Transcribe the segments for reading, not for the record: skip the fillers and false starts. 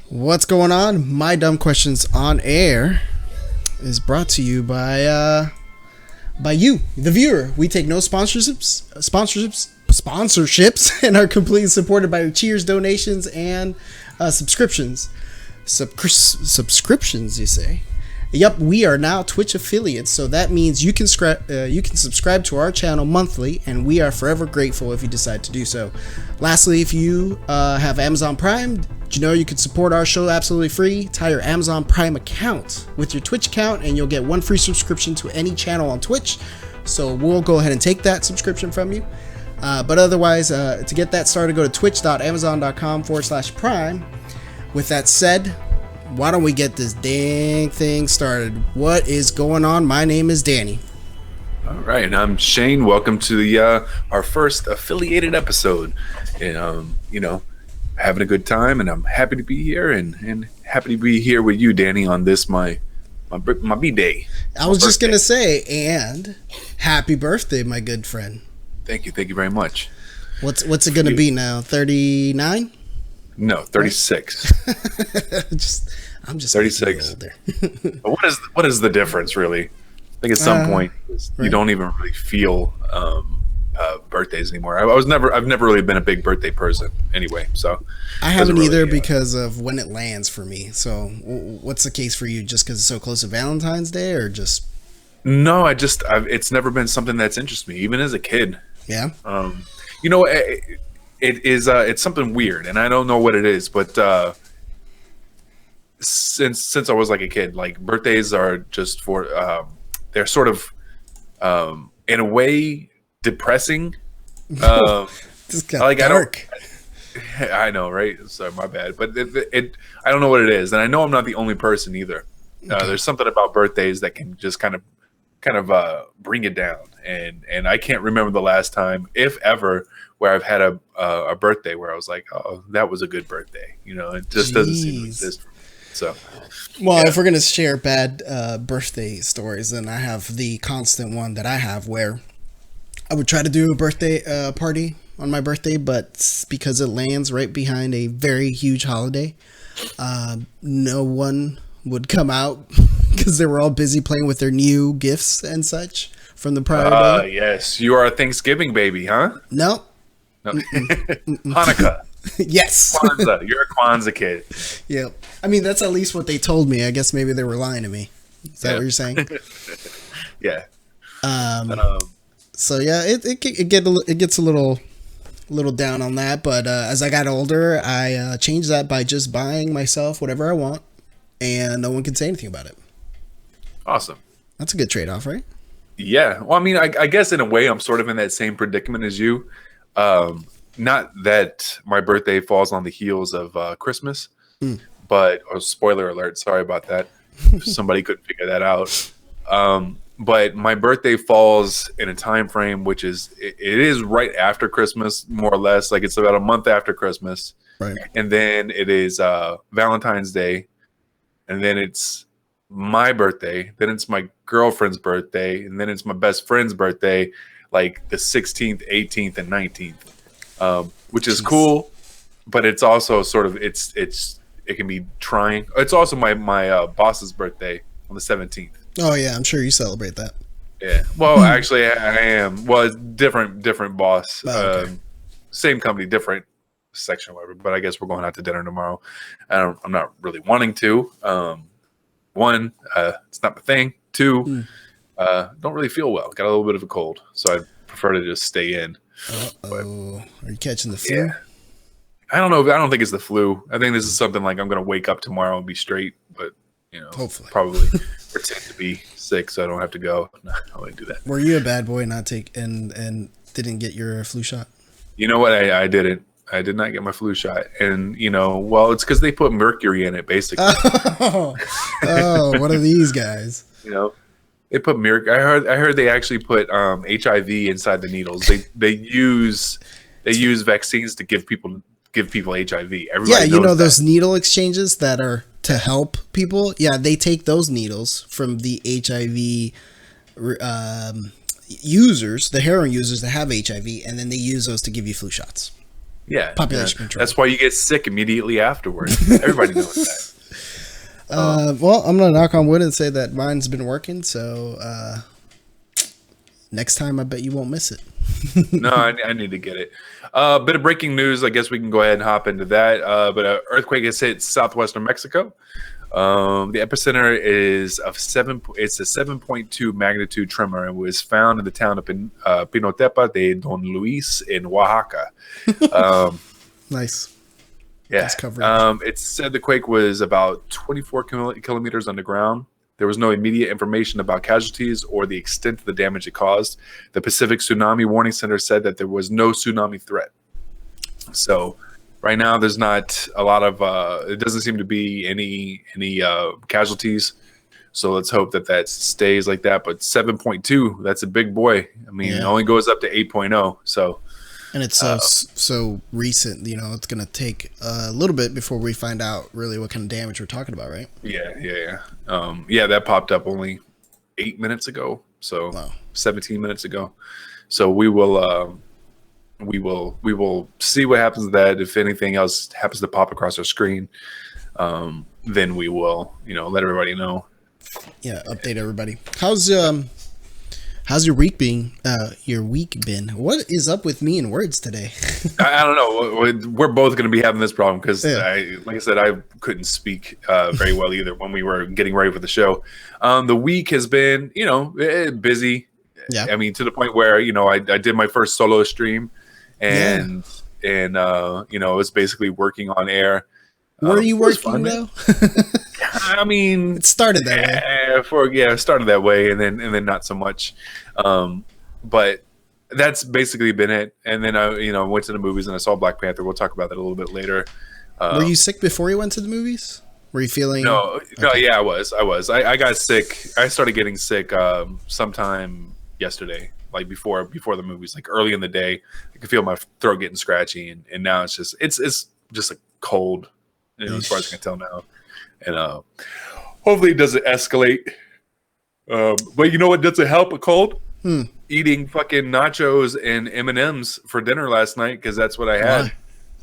What's going on? My Dumb Questions on Air is brought to you by you, the viewer. We take no sponsorships, and are completely supported by cheers, donations, and subscriptions. Subscriptions, you say? Yep, we are now Twitch affiliates, so that means you can subscribe to our channel monthly, and we are forever grateful if you decide to do so. Lastly, if you have Amazon Prime, did you know you can support our show absolutely free? Tie your Amazon Prime account with your Twitch account, and you'll get one free subscription to any channel on Twitch. So we'll go ahead and take that subscription from you. But otherwise, to get that started, go to twitch.amazon.com/prime. With that said, why don't we get this dang thing started? What is going on? My name is Danny. All right, and I'm Shane. Welcome to the our first affiliated episode. And having a good time, and I'm happy to be here, and happy to be here with you, Danny, on this my B-day. I was just gonna say, and happy birthday, my good friend. Thank you very much. What's it gonna be now? 39? No, 36. I'm just 36. older. What is the difference, really? I think at some point you don't even really feel birthdays anymore. I've never really been a big birthday person anyway, so I haven't either because of when it lands for me. So what's the case for you? Just because it's so close to Valentine's Day, or just? No, it's never been something that's interested me, even as a kid. Yeah. It's something weird, and I don't know what it is, but since I was like a kid, like birthdays are just for they're sort of in a way depressing. Just got like dark. I know, right? Sorry, my bad, but it I don't know what it is, and I know I'm not the only person either. Okay. There's something about birthdays that can just kind of bring it down, and I can't remember the last time, if ever, where I've had a birthday where I was like, oh, that was a good birthday. It just doesn't seem to exist for me. So, well, if we're gonna share bad birthday stories, then I have the constant one that I have where I would try to do a birthday party on my birthday, but because it lands right behind a very huge holiday, no one would come out because they were all busy playing with their new gifts and such from the prior day. Yes, you are a Thanksgiving baby, huh? No. Hanukkah. Yes. Kwanzaa. You're a Kwanzaa kid. Yep. I mean, that's at least what they told me. I guess maybe they were lying to me. Is that what you're saying? Yeah. So yeah, it gets a little down on that, but as I got older, I changed that by just buying myself whatever I want, and no one can say anything about it. Awesome. That's a good trade-off, right? Yeah. Well, I mean, I guess in a way I'm sort of in that same predicament as you. Not that my birthday falls on the heels of Christmas, but spoiler alert, sorry about that. Somebody couldn't figure that out. But my birthday falls in a time frame which it is right after Christmas, more or less. Like it's about a month after Christmas. Right. And then it is Valentine's Day, and then it's my birthday, then it's my girlfriend's birthday, and then it's my best friend's birthday, like the 16th, 18th, and 19th. Which is cool, but it's also sort of it can be trying. It's also my boss's birthday on the 17th. Oh yeah, I'm sure you celebrate that. Yeah. Well, actually, I am. Well, it's different boss. Oh, okay. Same company, different section, whatever. But I guess we're going out to dinner tomorrow. I'm not really wanting to. One, it's not my thing. Two, don't really feel well. Got a little bit of a cold, so I prefer to just stay in. Uh-oh. Are you catching the flu? Yeah. I don't know. I don't think it's the flu. I think this is something like I'm going to wake up tomorrow and be straight, but hopefully probably pretend to be sick so I don't have to go. No, I wouldn't do that. Were you a bad boy not take and didn't get your flu shot? You know what? I didn't. I did not get my flu shot, and well, it's because they put mercury in it, basically. Oh, what are these guys? They put mercury. I heard they actually put HIV inside the needles. They use vaccines to give people HIV. Everybody knows those needle exchanges that are to help people. Yeah, they take those needles from the HIV users, the heroin users that have HIV, and then they use those to give you flu shots. Yeah, Population control. That's why you get sick immediately afterwards. Everybody knows that. Well, I'm gonna knock on wood and say that mine's been working. So next time, I bet you won't miss it. No, I need to get it. Bit of breaking news. I guess we can go ahead and hop into that. But an earthquake has hit southwestern Mexico. The epicenter is It's a 7.2 magnitude tremor and was found in the town of Pinotepa de Don Luis in Oaxaca. Nice. Yeah. Nice coverage. It said the quake was about 24 kilometers underground. There was no immediate information about casualties or the extent of the damage it caused. The Pacific Tsunami Warning Center said that there was no tsunami threat. So right now, there's not a lot of. It doesn't seem to be any casualties. So let's hope that stays like that. But 7.2, that's a big boy. I mean, it only goes up to 8.0. So. And it's so recent, it's going to take a little bit before we find out really what kind of damage we're talking about, right? Yeah. That popped up only 8 minutes ago. So 17 minutes ago. So we will see what happens to that. If anything else happens to pop across our screen, then we will, let everybody know. Yeah, update everybody. How's your week been? What is up with me and words today? I don't know. We're both going to be having this problem because, like I said, I couldn't speak very well either when we were getting ready for the show. The week has been, busy. Yeah. I mean, to the point where, I did my first solo stream and it's basically working on air. Were you working though? I mean, it started that way. It started that way, and then not so much. But that's basically been it. And then I went to the movies and I saw Black Panther. We'll talk about that a little bit later. Were you sick before you went to the movies? Were you feeling? No, yeah, I was. I got sick. I started getting sick sometime yesterday, like before the movies, like early in the day. I could feel my throat getting scratchy, and now it's just a cold. As far as I can tell now, and hopefully it doesn't escalate. But you know what doesn't help a cold? Eating fucking nachos and M&Ms for dinner last night because that's what I had. Why?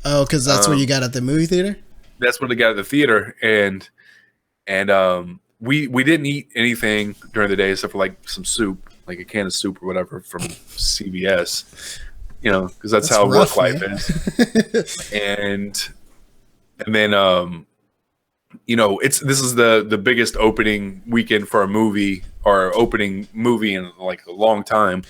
Oh, because that's what you got at the movie theater. That's what I got at the theater, and we didn't eat anything during the day except for like some soup, like a can of soup or whatever from CVS. Because that's how rough life is, And then, this is the biggest opening weekend for a movie or opening movie in like a long time.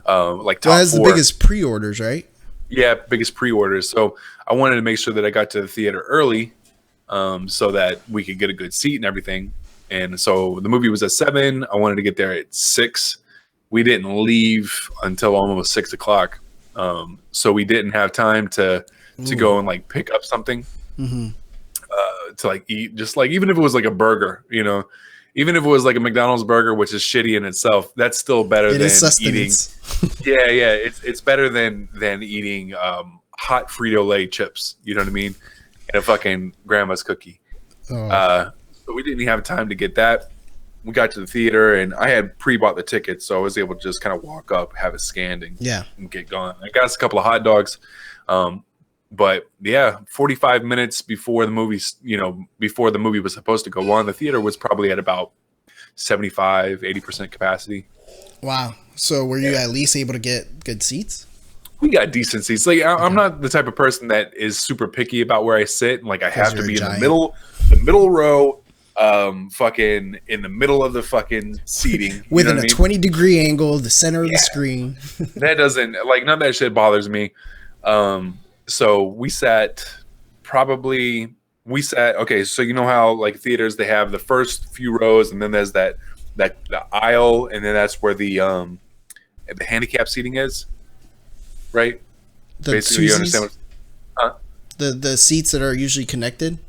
Like top 4. That's the biggest pre-orders, right? Yeah, biggest pre-orders. So I wanted to make sure that I got to the theater early, so that we could get a good seat and everything. And so the movie was at 7. I wanted to get there at 6. We didn't leave until almost 6 o'clock. So we didn't have time to go and like pick up something. Mm-hmm. To like eat, just like even if it was like a burger, even if it was like a McDonald's burger, which is shitty in itself, that's still better than eating. Yeah, it's better than eating hot Frito-Lay chips. You know what I mean? And a fucking grandma's cookie. So we didn't have time to get that. We got to the theater, and I had pre-bought the ticket, so I was able to just kind of walk up, have it scanned, and get going. I got us a couple of hot dogs. But yeah, 45 minutes before the movie was supposed to go on, the theater was probably at about 75-80% capacity. Wow. So were you at least able to get good seats? We got decent seats. Like I'm not the type of person that is super picky about where I sit. Like I have to be in the middle row, fucking in the middle of the fucking seating. Within a 20-degree angle, the center of the screen. That doesn't, like, none of that shit bothers me. So we sat, okay, so you know how like theaters, they have the first few rows and then there's the aisle, and then that's where the handicap seating is, right? Basically, you understand the seats that are usually connected?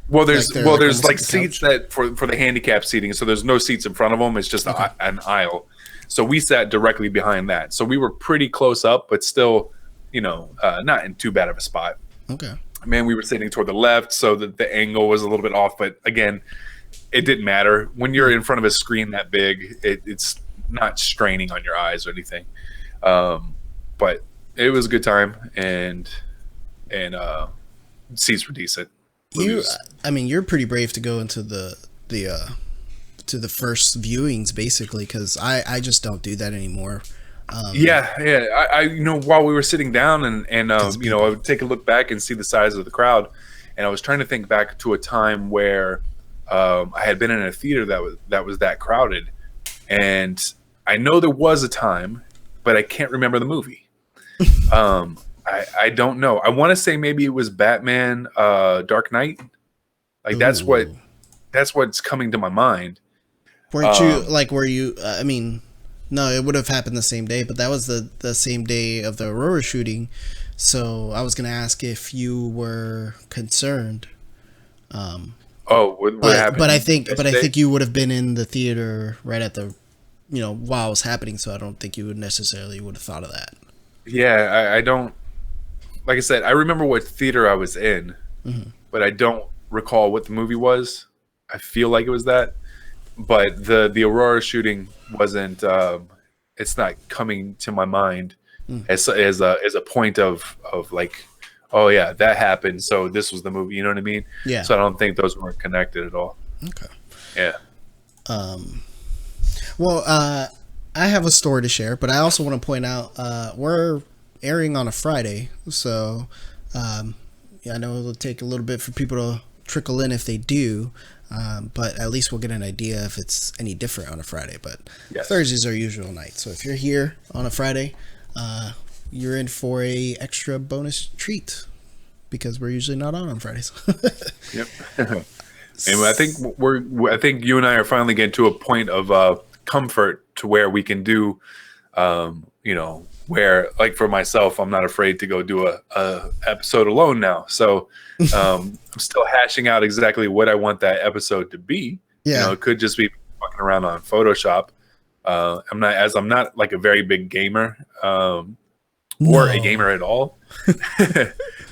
Well, there's like seats that for the handicap seating, so there's no seats in front of them, it's just an aisle. So we sat directly behind that. So we were pretty close up, but still, not in too bad of a spot. Okay. Man, we were sitting toward the left, so that the angle was a little bit off. But again, it didn't matter. When you're in front of a screen that big, it's not straining on your eyes or anything. But it was a good time, and and seats were decent. I mean, you're pretty brave to go into the to the first viewings, basically, because I just don't do that anymore. Yeah. I while we were sitting down and I would take a look back and see the size of the crowd, and I was trying to think back to a time where I had been in a theater that was that crowded, and I know there was a time, but I can't remember the movie. I don't know. I want to say maybe it was Batman, Dark Knight. Like that's what's coming to my mind. Weren't you like? Were you? I mean, no, it would have happened the same day, but that was the same day of the Aurora shooting. So I was gonna ask if you were concerned. What happened? But I think you would have been in the theater right at the, while it was happening. So I don't think you would have thought of that. Yeah, I don't. Like I said, I remember what theater I was in, but I don't recall what the movie was. I feel like it was that, but the Aurora shooting wasn't. It's not coming to my mind as a point of like, oh yeah, that happened. So this was the movie. You know what I mean? Yeah. So I don't think those weren't connected at all. Okay. Yeah. Well, I have a story to share, but I also want to point out we're airing on a Friday, so I know it'll take a little bit for people to trickle in if they do, but at least we'll get an idea if it's any different on a Friday. But yes. Thursdays are usual night, so if you're here on a Friday, you're in for a extra bonus treat because we're usually not on Fridays. Yep. And I think you and I are finally getting to a point of comfort to where we can do, where, like, for myself, I'm not afraid to go do a episode alone now. So I'm still hashing out exactly what I want that episode to be. Yeah. It could just be fucking around on Photoshop. I'm not like a very big gamer, or a gamer at all.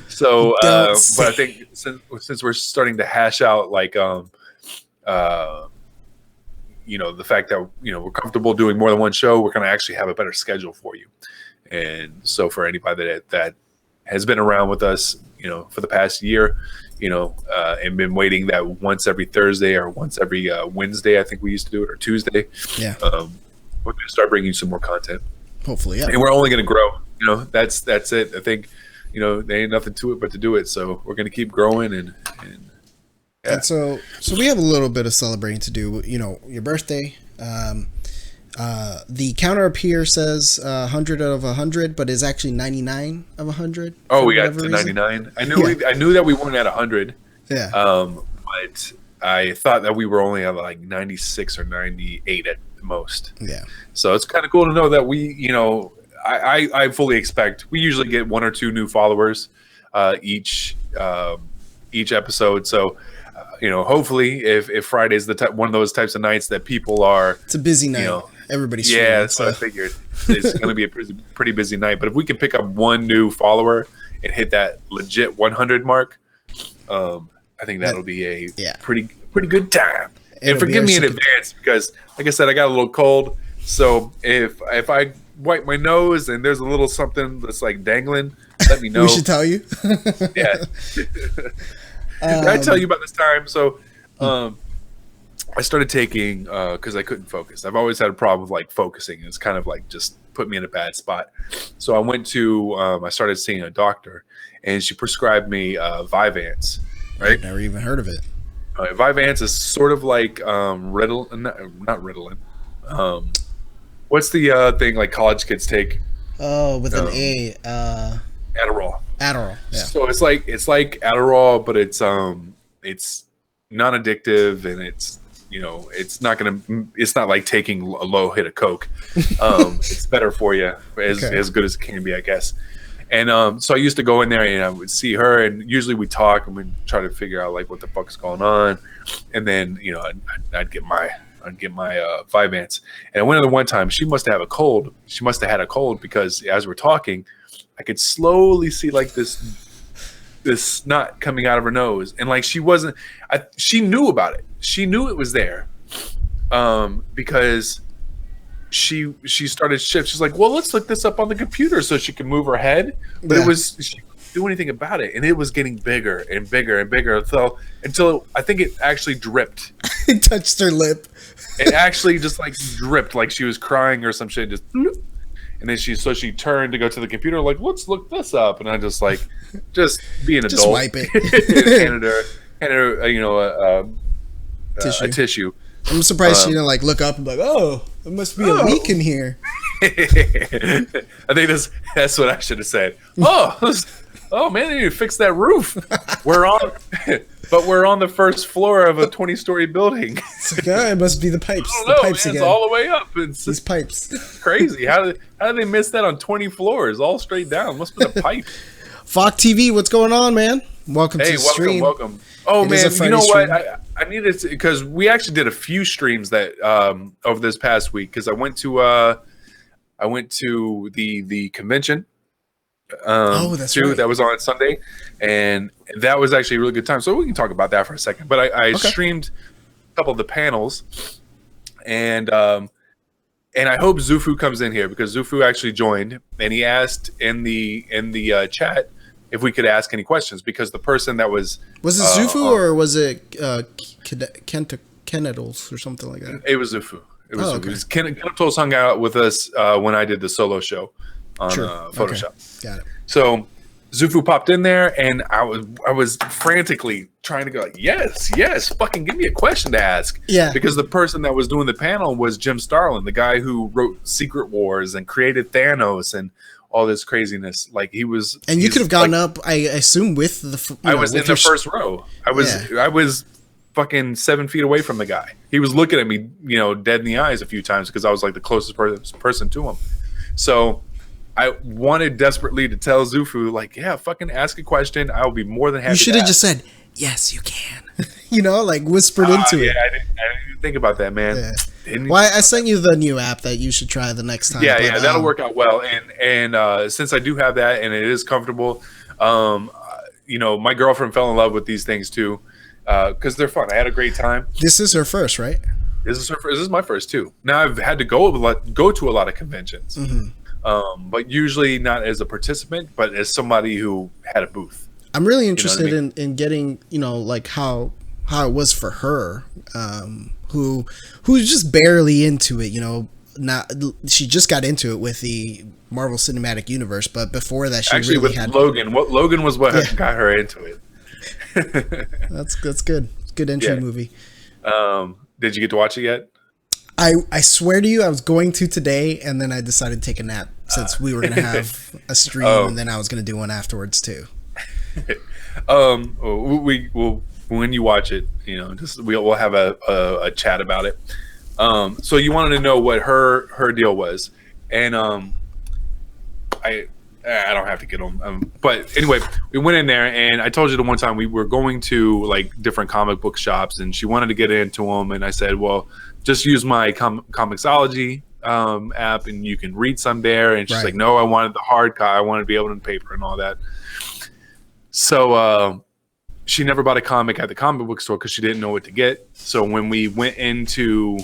So, but I think since we're starting to hash out, like, the fact that, we're comfortable doing more than one show, we're going to actually have a better schedule for you. And so for anybody that has been around with us, for the past year, and been waiting that once every Thursday or once every Wednesday, I think we used to do it, or Tuesday. Yeah. We're going to start bringing you some more content. Hopefully, yeah. And we're only going to grow. That's it. I think, there ain't nothing to it but to do it. So we're going to keep growing and yeah. And so we have a little bit of celebrating to do. Your birthday. The counter up here says 100 out of 100, but is actually 99 of 100. Oh, we got to 99. I knew that we weren't at 100. Yeah. But I thought that we were only at like 96 or 98 at the most. Yeah. So it's kind of cool to know that we, I fully expect we usually get 1 or 2 new followers each episode. So. Hopefully, if Friday's one of those types of nights that people are, it's a busy night. Everybody's yeah. That's what I figured. It's going to be a pretty busy night. But if we can pick up 1 new follower and hit that legit 100 mark, I think that'll be a pretty good time. And forgive me in advance because, like I said, I got a little cold. So if I wipe my nose and there's a little something that's like dangling, let me know. We should tell you. Yeah. Did I tell you about this time? So I started taking, because I couldn't focus. I've always had a problem with like focusing. It's kind of like just put me in a bad spot. So I went to, I started seeing a doctor, and she prescribed me Vyvanse. Right? I've never even heard of it. Vyvanse is sort of like Ritalin, not Ritalin. What's the thing like college kids take? Oh, with an A. Adderall. Yeah. So it's like Adderall, but it's non-addictive, and it's it's not like taking a low hit of coke. It's better for you, as good as it can be, I guess. And so I used to go in there and I would see her, and usually we talk and we'd try to figure out like what the fuck's going on, and then I'd get my Vyvanse. And I went in the one time, she must have had a cold. She must have had a cold because as we're talking, I could slowly see like this snot coming out of her nose, and like she knew about it. She knew it was there, because she started shift. She's like, "Well, let's look this up on the computer," so she could move her head. But do anything about it, and it was getting bigger and bigger and bigger until I think it actually dripped. It touched her lip. It actually just like dripped, like she was crying or some shit. Just, and then she turned to go to the computer, like, let's look this up, and I just like, just be an adult, just wipe it, handed her, you know, a tissue. I'm surprised she didn't like look up and be like, oh, there must be a leak in here. I think that's what I should have said. Oh man, they need to fix that roof. We're on the first floor of a 20-story building. It's like, oh, it must be the pipes. The pipes again. It's all the way up. It's these pipes. Crazy. How did they miss that on 20 floors, all straight down? Must have been a pipe. Fok TV, what's going on, man? Welcome to the stream. Welcome. Oh man, you know what? I needed to, because we actually did a few streams that over this past week, because I went to the convention. That's right. That was on Sunday, and that was actually a really good time. So we can talk about that for a second. But I streamed a couple of the panels, and I hope Zufu comes in here, because Zufu actually joined, and he asked in the chat if we could ask any questions, because the person that was it Zufu or was it Kennettles or something like that? It was Zufu. It was Zufu. Kennettles hung out with us when I did the solo show on Photoshop. Okay. Got it. So Zufu popped in there, and I was frantically trying to go like, yes, fucking give me a question to ask. Yeah. Because the person that was doing the panel was Jim Starlin, the guy who wrote Secret Wars and created Thanos and all this craziness. Like he was, and you could have gotten up, I assume, with the. I was in the first row. I was fucking 7 feet away from the guy. He was looking at me, dead in the eyes a few times, because I was like the closest person to him. So I wanted desperately to tell Zufu, like, yeah, fucking ask a question. I'll be more than happy. You should have just said, yes, you can. Like whispered into it. I didn't even think about that, man. Yeah. Well, I sent you the new app that you should try the next time. Yeah, that'll work out well. And since I do have that and it is comfortable, my girlfriend fell in love with these things too, because they're fun. I had a great time. This is her first, right? This is my first too. Now I've had to go to a lot of conventions, but usually not as a participant, but as somebody who had a booth. I'm really interested in getting, like how it was for her, who's just barely into it, she just got into it with the Marvel Cinematic Universe, but before that she actually really had Logan. Logan was what got her into it. That's good. Good entry movie. Did you get to watch it yet? I swear to you, I was going to today, and then I decided to take a nap since we were going to have a stream, and then I was going to do one afterwards too. We will, when you watch it, we'll have a chat about it. So you wanted to know what her deal was, and I don't have to get them. But anyway, we went in there, and I told you the one time we were going to like different comic book shops, and she wanted to get into them, and I said, well, just use my Comixology app, and you can read some there. And she's like, no, I wanted the hard copy. I wanted to be able to paper and all that. So she never bought a comic at the comic book store because she didn't know what to get. So when we went into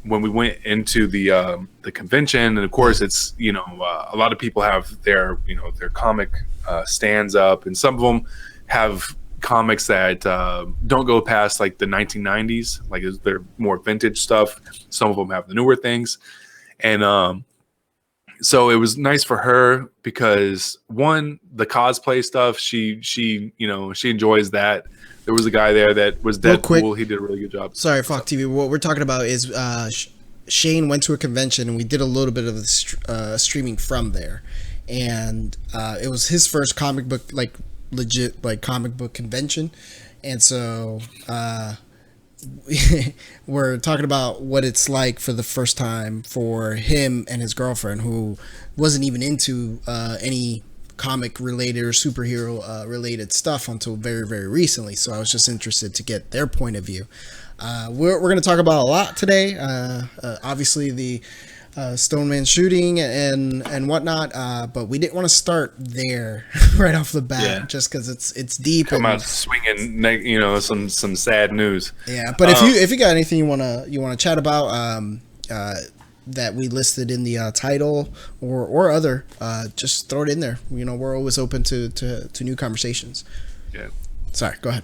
the convention, and of course it's a lot of people have their their comic stands up, and some of them have comics that don't go past like the 1990s, like they're more vintage stuff. Some of them have the newer things, and so it was nice for her because one, the cosplay stuff, she enjoys that. There was a guy there that was Deadpool. He did a really good job. Sorry, Fok TV. What we're talking about is Shane went to a convention, and we did a little bit of streaming from there, and it was his first comic book, like legit like comic book convention, and so we're talking about what it's like for the first time for him and his girlfriend, who wasn't even into any comic related or superhero related stuff until very, very recently. So I was just interested to get their point of view. We're going to talk about a lot today. Obviously the Stoneman shooting and whatnot, but we didn't want to start there right off the bat, just because it's deep. Come out swinging, some sad news. Yeah, but if you got anything you wanna chat about, that we listed in the title or other, just throw it in there. We're always open to new conversations. Yeah. Sorry, go ahead.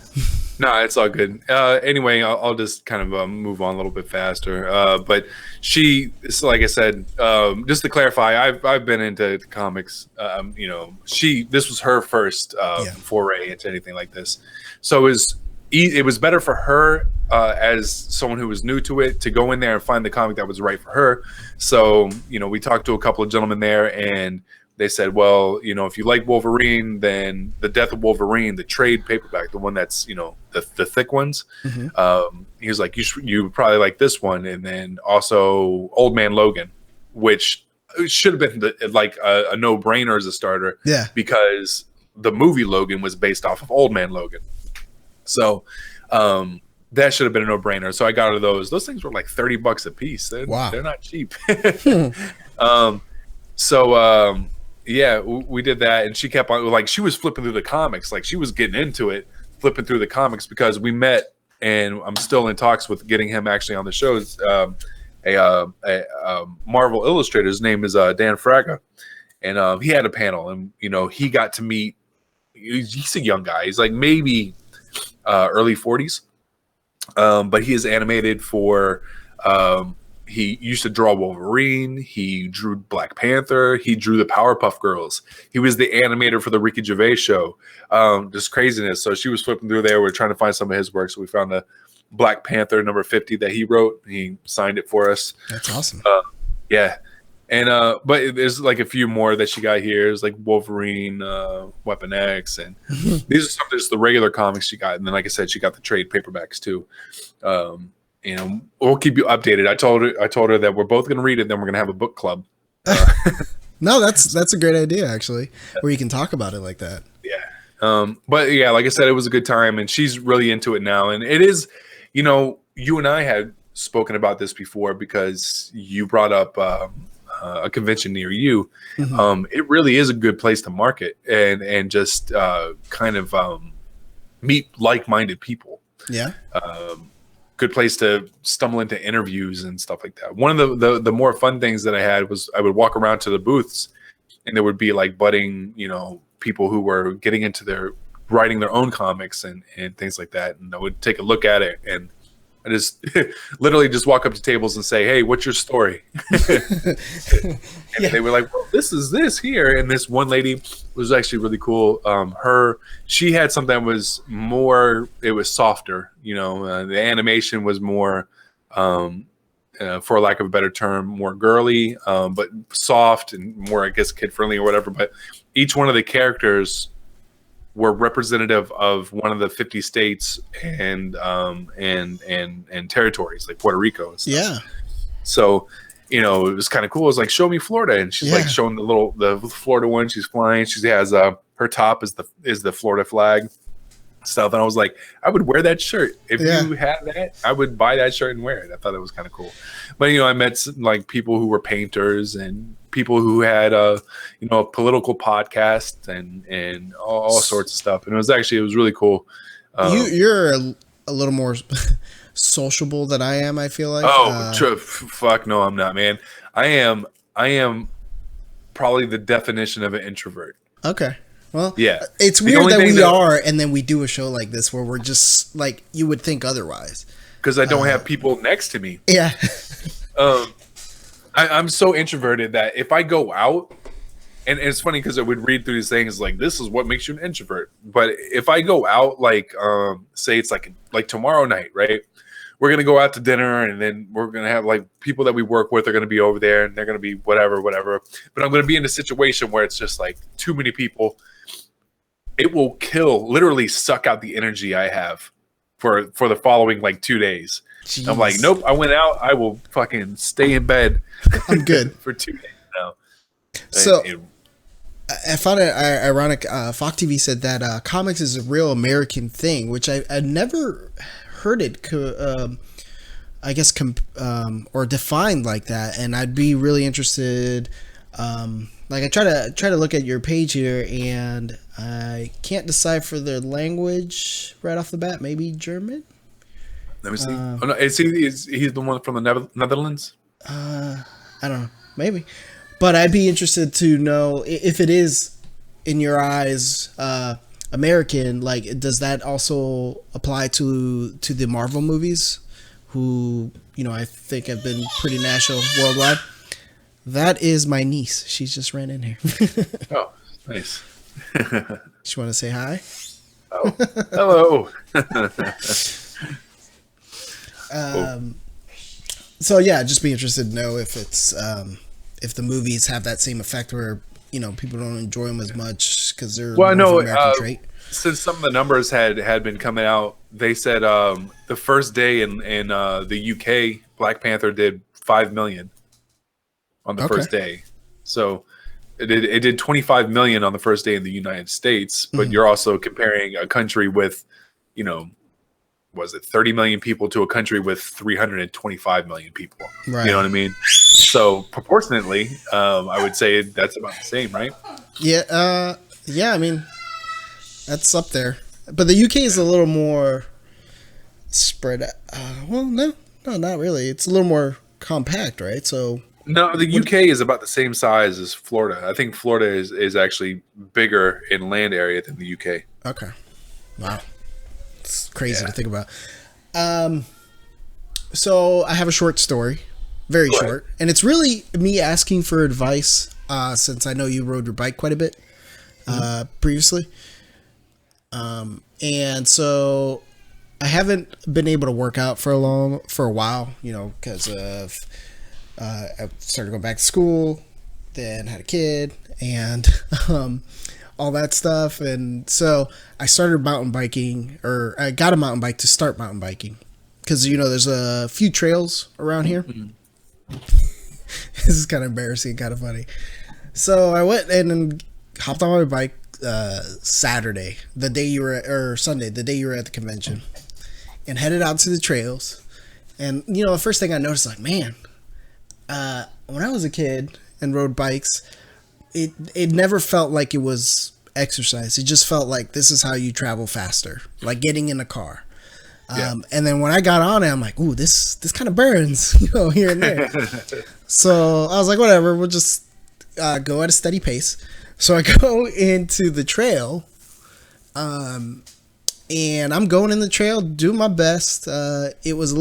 No, it's all good. Anyway, I'll just kind of move on a little bit faster. But so like I said, just to clarify, I've been into comics. This was her first foray into anything like this. So it was better for her as someone who was new to it to go in there and find the comic that was right for her. So, we talked to a couple of gentlemen there, and they said, well, if you like Wolverine, then The Death of Wolverine, the trade paperback, the one that's, the thick ones. Mm-hmm. He was like, you probably like this one. And then also Old Man Logan, which should have been a no-brainer as a starter. Yeah. Because the movie Logan was based off of Old Man Logan. So that should have been a no-brainer. So I got her those. Those things were like $30 a piece. They're not cheap. Yeah, we did that, and she kept on she was flipping through the comics, she was getting into it, flipping through the comics, because we met, and I'm still in talks with getting him actually on the shows. A Marvel illustrator, his name is Dan Fraga, and he had a panel, and he got to meet. He's a young guy. He's like maybe early 40s, but he is animated for. He used to draw Wolverine. He drew Black Panther. He drew the Powerpuff Girls. He was the animator for the Ricky Gervais show. Just craziness. So she was flipping through there. We're trying to find some of his work. So we found the Black Panther number 50 that he wrote. He signed it for us. That's awesome. Yeah. And but there's a few more that she got here. There's Wolverine, Weapon X, and these are some just the regular comics she got. And then, like I said, she got the trade paperbacks too. We'll keep you updated. I told her that we're both going to read it, then we're going to have a book club. No, that's a great idea, actually, where you can talk about it like that. Yeah. But yeah, like I said, it was a good time, and she's really into it now. And it is, you and I had spoken about this before, because you brought up a convention near you. Mm-hmm. It really is a good place to market and just kind of meet like-minded people. Yeah. Good place to stumble into interviews and stuff like that. One of the more fun things that I had was I would walk around to the booths, and there would be budding, people who were getting into writing their own comics and things like that. And I would take a look at it, and I just literally just walk up to tables and say, "Hey, what's your story?" And they were like, "Well, this is this here." And this one lady was actually really cool. She had something that was more. It was softer. The animation was more, for lack of a better term, more girly, but soft and more, I guess, kid friendly or whatever. But each one of the characters were representative of one of the 50 states and territories, like Puerto Rico and stuff. Yeah. So, it was kind of cool. It was like, show me Florida. And she's showing the Florida one. She's flying. She has her top is the Florida flag stuff. And I was like, I would wear that shirt. If you had that, I would buy that shirt and wear it. I thought it was kind of cool. But, I met people who were painters and people who had a political podcast and all sorts of stuff. And it was really cool. You're a little more sociable than I am, I feel like. Fuck no, I'm not, man. I am probably the definition of an introvert. Okay. Well, yeah. It's weird that we are, and then we do a show like this where we're just you would think otherwise. Because I don't have people next to me. Yeah. I'm so introverted that if I go out, and it's funny because I would read through these things this is what makes you an introvert. But if I go out, say it's like tomorrow night, right? We're going to go out to dinner, and then we're going to have people that we work with are going to be over there, and they're going to be whatever. But I'm going to be in a situation where it's just too many people. It will literally suck out the energy I have for the following 2 days. Jeez. I'm like, nope, I went out. I will fucking stay in bed. I'm good for 2 days now. So I found it ironic. Fox TV said that comics is a real American thing, which I never heard it. I guess or defined like that, and I'd be really interested. I try to look at your page here, and I can't decipher their language right off the bat. Maybe German. Let me see. He's the one from the Netherlands. I don't know, maybe. But I'd be interested to know if it is, in your eyes, American. Like, does that also apply to the Marvel movies, who I think have been pretty national worldwide? That is my niece. She's just ran in here. Oh, nice. She want to say hi? Oh, hello. So yeah, just be interested to know if it's if the movies have that same effect where people don't enjoy them as much because they're Well, I more of know an American trait. since some of the numbers had been coming out, they said the first day in the UK, Black Panther did 5 million on the first day. So it did 25 million on the first day in the United States, but you're also comparing a country with, was it 30 million people to a country with 325 million people? Right. You know what I mean? So proportionately, I would say that's about the same, right? Yeah. Yeah. I mean, that's up there, but the UK is a little more spread out. Well, no, not really. It's a little more compact, right? So. No, the UK is about the same size as Florida. I think Florida is actually bigger in land area than the UK. Okay. Wow. It's crazy to think about. So I have a short story, very short, and it's really me asking for advice since I know you rode your bike quite a bit previously. And so I haven't been able to work out for a while, because of I started going back to school, then had a kid, and all that stuff. And so I started mountain biking, or I got a mountain bike to start mountain biking, because there's a few trails around here. This is kind of embarrassing, kind of funny. So I went and hopped on my bike Saturday, the day you were, or Sunday, the day you were at the convention, and headed out to the trails. And the first thing I noticed, like, man, when I was a kid and rode bikes, it never felt like it was exercise. It just felt like this is how you travel faster, like getting in a car. And then when I got on it, I'm like, ooh, this kind of burns, here and there. So I was like, whatever, we'll just go at a steady pace. So I go into the trail, and I'm going in the trail, doing my best. It was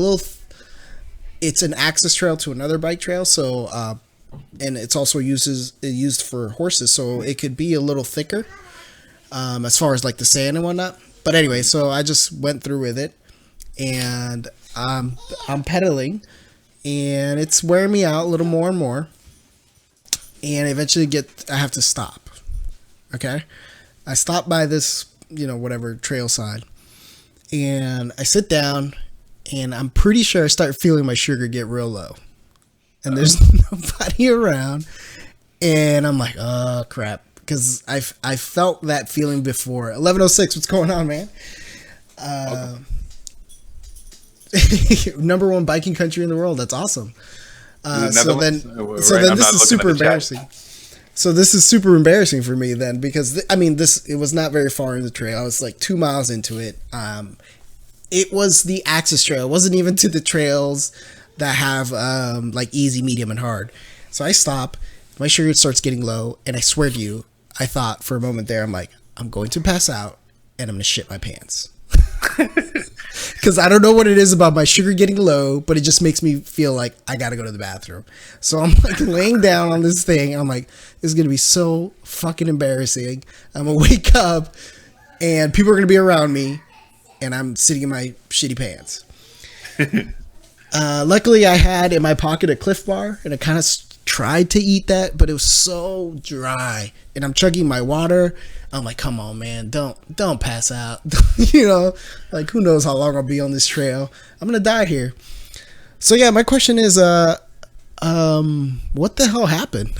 it's an access trail to another bike trail, so and it's also used for horses, so it could be a little thicker as far as like the sand and whatnot. But anyway, so I just went through with it, and I'm pedaling, and it's wearing me out a little more and more, and eventually I have to stop. Okay, I stop by this whatever trail side, and I sit down. And I'm pretty sure I start feeling my sugar get real low. And there's nobody around. And I'm like, oh, crap. Because I felt that feeling before. 1106, what's going on, man? Number one biking country in the world. That's awesome. So then this is super embarrassing. So this is super embarrassing for me then. Because, it was not very far in the trail. I was like 2 miles into it. It was the access trail. It wasn't even to the trails that have like easy, medium, and hard. So I stop. My sugar starts getting low, and I swear to you, I thought for a moment there, I'm like, I'm going to pass out, and I'm going to shit my pants. Because I don't know what it is about my sugar getting low, but it just makes me feel like I got to go to the bathroom. So I'm like laying down on this thing. I'm like, this is going to be so fucking embarrassing. I'm going to wake up, and people are going to be around me. And I'm sitting in my shitty pants. Luckily, I had in my pocket a Cliff Bar, and I kind of tried to eat that, but it was so dry. And I'm chugging my water. I'm like, come on, man, don't pass out. Like, who knows how long I'll be on this trail? I'm gonna die here. So yeah, my question is, what the hell happened?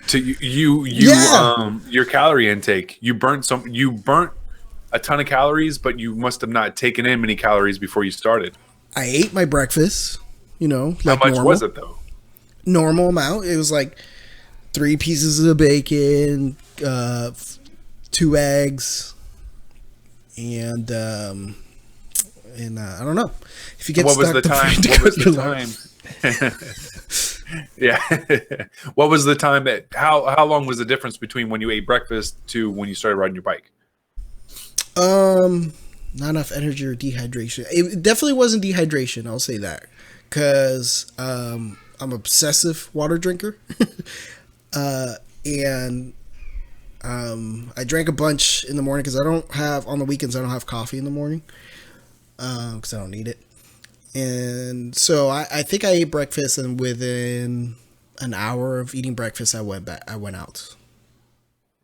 To your calorie intake, you burnt a ton of calories, but you must have not taken in many calories before you started. I ate my breakfast, like how much normal. was it though? Normal amount. It was like 3 pieces of bacon, 2 eggs, and I don't know. If you get what stuck, was the time? What was the time? Yeah. What was the time that? How long was the difference between when you ate breakfast to when you started riding your bike? Not enough energy or dehydration. It definitely wasn't dehydration. I'll say that because I'm obsessive water drinker, and I drank a bunch in the morning because I don't have on the weekends. I don't have coffee in the morning because I don't need it. And so I think I ate breakfast, and within an hour of eating breakfast, I went back. I went out.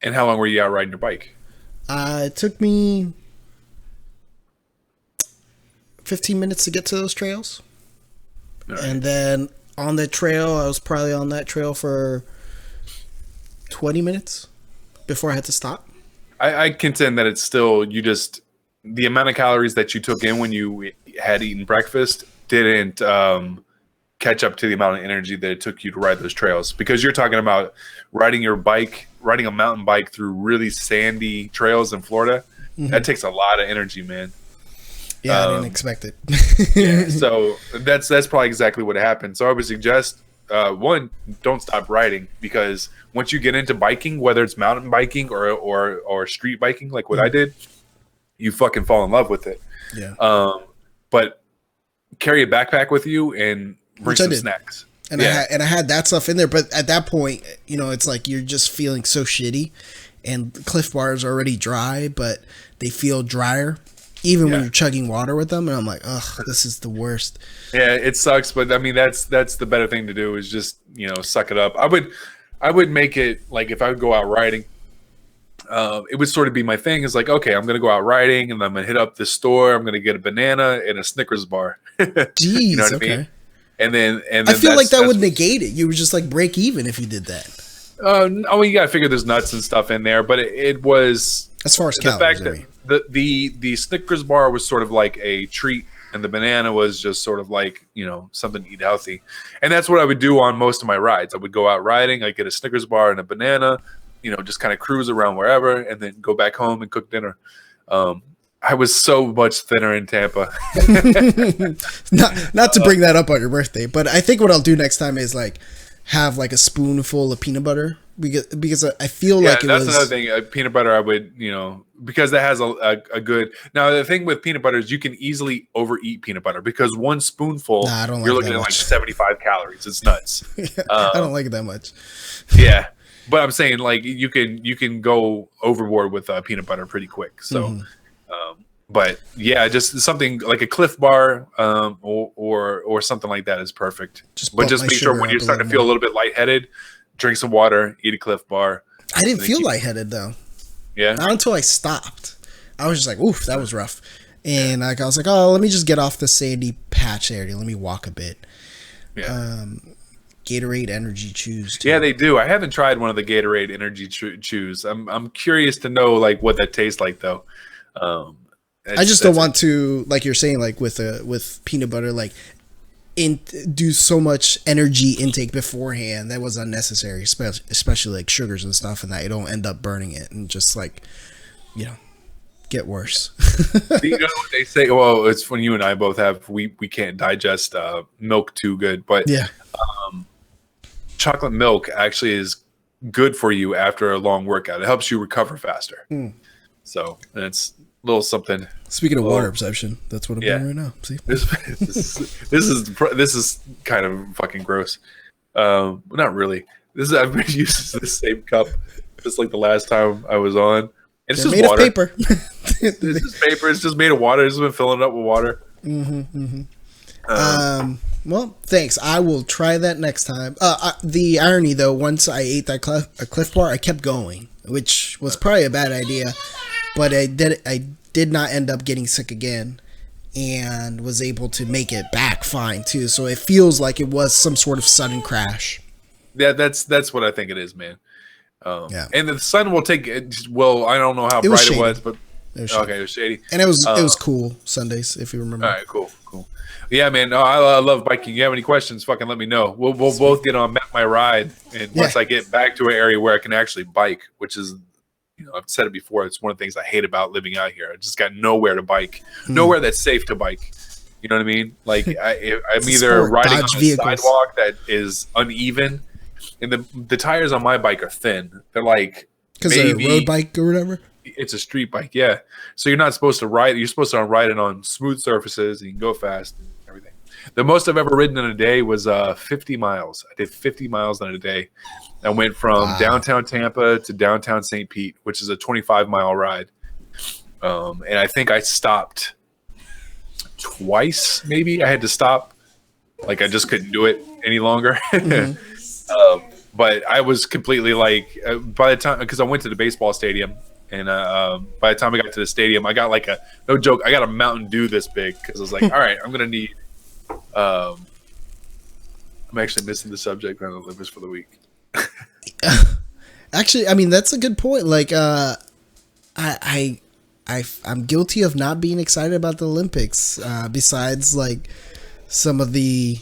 And how long were you out riding your bike? It took me 15 minutes to get to those trails. Right. And then on the trail, I was probably on that trail for 20 minutes before I had to stop. I contend that it's still, the amount of calories that you took in when you had eaten breakfast didn't catch up to the amount of energy that it took you to ride those trails, because you're talking about riding a mountain bike through really sandy trails in Florida. Mm-hmm. That takes a lot of energy, man. Yeah, I didn't expect it. Yeah, so that's probably exactly what happened. So I would suggest, one, don't stop riding, because once you get into biking, whether it's mountain biking or street biking, like what I did, you fucking fall in love with it. Yeah. But carry a backpack with you and bring some snacks. And I had that stuff in there, but at that point, it's like you're just feeling so shitty, and Cliff Bars are already dry, but they feel drier even when you're chugging water with them. And I'm like, ugh, this is the worst. Yeah, it sucks, but I mean that's the better thing to do, is just suck it up. I would make it like, if I would go out riding, it would sort of be my thing. Is like, okay, I'm gonna go out riding, and I'm gonna hit up this store. I'm gonna get a banana and a Snickers bar. Jeez, you know what okay. I mean? And then I feel like that would negate it. You would just like break even if you did that. You gotta figure there's nuts and stuff in there, but it was, as far as the calories, fact that the Snickers bar was sort of like a treat, and the banana was just sort of like something to eat healthy. And that's what I would do on most of my rides. I would go out riding, I'd get a Snickers bar and a banana, just kind of cruise around wherever, and then go back home and cook dinner. I was so much thinner in Tampa. not to bring that up on your birthday, but I think what I'll do next time is like have like a spoonful of peanut butter, because I feel like that's another thing. Peanut butter, I would, because that has a good. Now the thing with peanut butter is you can easily overeat peanut butter, because one spoonful you're looking at like 75 calories. It's nuts. Yeah, I don't like it that much. Yeah. But I'm saying, like, you can go overboard with peanut butter pretty quick. So, but yeah, just something like a Cliff Bar or something like that is perfect. Just make sure when you're starting to feel a little bit lightheaded, drink some water, eat a Cliff Bar. I didn't feel lightheaded though. Yeah. Not until I stopped. I was just like, oof, that was rough. And like I was like, oh, let me just get off the sandy patch area. Let me walk a bit. Yeah. Gatorade Energy Chews too. Yeah, they do. I haven't tried one of the Gatorade Energy Chews. I'm curious to know like what that tastes like though. I just don't want to, like you're saying, like with peanut butter, like do so much energy intake beforehand that was unnecessary, especially like sugars and stuff, and that you don't end up burning it and just like get worse. You know what they say? Well, it's when you and I both have we can't digest milk too good, but yeah. Chocolate milk actually is good for you after a long workout. It helps you recover faster. So it's a little something. Speaking of water absorption, that's what I'm doing right now. See, this is kind of fucking gross. Not really. I've been using this same cup just like the last time I was on. It's just made water. Of paper. It's just paper. It's just made of water. It's been filling it up with water. Well, thanks. I will try that next time. The irony, though, once I ate that Cliff Bar, I kept going, which was probably a bad idea. But I did not end up getting sick again, and was able to make it back fine too. So it feels like it was some sort of sudden crash. Yeah, that's what I think it is, man. Yeah. And the sun will take it. Well, I don't know how bright it was, but it was shady. And it was cool Sundays, if you remember. All right, cool. Yeah, man. No, I love biking. You have any questions? Fucking let me know. We'll both get on my ride, and once I get back to an area where I can actually bike, which is, I've said it before. It's one of the things I hate about living out here. I just got nowhere to bike, nowhere that's safe to bike. You know what I mean? Like I'm It's a either sport. riding Dodge on a vehicles. sidewalk that is uneven, and the tires on my bike are thin. They're like Because a road maybe bike or whatever. it's a street bike, yeah. So you're not supposed to ride. You're supposed to ride it on smooth surfaces, and you can go fast and everything. The most I've ever ridden in a day was 50 miles. I did 50 miles in a day. I went from downtown Tampa to downtown St. Pete, which is a 25-mile ride. And I think I stopped twice, maybe. I had to stop. Like, I just couldn't do it any longer. Mm-hmm. But I was completely like, by the time, because I went to the baseball stadium, and by the time I got to the stadium, I got like no joke, I got a Mountain Dew this big, because I was like, all right, I'm going to need, I'm actually missing the subject on the livers for the week. Actually, I mean, that's a good point. Like, I'm guilty of not being excited about the Olympics. Besides, like, some of the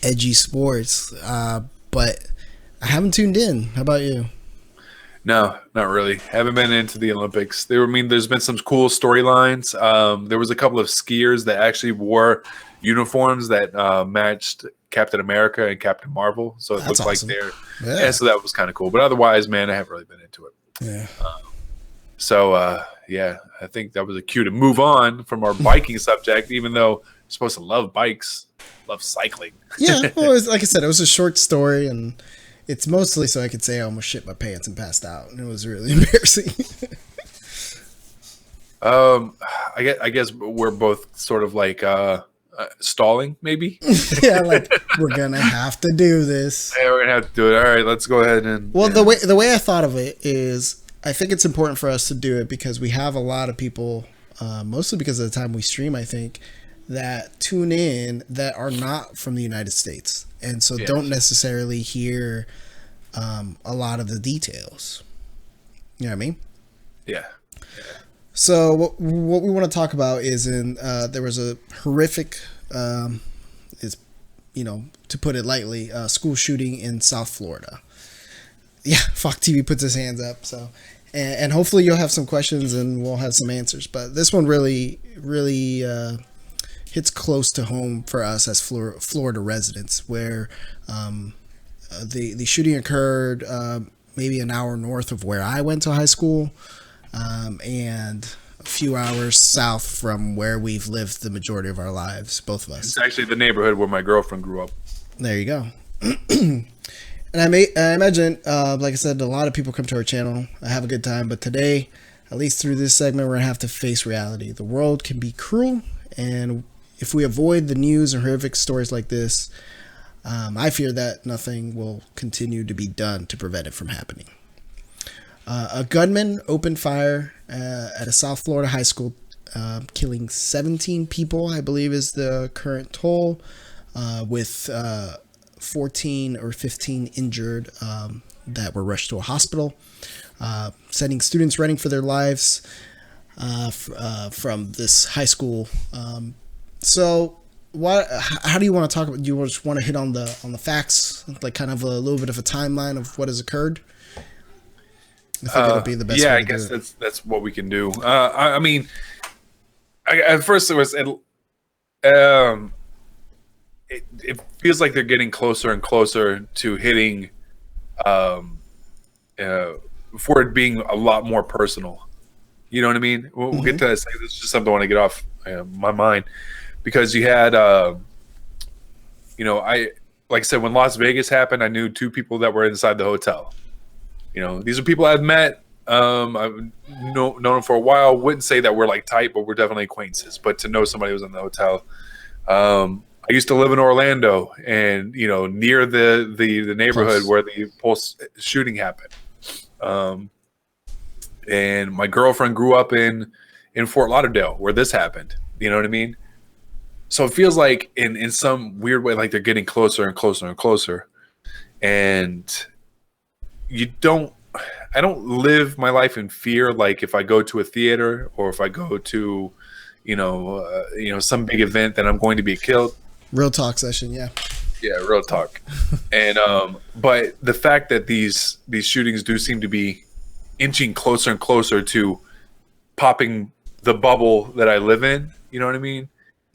edgy sports, but I haven't tuned in. How about you? No, not really. Haven't been into the Olympics. There's been some cool storylines. There was a couple of skiers that actually wore uniforms that matched Captain America and Captain Marvel, so it That's looked awesome. like yeah. So that was kind of cool. But otherwise, man, I haven't really been into it. Yeah. Yeah, I think that was a cue to move on from our biking subject, even though we're supposed to love bikes, love cycling. Yeah. Well, like I said, it was a short story, and it's mostly so I could say I almost shit my pants and passed out, and it was really embarrassing. I guess we're both sort of like stalling, maybe. Yeah, like, we're gonna have to do this. Yeah, we're gonna have to do it. All right, let's go ahead and. Well, the way I thought of it is, I think it's important for us to do it because we have a lot of people, mostly because of the time we stream, I think, that tune in that are not from the United States, and so don't necessarily hear a lot of the details. You know what I mean? Yeah. So what we want to talk about is there was a horrific, is, to put it lightly, school shooting in South Florida. Yeah, Fox TV puts his hands up. So, and hopefully you'll have some questions and we'll have some answers. But this one really hits close to home for us as Florida residents, where the shooting occurred maybe an hour north of where I went to high school. And a few hours south from where we've lived the majority of our lives, both of us. It's actually the neighborhood where my girlfriend grew up. There you go. And I imagine, like I said, a lot of people come to our channel. I have a good time, but today, at least through this segment, we're gonna have to face reality. The world can be cruel, and if we avoid the news and horrific stories like this, I fear that nothing will continue to be done to prevent it from happening. A gunman opened fire at a South Florida high school, killing 17 people, I believe is the current toll, with 14 or 15 injured that were rushed to a hospital, sending students running for their lives from this high school. So how do you want to talk about? Do you just want to hit on the facts, like kind of a little bit of a timeline of what has occurred? I think it'll be the best. Yeah, way I to guess do it. that's what we can do. I mean, at first it was it feels like they're getting closer and closer to hitting, for it being a lot more personal. You know what I mean? We'll get to that. This is just something I want to get off my mind, because you had, like I said, when Las Vegas happened, I knew two people that were inside the hotel. These are people I've met. I've known them for a while. Wouldn't say that we're like tight, but we're definitely acquaintances. But to know somebody who was in the hotel. I used to live in Orlando, and near the neighborhood where the Pulse shooting happened. And my girlfriend grew up in Fort Lauderdale, where this happened. You know what I mean? So it feels like in some weird way, like they're getting closer and closer and closer. And I don't live my life in fear. Like if I go to a theater or if I go to, some big event, that I'm going to be killed. Real talk session. Yeah. Yeah. Real talk. And, but the fact that these shootings do seem to be inching closer and closer to popping the bubble that I live in, you know what I mean?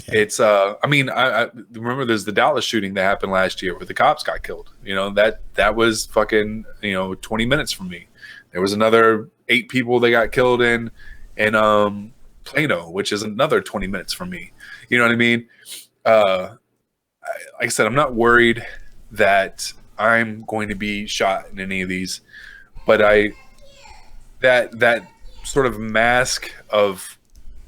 Yeah. It's I mean, I remember there's the Dallas shooting that happened last year where the cops got killed. You know, that was fucking, 20 minutes from me. There was another 8 people that got killed in Plano, which is another 20 minutes from me. You know what I mean? Like I said, I'm not worried that I'm going to be shot in any of these, but that sort of mask of,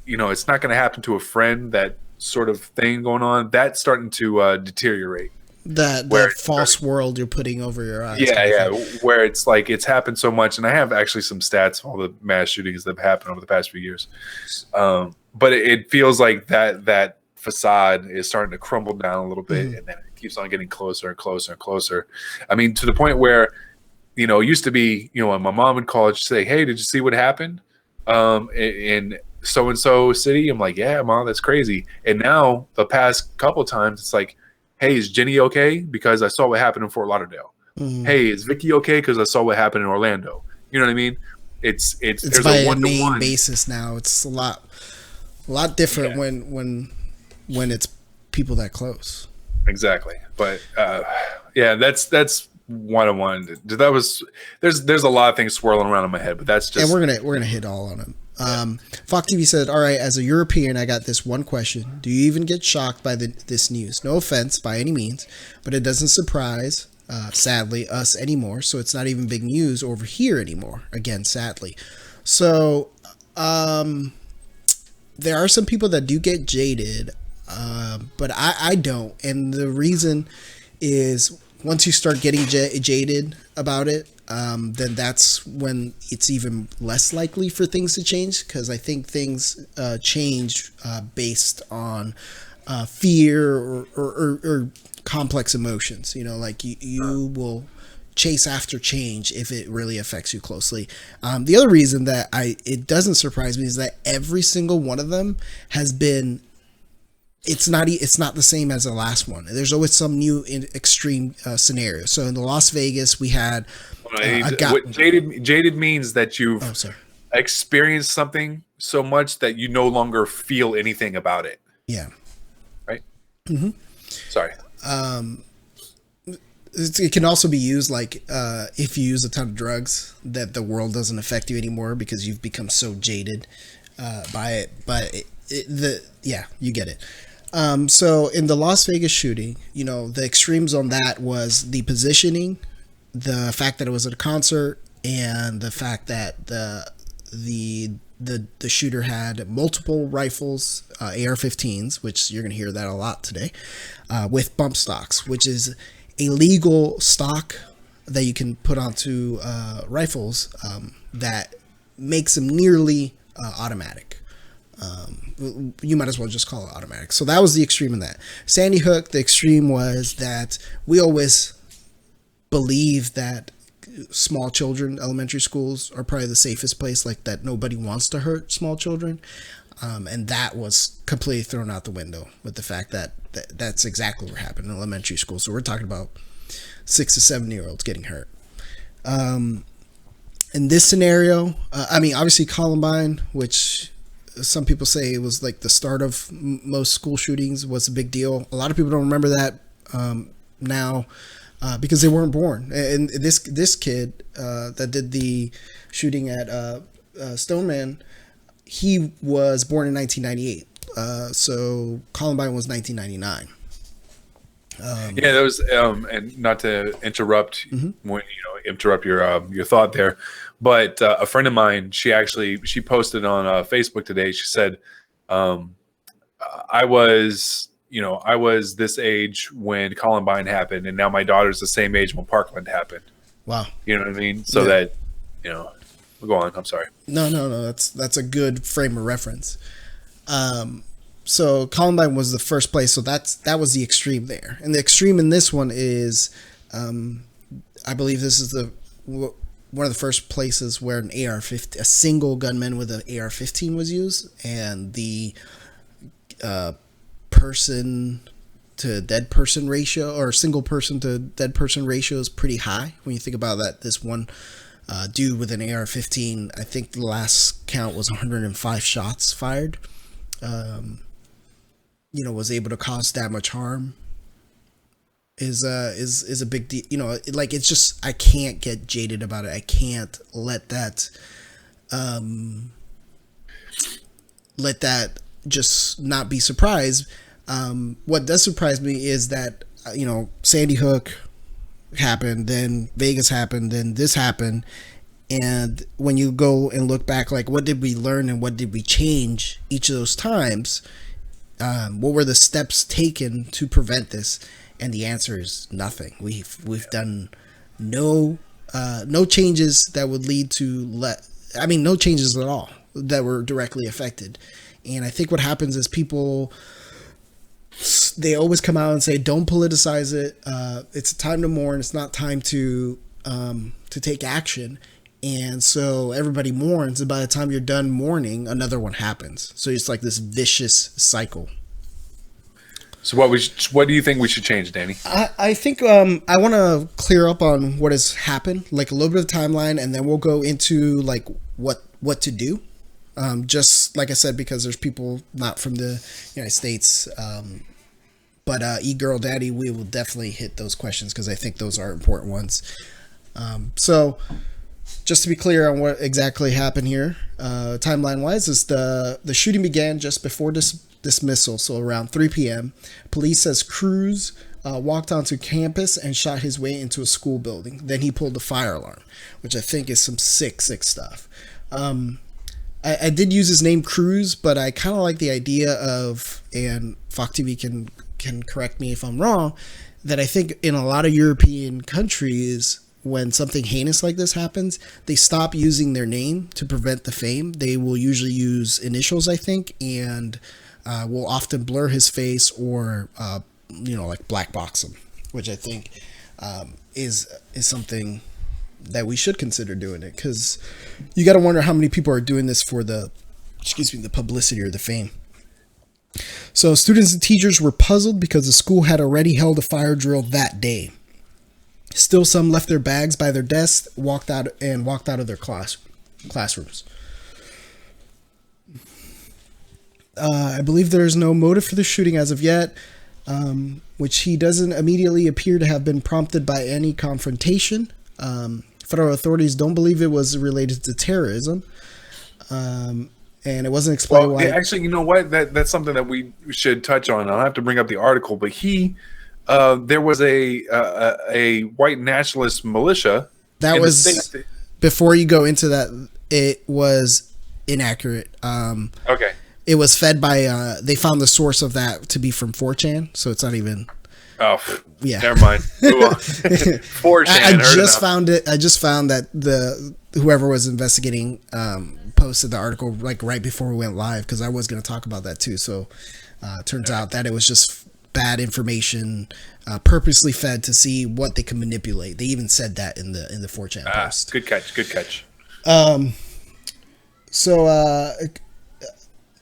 it's not going to happen to a friend, that sort of thing going on, that's starting to deteriorate. That false world you're putting over your eyes. Yeah. Where it's like it's happened so much, and I have actually some stats of all the mass shootings that have happened over the past few years. But it feels like that facade is starting to crumble down a little bit, and then it keeps on getting closer and closer and closer. I mean, to the point where, it used to be, when my mom would call, she'd say, "Hey, did you see what happened in so and so city?" I'm like, "Yeah, Mom, that's crazy." And now the past couple times, it's like, "Hey, is Jenny okay? Because I saw what happened in Fort Lauderdale." "Hey, is Vicky okay? Because I saw what happened in Orlando." You know what I mean? It's there's by a a name one-to-one basis now. It's a lot different when it's people that close. Exactly. But yeah, that's one-on-one. That was there's a lot of things swirling around in my head, but that's just, and we're gonna hit all on them. Fox TV said, "All right, as a European, I got this one question: do you even get shocked by this news? No offense by any means, but it doesn't surprise, sadly, us anymore. So it's not even big news over here anymore. Again, sadly. So there are some people that do get jaded, but I don't, and the reason is once you start getting jaded about it, then that's when it's even less likely for things to change, because I think things change based on fear or complex emotions. Like you will chase after change if it really affects you closely. The other reason that it doesn't surprise me is that every single one of them has been, it's not the same as the last one. There's always some new extreme scenario. So in the Las Vegas, we had what jaded means that you've experienced something so much that you no longer feel anything about it. Yeah. Right? Mm-hmm. Sorry. It can also be used like if you use a ton of drugs, that the world doesn't affect you anymore because you've become so jaded by it. But you get it. So in the Las Vegas shooting, the extremes on that was the positioning, the fact that it was at a concert, and the fact that the shooter had multiple rifles, AR-15s, which you're going to hear that a lot today, with bump stocks, which is a legal stock that you can put onto rifles that makes them nearly automatic. You might as well just call it automatic. So that was the extreme in that. Sandy Hook, the extreme was that we always believe that small children, elementary schools, are probably the safest place, like that nobody wants to hurt small children. And that was completely thrown out the window with the fact that that's exactly what happened in elementary school. So we're talking about 6 to 7 year olds getting hurt. In this scenario, obviously Columbine, which some people say it was like the start of most school shootings, was a big deal. A lot of people don't remember that now because they weren't born. And this kid that did the shooting at Stoneman, he was born in 1998. So Columbine was 1999. That was and not to interrupt interrupt your thought there, but a friend of mine, she posted on Facebook today. She said, I was this age when Columbine happened, and now my daughter's the same age when Parkland happened. Wow. You know what I mean? So that go on. I'm sorry. No. That's a good frame of reference. So Columbine was the first place. So that was the extreme there, and the extreme in this one is, I believe this is one of the first places where an AR-15, a single gunman with an AR-15 was used, and the person to dead person ratio, or single person to dead person ratio, is pretty high when you think about that. This one dude with an AR-15, I think the last count was 105 shots fired. was able to cause that much harm is a big deal. Like, it's just, I can't get jaded about it. I can't let that just not be surprised. What does surprise me is that Sandy Hook happened, then Vegas happened, then this happened, and when you go and look back, like, what did we learn and what did we change each of those times? What were the steps taken to prevent this? And the answer is nothing. We've done no changes that would lead to no changes at all that were directly affected. And I think what happens is people, they always come out and say, don't politicize it. It's a time to mourn. It's not time to take action. And so everybody mourns, and by the time you're done mourning, another one happens. So it's like this vicious cycle. So what do you think we should change, Danny? I think I want to clear up on what has happened, like a little bit of timeline, and then we'll go into like what to do. Just like I said, because there's people not from the United States, but E-Girl Daddy, we will definitely hit those questions because I think those are important ones. So just to be clear on what exactly happened here, timeline-wise, is the shooting began just before dismissal, so around 3 p.m. Police says Cruz walked onto campus and shot his way into a school building. Then he pulled the fire alarm, which I think is some sick stuff. I did use his name Cruz, but I kind of like the idea of, and Fox TV can correct me if I'm wrong, that I think in a lot of European countries, when something heinous like this happens, they stop using their name to prevent the fame. They will usually use initials, I think, and will often blur his face or like black box him, which I think is something that we should consider doing it, because you got to wonder how many people are doing this for the publicity or the fame. So students and teachers were puzzled because the school had already held a fire drill that day. Still, some left their bags by their desks, walked out of their classrooms. I believe there is no motive for the shooting as of yet, which he doesn't immediately appear to have been prompted by any confrontation. Federal authorities don't believe it was related to terrorism, and it wasn't explained why. Actually, you know what? That's something that we should touch on. I'll have to bring up the article, but there was a white nationalist militia. That was before you go into that. It was inaccurate. Okay. It was fed by. They found the source of that to be from 4chan, so it's not even. Oh, yeah. Never mind. Move on. 4chan. I just found it. I just found that whoever was investigating posted the article like right before we went live, because I was going to talk about that too. So turns out that it was just bad information, purposely fed to see what they could manipulate. They even said that in the 4chan post. Good catch. Good catch.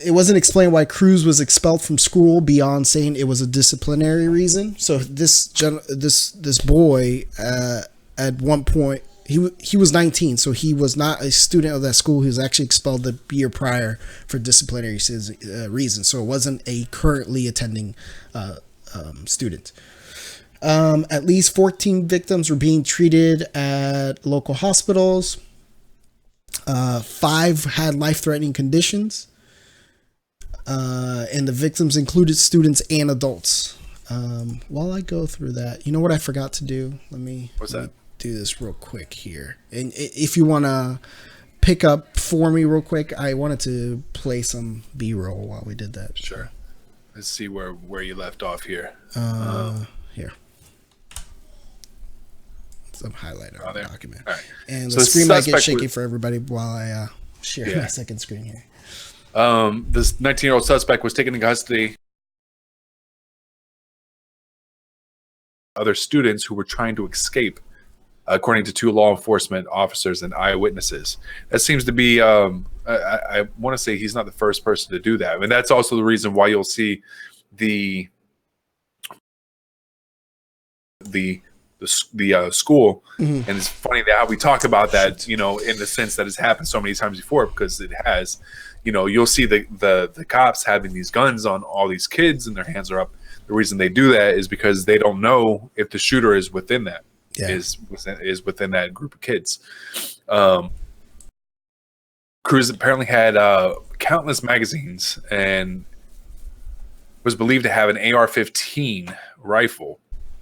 It wasn't explained why Cruz was expelled from school beyond saying it was a disciplinary reason. So this boy at one point he was 19, so he was not a student of that school. He was actually expelled the year prior for disciplinary reasons. So it wasn't a currently attending student. At least 14 victims were being treated at local hospitals. 5 had life-threatening conditions. And the victims included students and adults. While I go through that, you know what I forgot to do? Let me do this real quick here. And if you want to pick up for me real quick, I wanted to play some B-roll while we did that. Sure. Let's see where you left off here. Here. Some highlight of the document. All right. And the screen might get shaky for everybody while I share my second screen here. This 19-year-old suspect was taken into custody. Other students who were trying to escape, according to 2 law enforcement officers and eyewitnesses. That seems to be, I want to say he's not the first person to do that. I mean, that's also the reason why you'll see the school. And it's funny that how we talk about that, in the sense that it's happened so many times before, because it has. You'll see the cops having these guns on all these kids and their hands are up. The reason they do that is because they don't know if the shooter is within that, is within that group of kids. Cruz apparently had countless magazines and was believed to have an AR-15 rifle.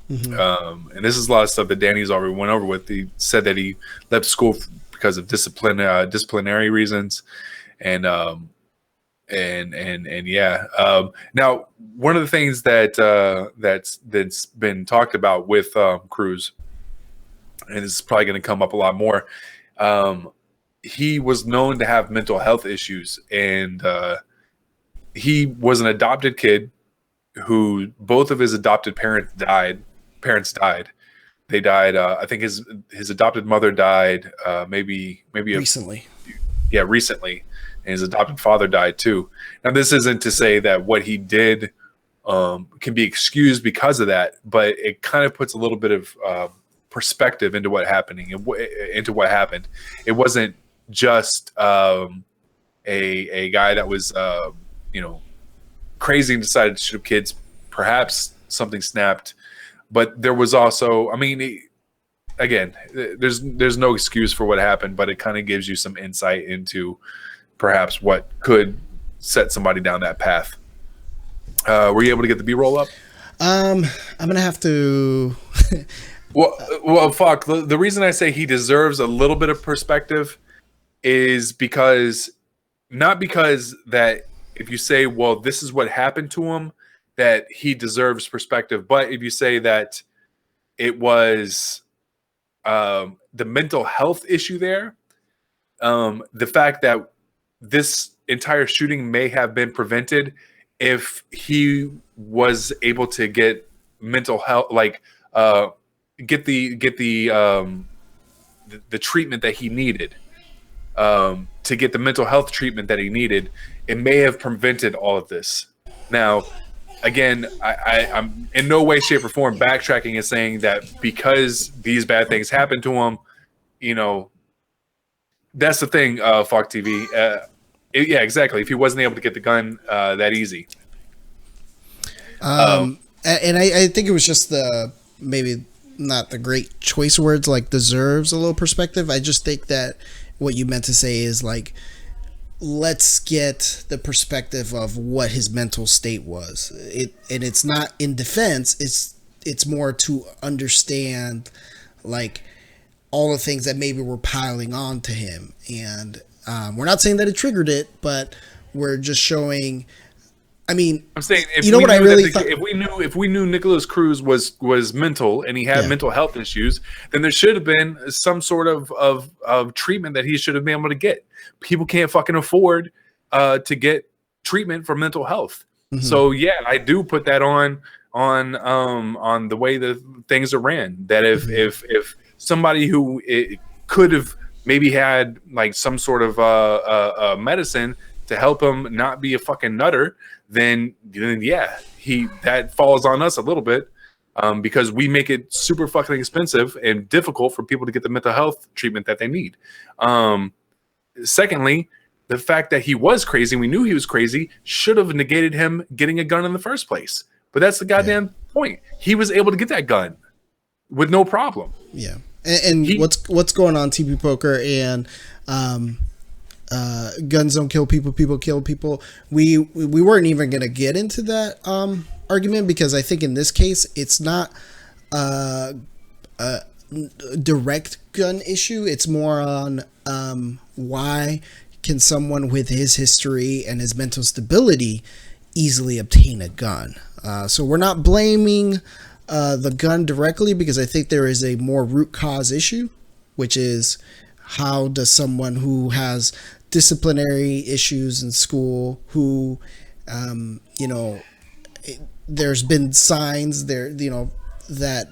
And this is a lot of stuff that Danny's already went over with. He said that he left school because of disciplinary reasons. And yeah. Now, one of the things that's been talked about with Cruz, and this is probably going to come up a lot more. He was known to have mental health issues, and he was an adopted kid who both of his adopted parents died. They died. I think his adopted mother died maybe recently. Recently. And his adopted father died too. Now, this isn't to say that what he did can be excused because of that, but it kind of puts a little bit of perspective into what happened. It wasn't just a guy that was crazy and decided to shoot up kids. Perhaps something snapped, but there was also, again, there's no excuse for what happened, but it kind of gives you some insight into perhaps what could set somebody down that path. Were you able to get the B-roll up? I'm gonna have to. well, fuck. The reason I say he deserves a little bit of perspective is not because that if you say, well, this is what happened to him, that he deserves perspective, but if you say that it was the mental health issue there, the fact that this entire shooting may have been prevented if he was able to get mental health, get the treatment that he needed, to get the mental health treatment that he needed. It may have prevented all of this. Now, again, I'm in no way, shape, or form backtracking and saying that because these bad things happened to him, that's the thing, Fox TV. Yeah, exactly. If he wasn't able to get the gun that easy. And I think it was just maybe not the great choice words, like deserves a little perspective. I just think that what you meant to say is let's get the perspective of what his mental state was. And it's not in defense. It's more to understand all the things that maybe were piling on to him. And we're not saying that it triggered it, but we're just showing. I'm saying, if we knew Nicholas Cruz was mental and he had mental health issues, then there should have been some sort of treatment that he should have been able to get. People can't fucking afford to get treatment for mental health. So yeah, I do put that on the way the things are ran. That if somebody who could have maybe had some sort of medicine to help him not be a fucking nutter, then yeah, that falls on us a little bit, because we make it super fucking expensive and difficult for people to get the mental health treatment that they need. Secondly, the fact that he was crazy, we knew he was crazy, should have negated him getting a gun in the first place. But that's the goddamn point. He was able to get that gun with no problem. Yeah. And what's going on, TP Poker and guns don't kill people, people kill people. We weren't even going to get into that argument, because I think in this case it's not a direct gun issue. It's more on why can someone with his history and his mental stability easily obtain a gun. So we're not blaming the gun directly, because I think there is a more root cause issue, which is how does someone who has disciplinary issues in school, who there's been signs there, that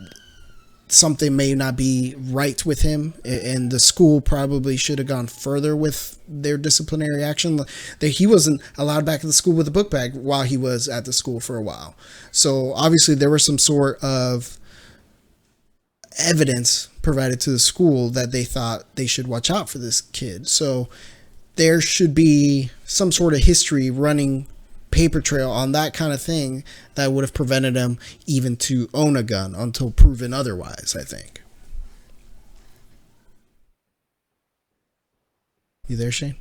something may not be right with him, and the school probably should have gone further with their disciplinary action. That he wasn't allowed back in the school with a book bag while he was at the school for a while. So obviously there was some sort of evidence provided to the school that they thought they should watch out for this kid. So there should be some sort of history running paper trail on that kind of thing that would have prevented him even to own a gun until proven otherwise, I think. You there, Shane?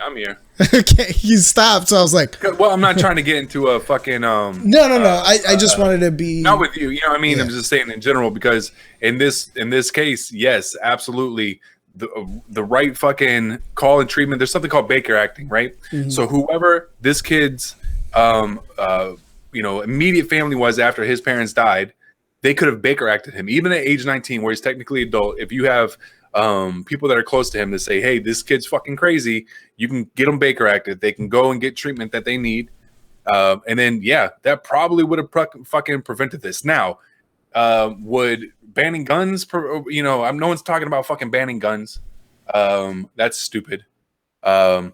I'm here. Okay, you stopped, so I was like, well, I'm not trying to get into a fucking no. I just wanted to be not with you. You know what I mean? Yeah. I'm just saying in general, because in this case, yes, absolutely. The right fucking call and treatment. There's something called Baker acting, right? Mm-hmm. So whoever this kid's immediate family was after his parents died, they could have Baker acted him even at age 19, where he's technically adult. If you have people that are close to him that say, hey, this kid's fucking crazy, you can get them Baker acted. They can go and get treatment that they need, and then that probably would have fucking prevented this. Now, would banning guns, no one's talking about fucking banning guns. That's stupid. And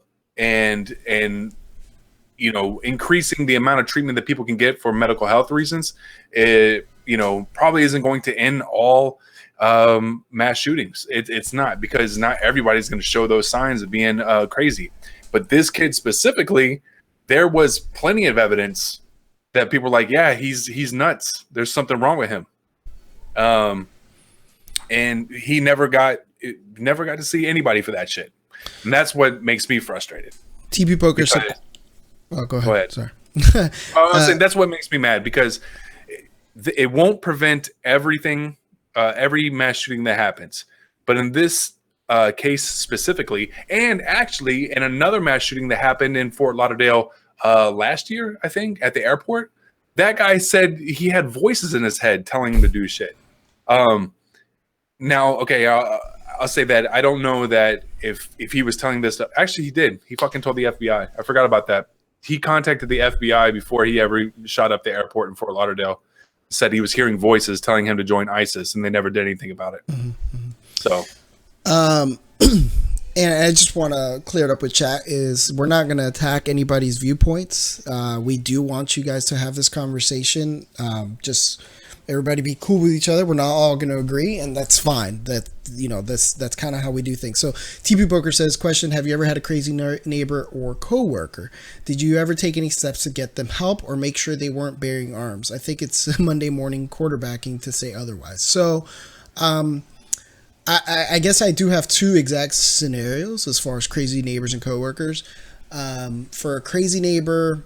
increasing the amount of treatment that people can get for medical health reasons, it probably isn't going to end all mass shootings. It's not, because not everybody's going to show those signs of being crazy. But this kid specifically, there was plenty of evidence that people were like, yeah, he's nuts. There's something wrong with him. And he never got to see anybody for that shit. And that's what makes me frustrated. TP Poker said, go ahead. Sorry. I was saying that's what makes me mad, because it won't prevent everything, every mass shooting that happens. But in this case specifically, and actually in another mass shooting that happened in Fort Lauderdale last year, I think, at the airport, that guy said he had voices in his head telling him to do shit. Now, okay, I'll say that I don't know that if he was telling this stuff. Actually, he did. He fucking told the FBI. I forgot about that. He contacted the FBI before he ever shot up the airport in Fort Lauderdale. Said he was hearing voices telling him to join ISIS, and they never did anything about it. Mm-hmm. So, and I just want to clear it up with chat, is we're not going to attack anybody's viewpoints. We do want you guys to have this conversation. Just everybody be cool with each other. We're not all going to agree, and that's fine. That's kind of how we do things. So TP Poker says, question, have you ever had a crazy neighbor or coworker? Did you ever take any steps to get them help or make sure they weren't bearing arms? I think it's Monday morning quarterbacking to say otherwise. So I guess I do have two exact scenarios as far as crazy neighbors and coworkers. For a crazy neighbor,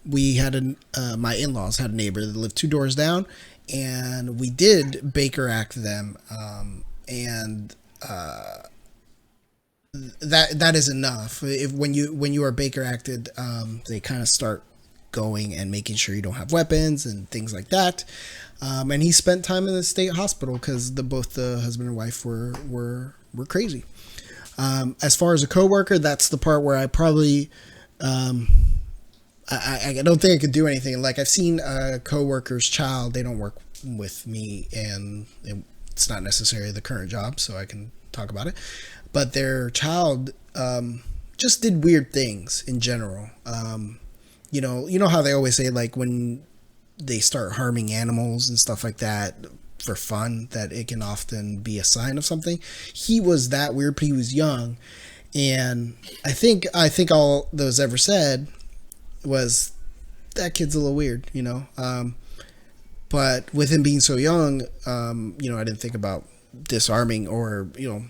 we had my in-laws had a neighbor that lived 2 doors down, and we did Baker act them, and that is enough. When you are Baker acted, they kind of start going and making sure you don't have weapons and things like that. And he spent time in the state hospital because both the husband and wife were crazy. As far as a coworker, that's the part where I probably I don't think I could do anything. Like, I've seen a coworker's child. They don't work with me, and it's not necessarily the current job, so I can talk about it. But their child just did weird things in general. You know how they always say, like, when they start harming animals and stuff like that for fun, that it can often be a sign of something. He was that weird, but he was young, and I think all that was ever said was, that kid's a little weird, but with him being so young, I didn't think about disarming or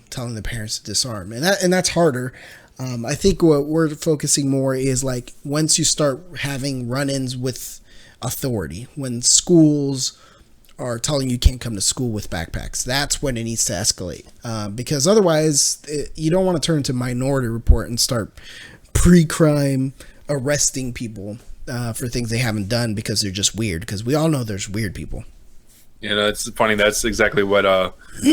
telling the parents to disarm, and that's harder. I think what we're focusing more is, like, once you start having run-ins with authority, when schools are telling you can't come to school with backpacks, that's when it needs to escalate, because otherwise you don't want to turn into Minority Report and start pre-crime arresting people for things they haven't done because they're just weird, because we all know there's weird people. It's funny. That's exactly what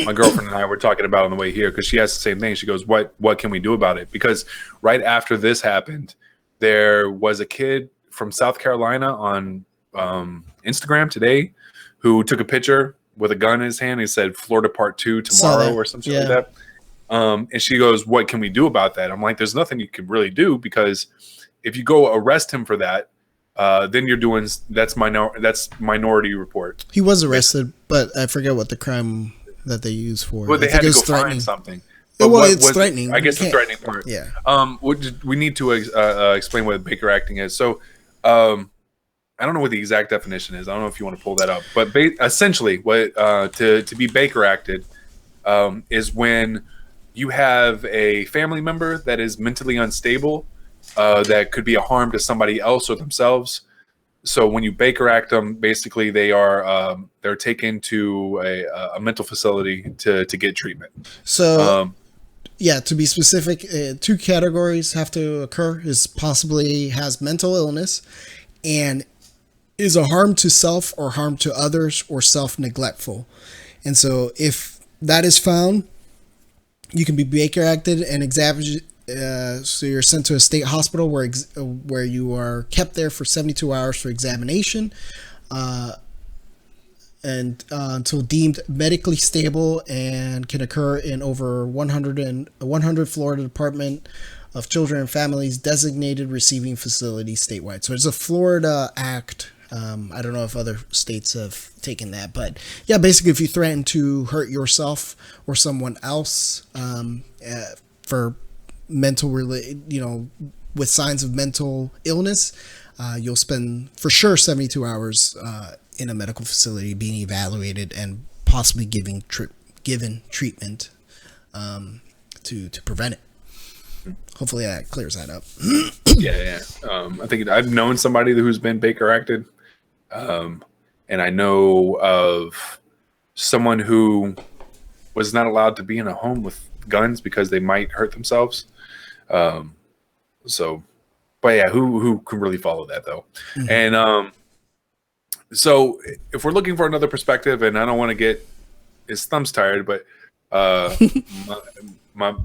my girlfriend and I were talking about on the way here, because she asked the same thing. She goes, what can we do about it? Because right after this happened, there was a kid from South Carolina on Instagram today who took a picture with a gun in his hand. He said Florida Part 2 tomorrow or something like that. And she goes, what can we do about that? I'm like, there's nothing you can really do, because if you go arrest him for that, then you're doing that's Minority Report. He was arrested, but I forget what the crime that they used for. Well, they I had think to it was go threatening. find something. Well, what it's was threatening. I guess You the can't- threatening part. Yeah. We need to explain what Baker acting is. So, I don't know what the exact definition is. I don't know if you want to pull that up, but essentially, what to be Baker acted is when you have a family member that is mentally unstable, that could be a harm to somebody else or themselves. So when you Baker act them, basically they're taken to a mental facility to get treatment. So, yeah, to be specific, 2 categories have to occur: is possibly has mental illness, and is a harm to self or harm to others or self-neglectful. And so if that is found, you can be Baker acted and examined. So you're sent to a state hospital where you are kept there for 72 hours for examination, and until deemed medically stable, and can occur in over 100 Florida Department of Children and Families designated receiving facilities statewide. So it's a Florida act. I don't know if other states have taken that, but yeah, basically if you threaten to hurt yourself or someone else for mental with signs of mental illness, you'll spend for sure 72 hours in a medical facility being evaluated and possibly given treatment to prevent it. Hopefully that clears that up. Yeah. I think I've known somebody who's been Baker acted. And I know of someone who was not allowed to be in a home with guns because they might hurt themselves. But yeah, who can really follow that though? Mm-hmm. And so if we're looking for another perspective, and I don't want to get his thumbs tired, but my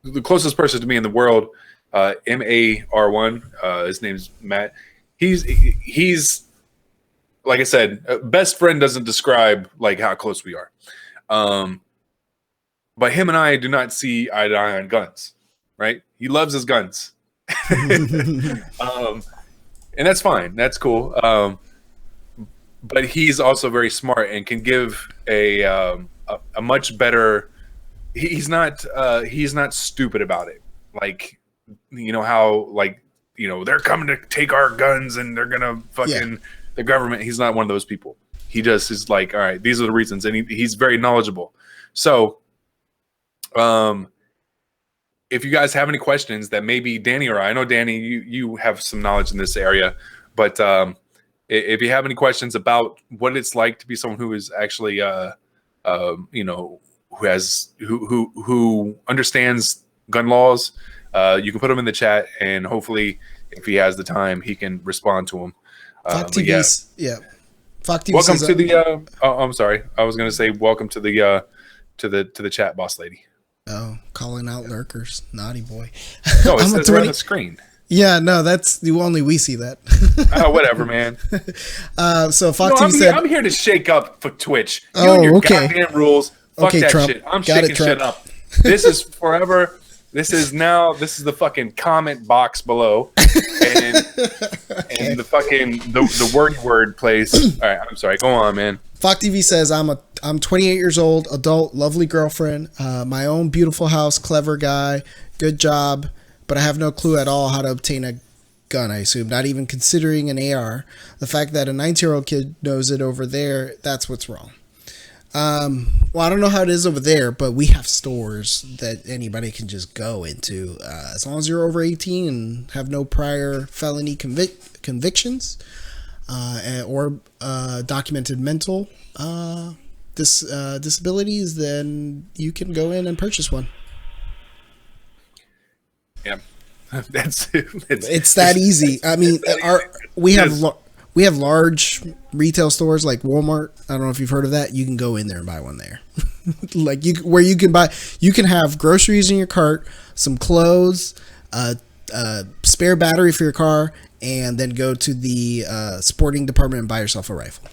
the closest person to me in the world, MAR1, his name's Matt. He's like I said, best friend doesn't describe like how close we are. But him and I do not see eye to eye on guns, right? He loves his guns. And that's fine. That's cool. But he's also very smart and can give a much better. He's not stupid about it. Like, you know how like, you know, they're coming to take our guns and they're gonna fucking the government. He's not one of those people. He just is like, all right, these are the reasons, and he's very knowledgeable. So, if you guys have any questions that maybe Danny or I know Danny, you have some knowledge in this area, but if you have any questions about what it's like to be someone who is actually, you know, who understands gun laws, you can put them in the chat, and hopefully, if he has the time, he can respond to them. Fox TV's, yeah. Fox TV welcome to the. I'm sorry, I was going to say welcome to the chat, boss lady. Oh, calling out lurkers, naughty boy. No, it says right on the screen. Yeah, no, that's only we see that. Oh, whatever, man. So Fox TV said, "I'm here to shake up for Twitch. You and your goddamn rules. Fuck that Trump. shit. I'm shaking shit up. This is forever." This is the fucking comment box below, and the fucking the wordy word place. All right, I'm sorry. Go on, man. Fox TV says I'm 28 years old, adult, lovely girlfriend, my own beautiful house, clever guy, good job, but I have no clue at all how to obtain a gun. I assume not even considering an AR. The fact that a 19-year-old kid knows it over there, that's what's wrong. Well, I don't know how it is over there, but we have stores that anybody can just go into. As long as you're over 18 and have no prior felony convictions or documented mental disabilities, then you can go in and purchase one. Yeah, it's that easy. I mean, we have large retail stores like Walmart. I don't know if you've heard of that. You can go in there and buy one there. Like you can have groceries in your cart, some clothes, spare battery for your car, and then go to the sporting department and buy yourself a rifle.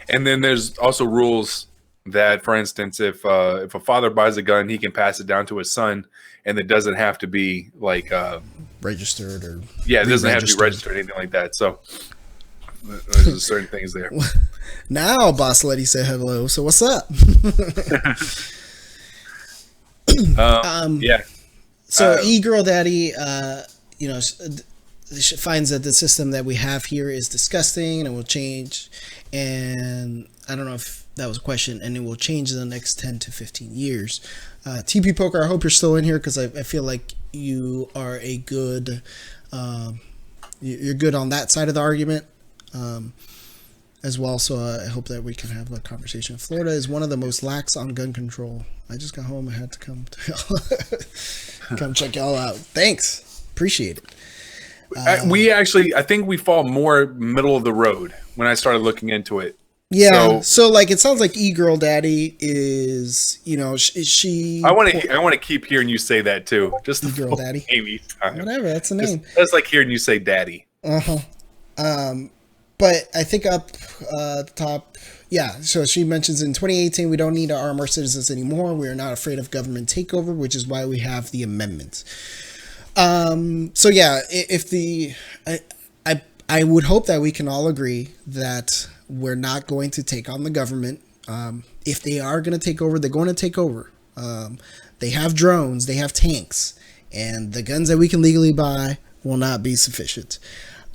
And then there's also rules that, for instance, if a father buys a gun, he can pass it down to his son, and it doesn't have to be like registered or it doesn't have to be registered or anything like that. So there's certain things there. Now, Boss Lady said hello. So what's up? Yeah. So E-Girl Daddy, finds that the system that we have here is disgusting and it will change. And I don't know if that was a question, and it will change in the next 10 to 15 years. TP Poker, I hope you're still in here because I feel like you are a good, you're good on that side of the argument as well. So I hope that we can have a conversation. Florida is one of the most lax on gun control. I just got home and had to come check y'all out. Thanks. Appreciate it. I think we fall more middle of the road when I started looking into it. Yeah. So like, it sounds like E-Girl Daddy is, she. I want to keep hearing you say that too. Just E-Girl Daddy. Whatever. That's the name. That's like hearing you say daddy. But I think up the top, yeah. So she mentions in 2018, we don't need to arm our citizens anymore. We are not afraid of government takeover, which is why we have the amendments. So yeah, I would hope that we can all agree that we're not going to take on the government. If they are going to take over, they're going to take over. They have drones, they have tanks, and the guns that we can legally buy will not be sufficient.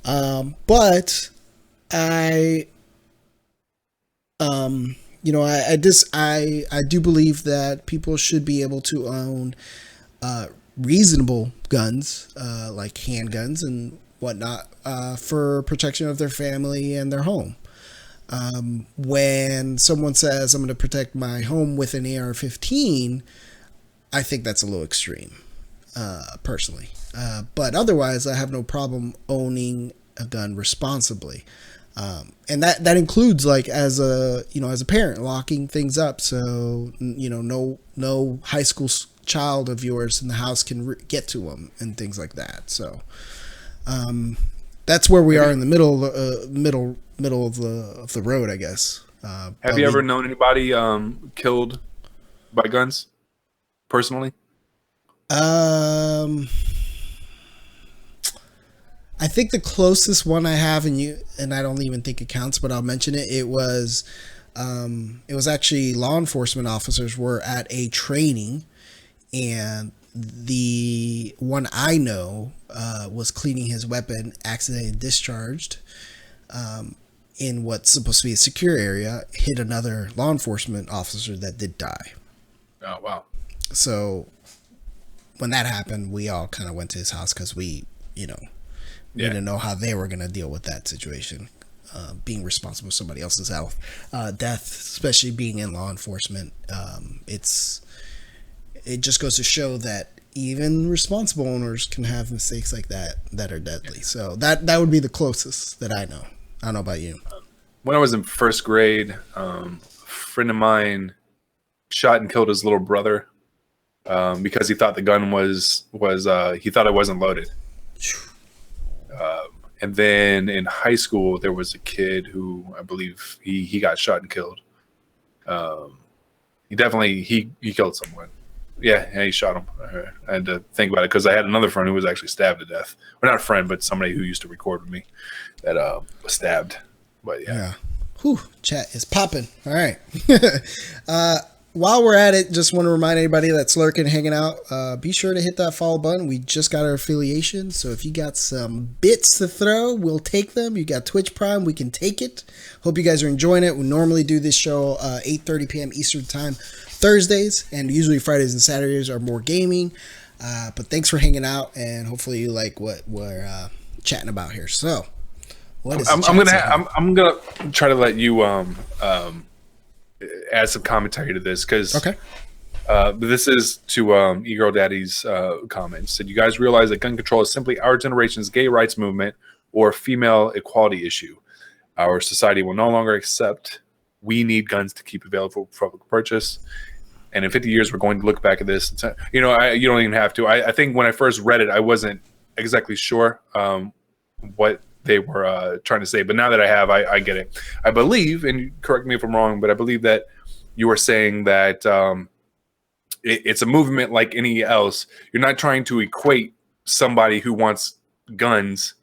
But I do believe that people should be able to own reasonable guns, like handguns and whatnot, for protection of their family and their home. When someone says, I'm going to protect my home with an AR-15, I think that's a little extreme, personally. But otherwise, I have no problem owning a gun responsibly. And that includes, like, as a parent, locking things up so no high school child of yours in the house can get to them and things like that. So that's where we are in the middle of the road, I guess. Have you ever known anybody killed by guns personally? I think the closest one I have, and I don't even think it counts, but I'll mention it. It was actually law enforcement officers were at a training, and the one I know was cleaning his weapon, accidentally discharged in what's supposed to be a secure area, hit another law enforcement officer that did die. Oh, wow. So when that happened, we all kind of went to his house because we didn't know how they were going to deal with that situation, being responsible for somebody else's health, death, especially being in law enforcement. It just goes to show that even responsible owners can have mistakes like that are deadly. So that would be the closest that I know. I don't know about you. When I was in first grade, a friend of mine shot and killed his little brother because he thought the gun was he thought it wasn't loaded. And then in high school, there was a kid who I believe he got shot and killed. He killed someone. Yeah, he shot him. I had to think about it because I had another friend who was actually stabbed to death. Well, not a friend, but somebody who used to record with me that was stabbed. But yeah. Whew, chat is popping. All right. While we're at it, just want to remind anybody that's lurking, hanging out, be sure to hit that follow button. We just got our affiliation, so if you got some bits to throw, we'll take them. You got Twitch Prime, we can take it. Hope you guys are enjoying it. We normally do this show 8:30 p.m. Eastern Time Thursdays, and usually Fridays and Saturdays are more gaming. But thanks for hanging out, and hopefully you like what we're chatting about here. So, I'm gonna try to let you add some commentary to this because this is to E-Girl Daddy's comments. Said, you guys realize that gun control is simply our generation's gay rights movement or female equality issue. Our society will no longer accept we need guns to keep available for public purchase. And in 50 years, we're going to look back at this. And you don't even have to. I think when I first read it, I wasn't exactly sure what they were trying to say. But now that I have, I get it. I believe, and correct me if I'm wrong, but I believe that you were saying that it's a movement like any else. You're not trying to equate somebody who wants guns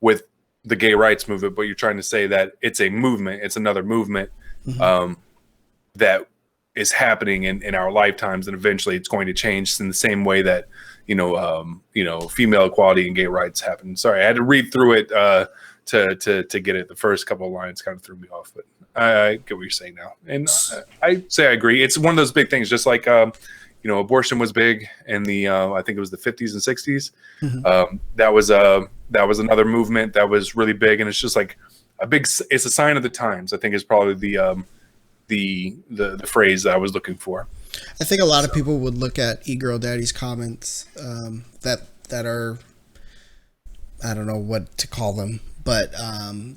with the gay rights movement, but you're trying to say that it's a movement. It's another movement that is happening in our lifetimes, and eventually it's going to change in the same way that female equality and gay rights happen. Sorry, I had to read through it to get it. The first couple of lines kind of threw me off, but I get what you're saying now, and I say I agree. It's one of those big things, just like abortion was big in the I think it was the 50s and 60s. That was another movement that was really big, and it's just like it's a sign of the times, I think, is probably the phrase that I was looking for. I think a lot of people would look at E-Girl Daddy's comments that are, I don't know what to call them, but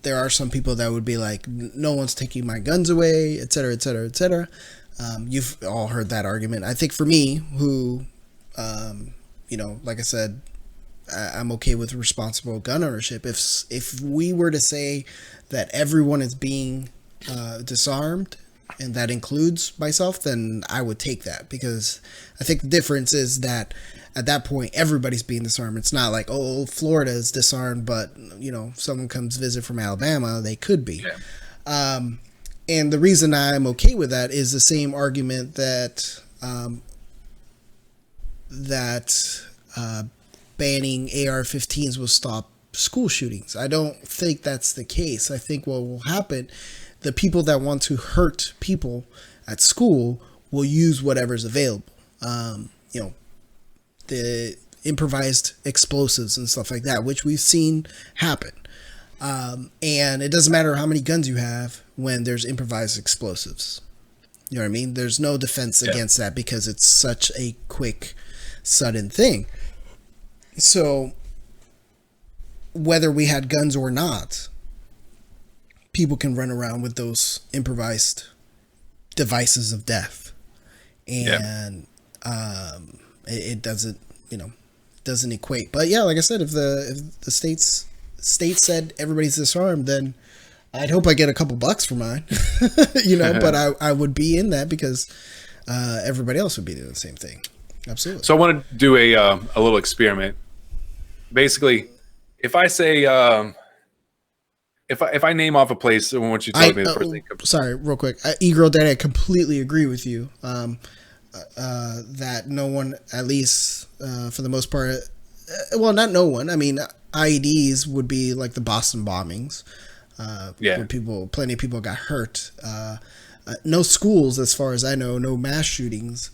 there are some people that would be like, no one's taking my guns away, et cetera, et cetera, et cetera. You've all heard that argument. I think for me, who, like I said, I'm okay with responsible gun ownership. If we were to say that everyone is being disarmed, and that includes myself, then I would take that, because I think the difference is that at that point everybody's being disarmed. It's not like, oh, Florida is disarmed, but someone comes visit from Alabama, they could be. Yeah. And the reason I'm okay with that is the same argument that banning AR-15s will stop school shootings. I don't think that's the case. I think what will happen, the people that want to hurt people at school will use whatever's available. The improvised explosives and stuff like that, which we've seen happen. And it doesn't matter how many guns you have when there's improvised explosives. You know what I mean? There's no defense against that, because it's such a quick, sudden thing. So whether we had guns or not, people can run around with those improvised devices of death. And it doesn't, doesn't equate. But yeah, like I said, if the state said everybody's disarmed, then I'd hope I get a couple bucks for mine, but I would be in that because everybody else would be doing the same thing. Absolutely. So I want to do a little experiment. Basically, if I say, if I name off a place, I want you to tell me the first thing. Sorry, real quick. E-Girl Daddy, I completely agree with you. That no one, at least for the most part, well, not no one. I mean, IEDs would be like the Boston bombings. Where plenty of people got hurt. No schools, as far as I know, no mass shootings.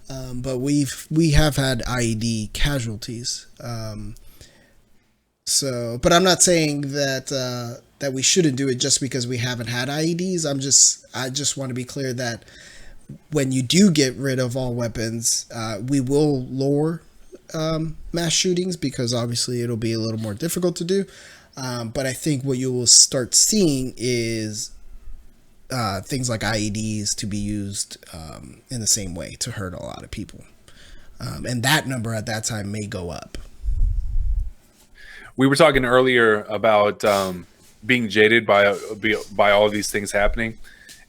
But we have had IED casualties. But I'm not saying that we shouldn't do it just because we haven't had IEDs. I just want to be clear that when you do get rid of all weapons, we will lower mass shootings, because obviously it'll be a little more difficult to do. But I think what you will start seeing is things like IEDs to be used in the same way to hurt a lot of people. And that number at that time may go up. We were talking earlier about being jaded by all of these things happening.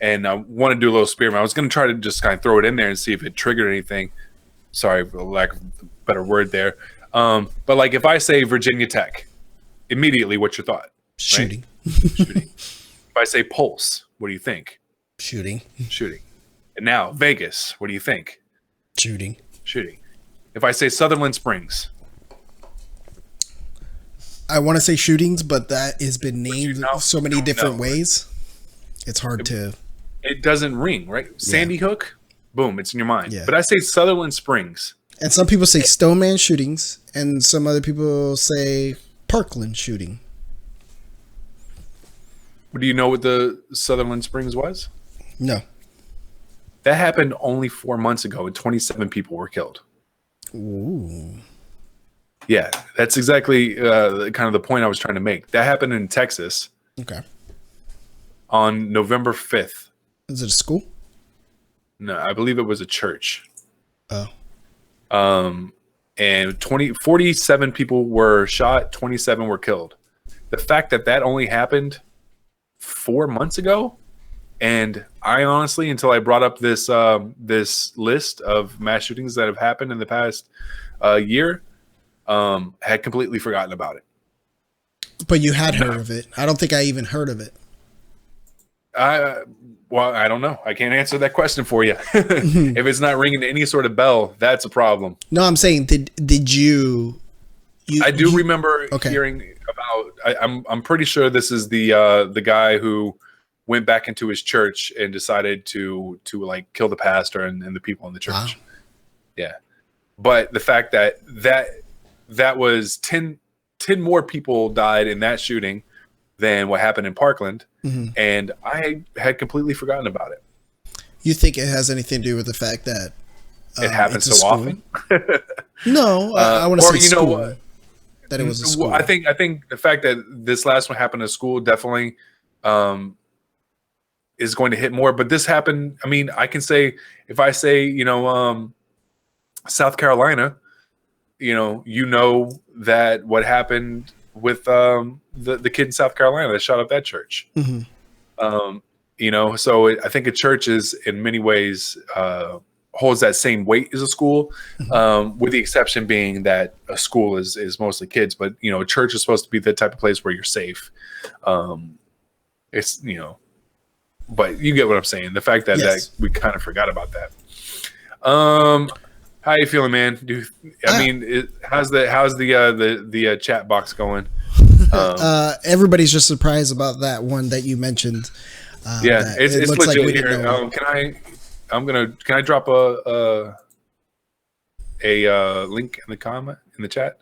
And I want to do a little experiment. I was going to try to just kind of throw it in there and see if it triggered anything. Sorry for the lack of a better word there. But like if I say Virginia Tech, immediately what's your thought? Shooting. Right? Shooting. If I say Pulse, what do you think? Shooting. And now Vegas, what do you think? Shooting. If I say Sutherland Springs, I want to say shootings, but that has been named so many different ways. It's hard to. It doesn't ring, right? Sandy Hook, boom, it's in your mind. Yeah. But I say Sutherland Springs. And some people say Stoneman shootings, and some other people say Parkland shooting. Do you know what the Sutherland Springs was? No. That happened only 4 months ago, and 27 people were killed. Ooh. Yeah, that's exactly kind of the point I was trying to make. That happened in Texas. Okay. On November 5th. Is it a school? No, I believe it was a church. Oh. And 47 people were shot, 27 were killed. The fact that only happened 4 months ago And I honestly, until I brought up this this list of mass shootings that have happened in the past year, had completely forgotten about it. But you had heard of it. I don't think I even heard of it. Well, I don't know. I can't answer that question for you. If it's not ringing any sort of bell, that's a problem. No, I'm saying, did you? I do remember hearing about. I'm pretty sure this is the guy who went back into his church and decided to like kill the pastor and the people in the church. Wow. Yeah, but the fact that was 10 more people died in that shooting than what happened in Parkland, and I had completely forgotten about it. You think it has anything to do with the fact that it happens so often? No, I want to say school. That it was a school. I think the fact that this last one happened at school definitely is going to hit more. But this happened. I mean, I can say, if I say, South Carolina, you know that what happened with the kid in South Carolina that shot up that church. So I think a church is in many ways holds that same weight as a school, with the exception being that a school is mostly kids, but a church is supposed to be the type of place where you're safe. It's but you get what I'm saying. The fact that, yes, that we kind of forgot about that. How you feeling, man? How's the chat box going? Everybody's just surprised about that one that you mentioned. Yeah, it's legit like here. Can I drop a link in the chat?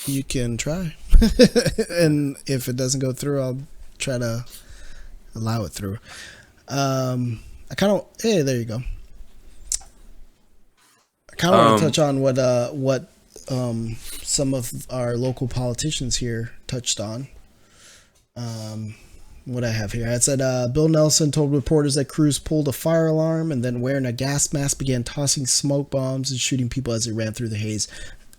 You can try, and if it doesn't go through, I'll try to allow it through. Hey, there you go. I kind of want to touch on what some of our local politicians here touched on. What I have here, it said Bill Nelson told reporters that Cruz pulled a fire alarm and then, wearing a gas mask, began tossing smoke bombs and shooting people as he ran through the haze.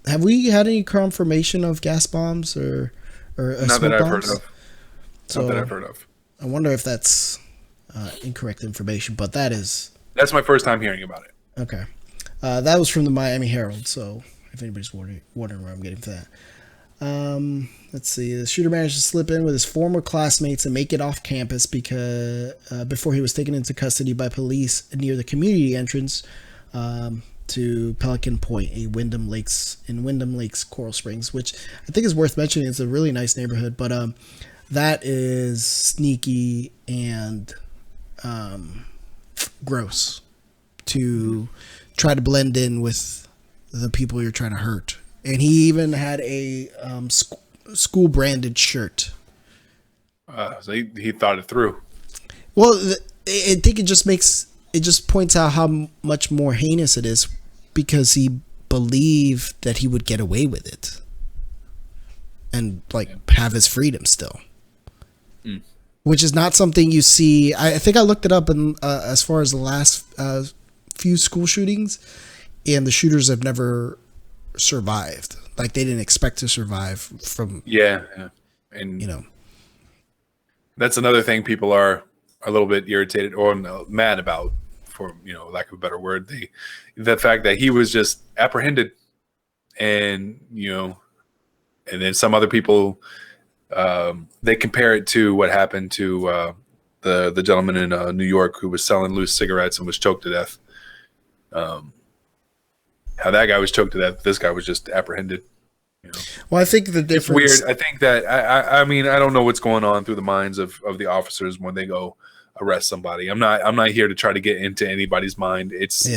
Have we had any confirmation of gas bombs or not that I've heard of? Not that I've heard of. I wonder if that's incorrect information, but that's my first time hearing about it. Okay. That was from the Miami Herald, so if anybody's wondering where I'm getting that. Let's see. The shooter managed to slip in with his former classmates and make it off campus before he was taken into custody by police near the community entrance to Pelican Point, in Wyndham Lakes, Coral Springs, which I think is worth mentioning. It's a really nice neighborhood, but that is sneaky and gross to try to blend in with the people you're trying to hurt. And he even had a school branded shirt. So he thought it through. Well, I think it just points out how much more heinous it is, because he believed that he would get away with it and have his freedom still. Which is not something you see. I think I looked it up, and as far as the last few school shootings, and the shooters have never survived. Like, they didn't expect to survive from. Yeah. And that's another thing people are a little bit irritated or mad about, for lack of a better word. The fact that he was just apprehended, and and then some other people. They compare it to what happened to the gentleman in New York who was selling loose cigarettes and was choked to death. How that guy was choked to death, this guy was just apprehended. Well, I think the difference. It's weird. I think that I mean, I don't know what's going on through the minds of the officers when they go arrest somebody. I'm not here to try to get into anybody's mind. It's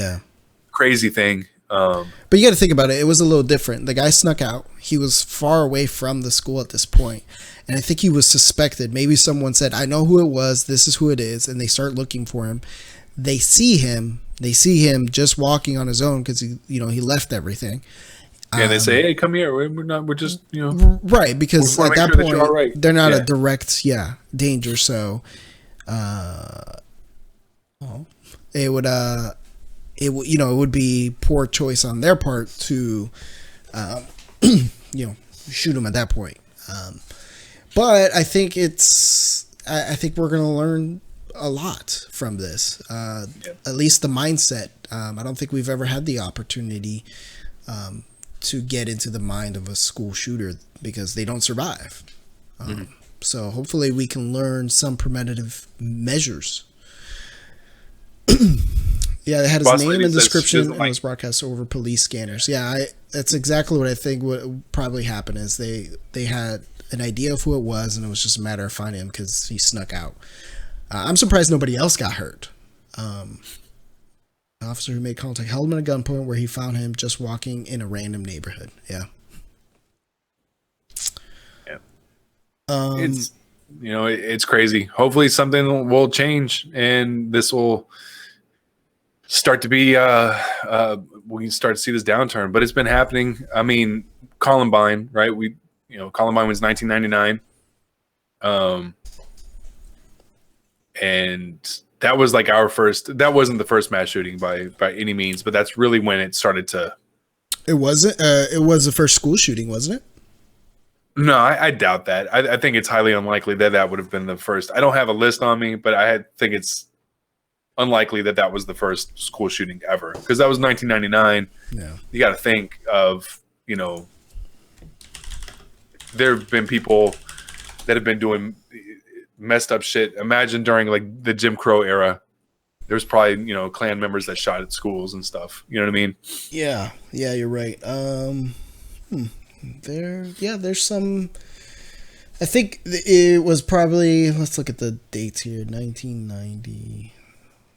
crazy thing. But you got to think about it. It was a little different. The guy snuck out. He was far away from the school at this point. And I think he was suspected. Maybe someone said, I know who it was. This is who it is. And they start looking for him. They see him. They see him just walking on his own because he left everything. Yeah, they say, "Hey, come here. We're just right," because at that point they're not a direct danger. So, it would be poor choice on their part to, shoot him at that point. But I think I think we're gonna learn a lot from this. At least the mindset. I don't think we've ever had the opportunity to get into the mind of a school shooter because they don't survive. So hopefully we can learn some preventative measures. Yeah, they had his name and description and was broadcast over police scanners. Yeah, that's exactly what I think would probably happen is they had an idea of who it was, and it was just a matter of finding him because he snuck out. I'm surprised nobody else got hurt. The officer who made contact held him at a gunpoint where he found him just walking in a random neighborhood. Yeah. It's it's crazy. Hopefully something will change and this will start to be we can start to see this downturn, but it's been happening. I mean, Columbine, right? Columbine was 1999. And that was like that wasn't the first mass shooting by any means, but that's really when it started to. It wasn't, it was the first school shooting, wasn't it? No, I doubt that. I think it's highly unlikely that would have been the first. I don't have a list on me, but I think it's unlikely that was the first school shooting ever because that was 1999. Yeah. You got to think of, there have been people that have been doing messed up shit. Imagine during like the Jim Crow era, there's probably, Klan members that shot at schools and stuff. You know what I mean? Yeah. Yeah, you're right. There's some. I think it was probably. Let's look at the dates here. 1990.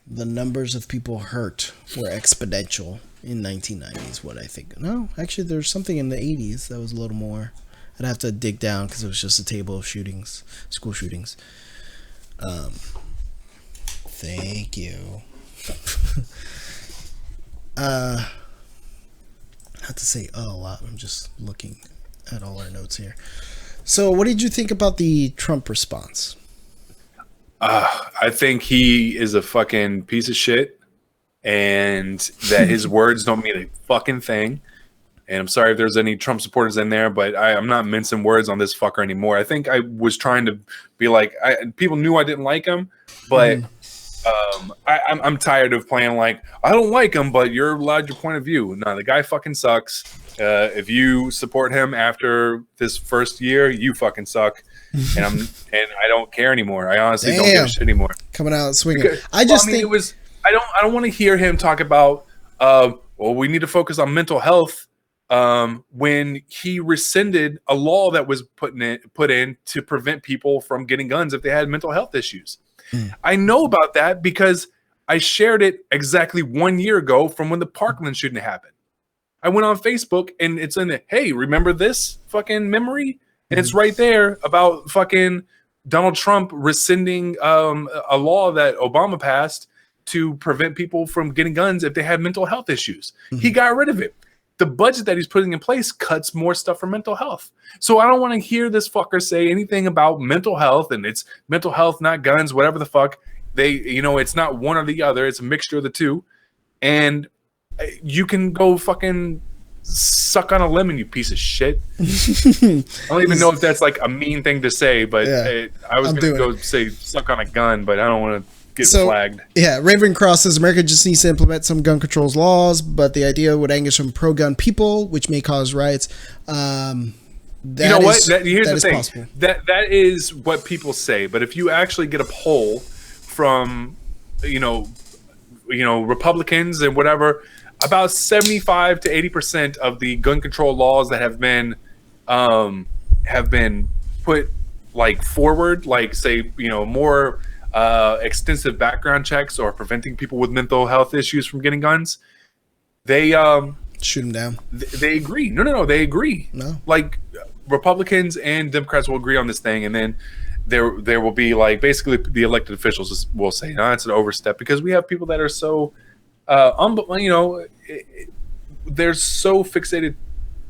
The numbers of people hurt were exponential in 1990. Is what I think. No, actually, there's something in the 80s that was a little more. I'd have to dig down because it was just a table of shootings, school shootings. Thank you. I have to say a lot. I'm just looking at all our notes here. So what did you think about the Trump response? I think he is a fucking piece of shit and that his words don't mean a fucking thing. And I'm sorry if there's any Trump supporters in there, but I'm not mincing words on this fucker anymore. I think I was trying to be like, people knew I didn't like him, but I'm tired of playing like, I don't like him, but you're allowed your point of view. No, the guy fucking sucks. If you support him after this first year, you fucking suck. And I don't care anymore. I honestly don't give a shit anymore. Coming out swinging. Because, I think it was. I don't want to hear him talk about. We need to focus on mental health. When he rescinded a law that was put in to prevent people from getting guns if they had mental health issues. I know about that because I shared it exactly 1 year ago from when the Parkland shooting happened. I went on Facebook and it's in the, hey, remember this fucking memory? And it's right there about fucking Donald Trump rescinding a law that Obama passed to prevent people from getting guns if they had mental health issues. He got rid of it. The budget that he's putting in place cuts more stuff for mental health. So I don't want to hear this fucker say anything about mental health and it's mental health, not guns, whatever the fuck. It's not one or the other. It's a mixture of the two. And you can go fucking suck on a lemon, you piece of shit. I don't even know if that's like a mean thing to say, but I was going to go say suck on a gun, but I don't want to get flagged. Yeah, Ravencross says America just needs to implement some gun controls laws, but the idea would anger some pro-gun people, which may cause riots. Here's the thing. Possible. That is what people say, but if you actually get a poll from, Republicans and whatever, about 75 to 80% of the gun control laws that have been put like forward, like say, more extensive background checks or preventing people with mental health issues from getting guns, they shoot them down. They agree. No, they agree. No, like Republicans and Democrats will agree on this thing, and then there will be like basically the elected officials will say, no, it's an overstep because we have people that are so they're so fixated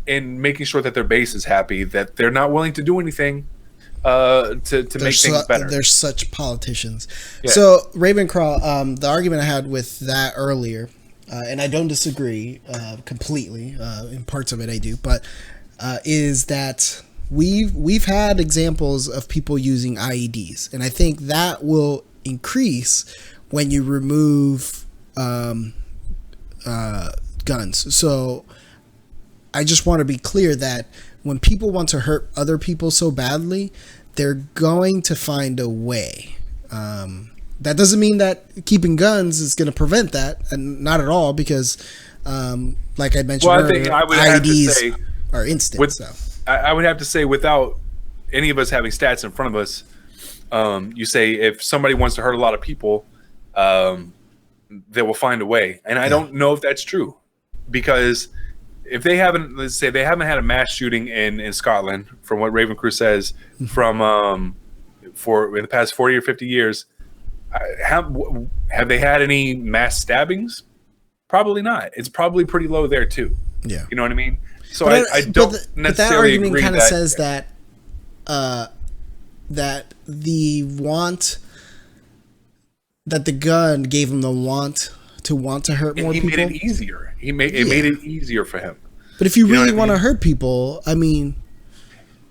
in making sure that their base is happy that they're not willing to do anything to make things better. They're such politicians. Yeah. So Ravencross, the argument I had with that earlier, and I don't disagree completely. In parts of it, I do, but is that we've had examples of people using IEDs, and I think that will increase when you remove guns. So I just want to be clear that when people want to hurt other people so badly, they're going to find a way. That doesn't mean that keeping guns is going to prevent that, and not at all, because like I mentioned earlier, IEDs are instant. I would have to say, without any of us having stats in front of us, you say if somebody wants to hurt a lot of people, they will find a way. And I don't know if that's true, because if they haven't, let's say they haven't had a mass shooting in Scotland, from what Raven Crew says, from for in the past 40 or 50 years, have they had any mass stabbings? Probably not. It's probably pretty low there too. Yeah, you know what I mean. So I don't necessarily but that argument agree kind of that, says that that the gun gave him the want to hurt more people. He made it easier. It made it easier for him. But if you really want to hurt people, I mean,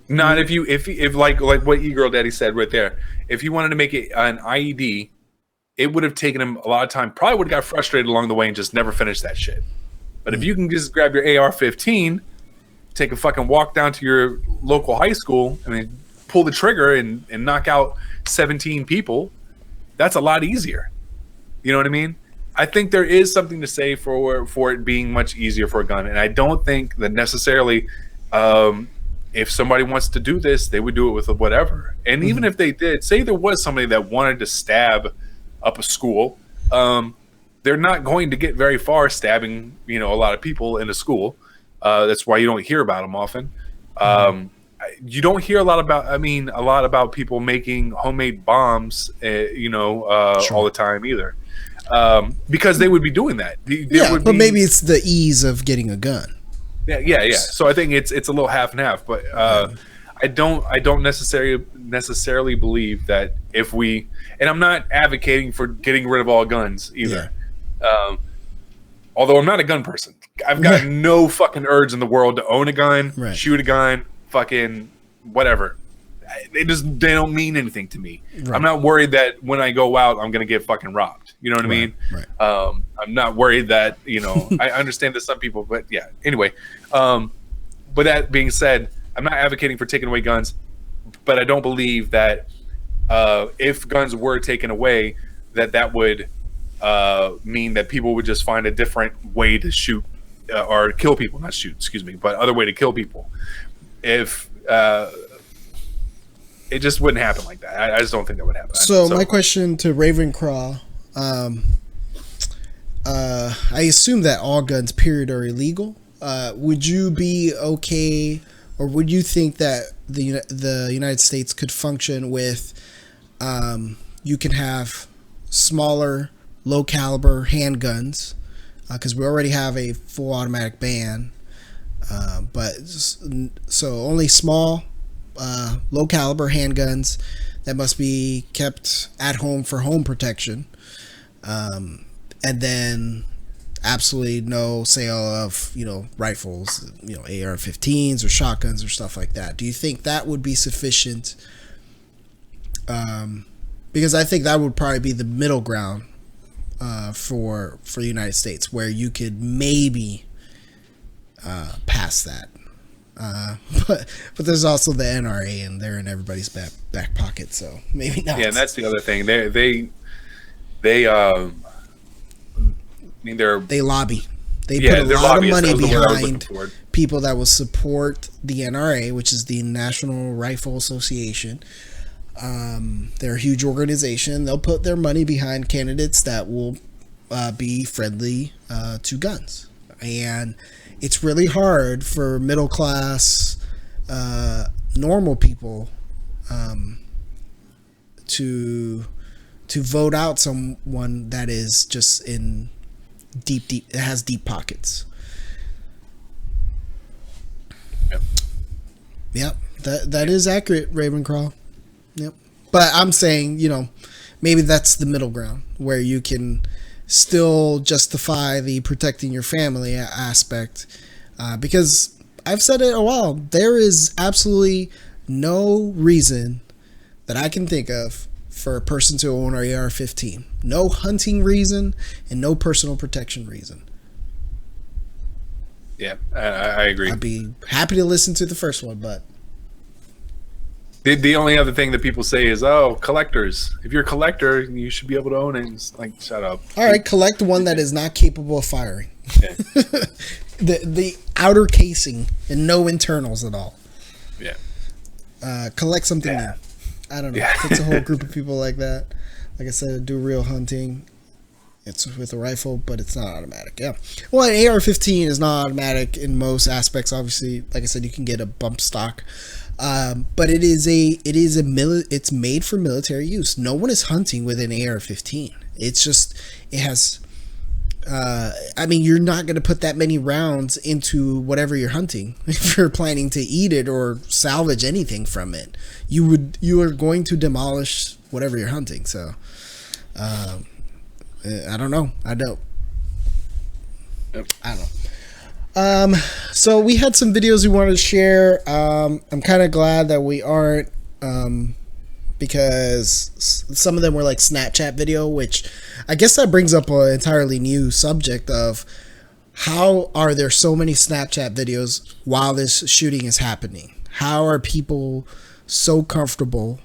not if like what E-Girl Daddy said right there. If he wanted to make it an IED, it would have taken him a lot of time. Probably would have got frustrated along the way and just never finished that shit. But if you can just grab your AR-15, take a fucking walk down to your local high school, I mean, pull the trigger and knock out 17 people, that's a lot easier. You know what I mean? I think there is something to say for it being much easier for a gun. And I don't think that necessarily if somebody wants to do this, they would do it with whatever. And even if they did, say there was somebody that wanted to stab up a school, they're not going to get very far stabbing, a lot of people in a school. That's why you don't hear about them often. You don't hear a lot about people making homemade bombs, all the time either. Because they would be doing that. Maybe it's the ease of getting a gun. Yeah. So I think it's a little half and half, but I don't necessarily believe that if we, and I'm not advocating for getting rid of all guns either. Although I'm not a gun person, I've got no fucking urge in the world to own a gun, shoot a gun, fucking whatever. They don't mean anything to me. I'm not worried that when I go out, I'm gonna get fucking robbed. You know what I mean? I'm not worried that, I understand that some people, but yeah. Anyway, but that being said, I'm not advocating for taking away guns, but I don't believe that if guns were taken away, that would mean that people would just find a different way to shoot or kill people. Not shoot, excuse me, but other way to kill people. If it just wouldn't happen like that. I just don't think that would happen. So my question to Ravenclaw, I assume that all guns, period, are illegal. Would you be okay, or would you think that the United States could function with you can have smaller, low caliber handguns, because we already have a full automatic ban, so only small, low caliber handguns that must be kept at home for home protection, and then absolutely no sale of rifles, AR-15s or shotguns or stuff like that. Do you think that would be sufficient? Because I think that would probably be the middle ground for the United States, where you could maybe pass that. But there's also the NRA, and they're in everybody's back pocket, so maybe not. Yeah, and that's the other thing. They lobby. They put a lot of money behind people that will support the NRA, which is the National Rifle Association. They're a huge organization. They'll put their money behind candidates that will be friendly to guns. And it's really hard for middle class, normal people to vote out someone that is just in deep, it has deep pockets. Yep, that is accurate, Ravenclaw. Yep, but I'm saying, maybe that's the middle ground where you can still justify the protecting your family aspect, because I've said it a while. There is absolutely no reason that I can think of for a person to own an AR-15. No hunting reason and no personal protection reason. Yeah, I agree. I'd be happy to listen to the first one, but the only other thing that people say is, "Oh, collectors. If you're a collector, you should be able to own it." It's like, shut up. All right, collect one that is not capable of firing. Yeah. the outer casing and no internals at all. Yeah. Collect something new. I don't know. Yeah. It's a whole group of people like that. Like I said, do real hunting. It's with a rifle, but it's not automatic. Yeah. Well, an AR-15 is not automatic in most aspects. Obviously, like I said, you can get a bump stock, but it's made for military use. No one is hunting with an AR-15. It's just it has. I mean, you're not going to put that many rounds into whatever you're hunting if you're planning to eat it or salvage anything from it. You are going to demolish whatever you're hunting. So. I don't know. I don't know. So we had some videos we wanted to share. I'm kind of glad that we aren't, because some of them were like Snapchat video, which I guess that brings up an entirely new subject of how are there so many Snapchat videos while this shooting is happening? How are people so comfortable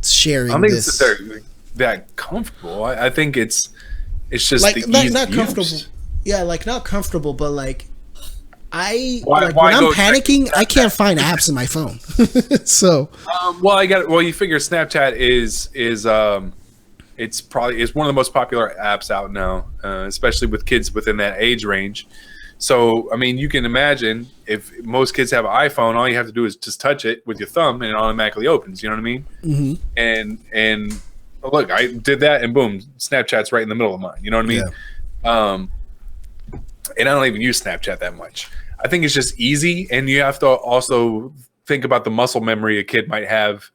sharing this? I don't think it's that they're that comfortable. I think it's just like the not comfortable. use. Yeah, like not comfortable, but like Why when I'm panicking, check I can't find apps in my phone. So you figure Snapchat is it's one of the most popular apps out now, especially with kids within that age range. So I mean, you can imagine if most kids have an iPhone, all you have to do is just touch it with your thumb and it automatically opens. You know what I mean? Mm-hmm. And look, I did that, and boom, Snapchat's right in the middle of mine. You know what I mean? Yeah. And I don't even use Snapchat that much. I think it's just easy, and you have to also think about the muscle memory a kid might have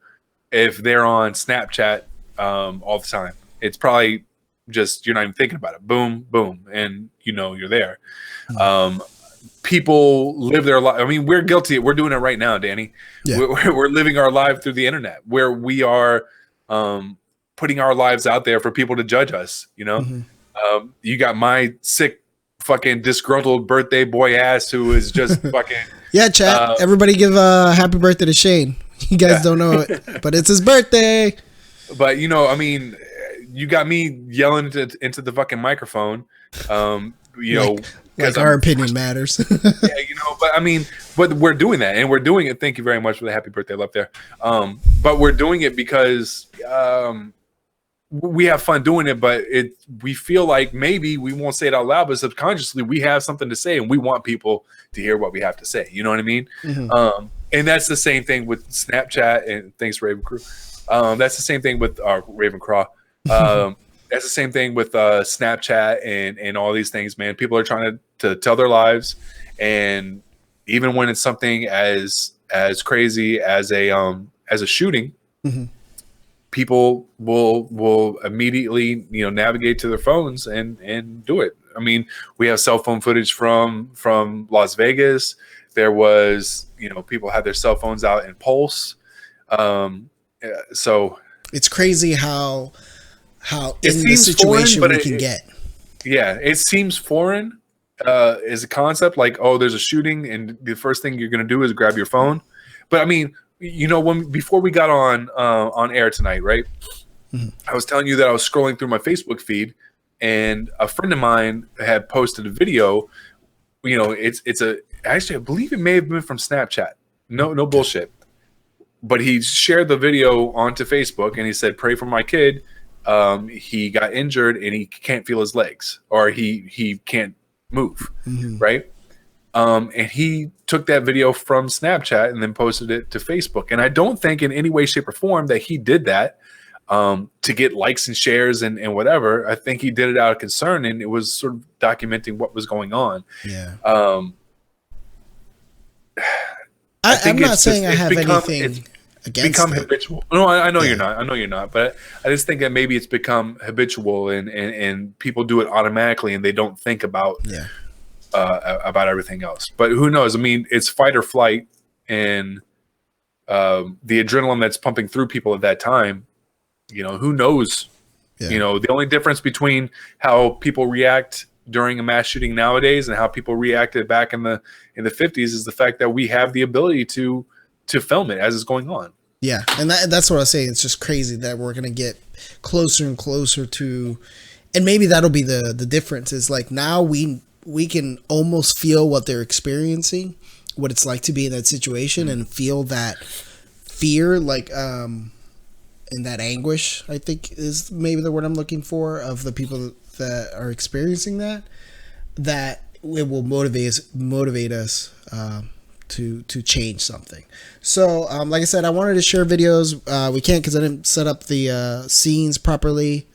if they're on Snapchat all the time. It's probably just you're not even thinking about it. Boom, boom, and you're there. Mm-hmm. People live their life. I mean, we're guilty. We're doing it right now, Danny. Yeah. We're living our life through the internet, where we are. Putting our lives out there for people to judge us, Mm-hmm. You got my sick, fucking disgruntled birthday boy ass who is just fucking. Yeah, chat. Everybody give a happy birthday to Shane. You guys don't know it, but it's his birthday. But I mean, you got me yelling into the fucking microphone. Like our opinion matters. Yeah, but I mean, but we're doing that, and we're doing it. Thank you very much for the happy birthday love there. But we're doing it because we have fun doing it, but we feel like maybe we won't say it out loud, but subconsciously we have something to say, and we want people to hear what we have to say. You know what I mean? Mm-hmm. And that's the same thing with Snapchat. And thanks, Raven Crew. That's the same thing with our Raven Craw. That's the same thing with Snapchat and all these things, man. People are trying to tell their lives, and even when it's something as crazy as a shooting. Mm-hmm. People will immediately navigate to their phones and do it. I mean, we have cell phone footage from Las Vegas. There was people had their cell phones out in Pulse. So it's crazy how in the situation we can get. Yeah, it seems foreign as a concept. Like, oh, there's a shooting, and the first thing you're going to do is grab your phone. But I mean. Before we got on air tonight, right? Mm-hmm. I was telling you that I was scrolling through my Facebook feed, and a friend of mine had posted a video. Actually, I believe it may have been from Snapchat. No bullshit. But he shared the video onto Facebook, and he said, "Pray for my kid. He got injured, and he can't feel his legs, or he can't move." Mm-hmm. Right. And he took that video from Snapchat and then posted it to Facebook. And I don't think in any way, shape, or form that he did that to get likes and shares and whatever. I think he did it out of concern, and it was sort of documenting what was going on. Yeah. I'm not saying I have anything against become it. Habitual. No, I know you're not. I know you're not. But I just think that maybe it's become habitual, and people do it automatically, and they don't think about about everything else. But who knows? I mean, it's fight or flight, and the adrenaline that's pumping through people at that time who knows? Yeah. The only difference between how people react during a mass shooting nowadays and how people reacted back in the 50s is the fact that we have the ability to film it as it's going on. Yeah, and that's what I was saying. It's just crazy that we're gonna get closer and closer to, and maybe that'll be the difference. Is like now we can almost feel what they're experiencing, what it's like to be in that situation, and feel that fear, like and that anguish. I think is maybe the word I'm looking for, of the people that are experiencing that. That it will motivate us. To change something. So like I said, I wanted to share videos. We can't because I didn't set up the scenes properly,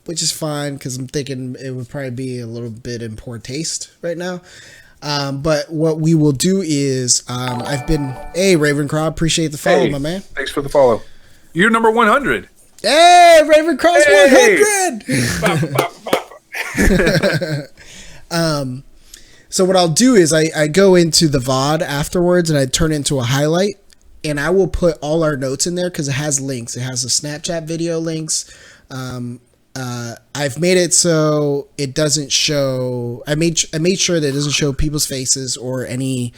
which is fine because I'm thinking it would probably be a little bit in poor taste right now. But what we will do is hey Ravenclaw, appreciate the follow, my man. Thanks for the follow. You're number 100. Hey, Ravenclaw's 100. So what I'll do is I go into the VOD afterwards and I turn it into a highlight, and I will put all our notes in there because it has links. It has the Snapchat video links. I've made it so it doesn't show. I made sure that it doesn't show people's faces or any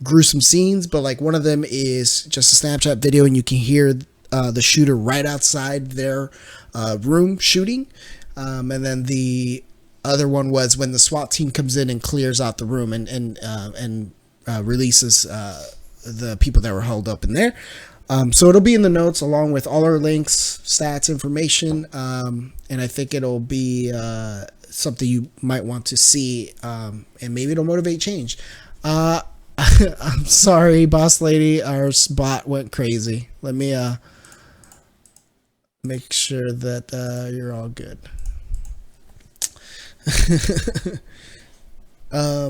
gruesome scenes. But like one of them is just a Snapchat video, and you can hear the shooter right outside their room shooting, and then the other one was when the SWAT team comes in and clears out the room and releases the people that were held up in there. So it'll be in the notes along with all our links, stats, information, and I think it'll be something you might want to see, and maybe it'll motivate change. I'm sorry, boss lady, our bot went crazy. Let me make sure that you're all good. What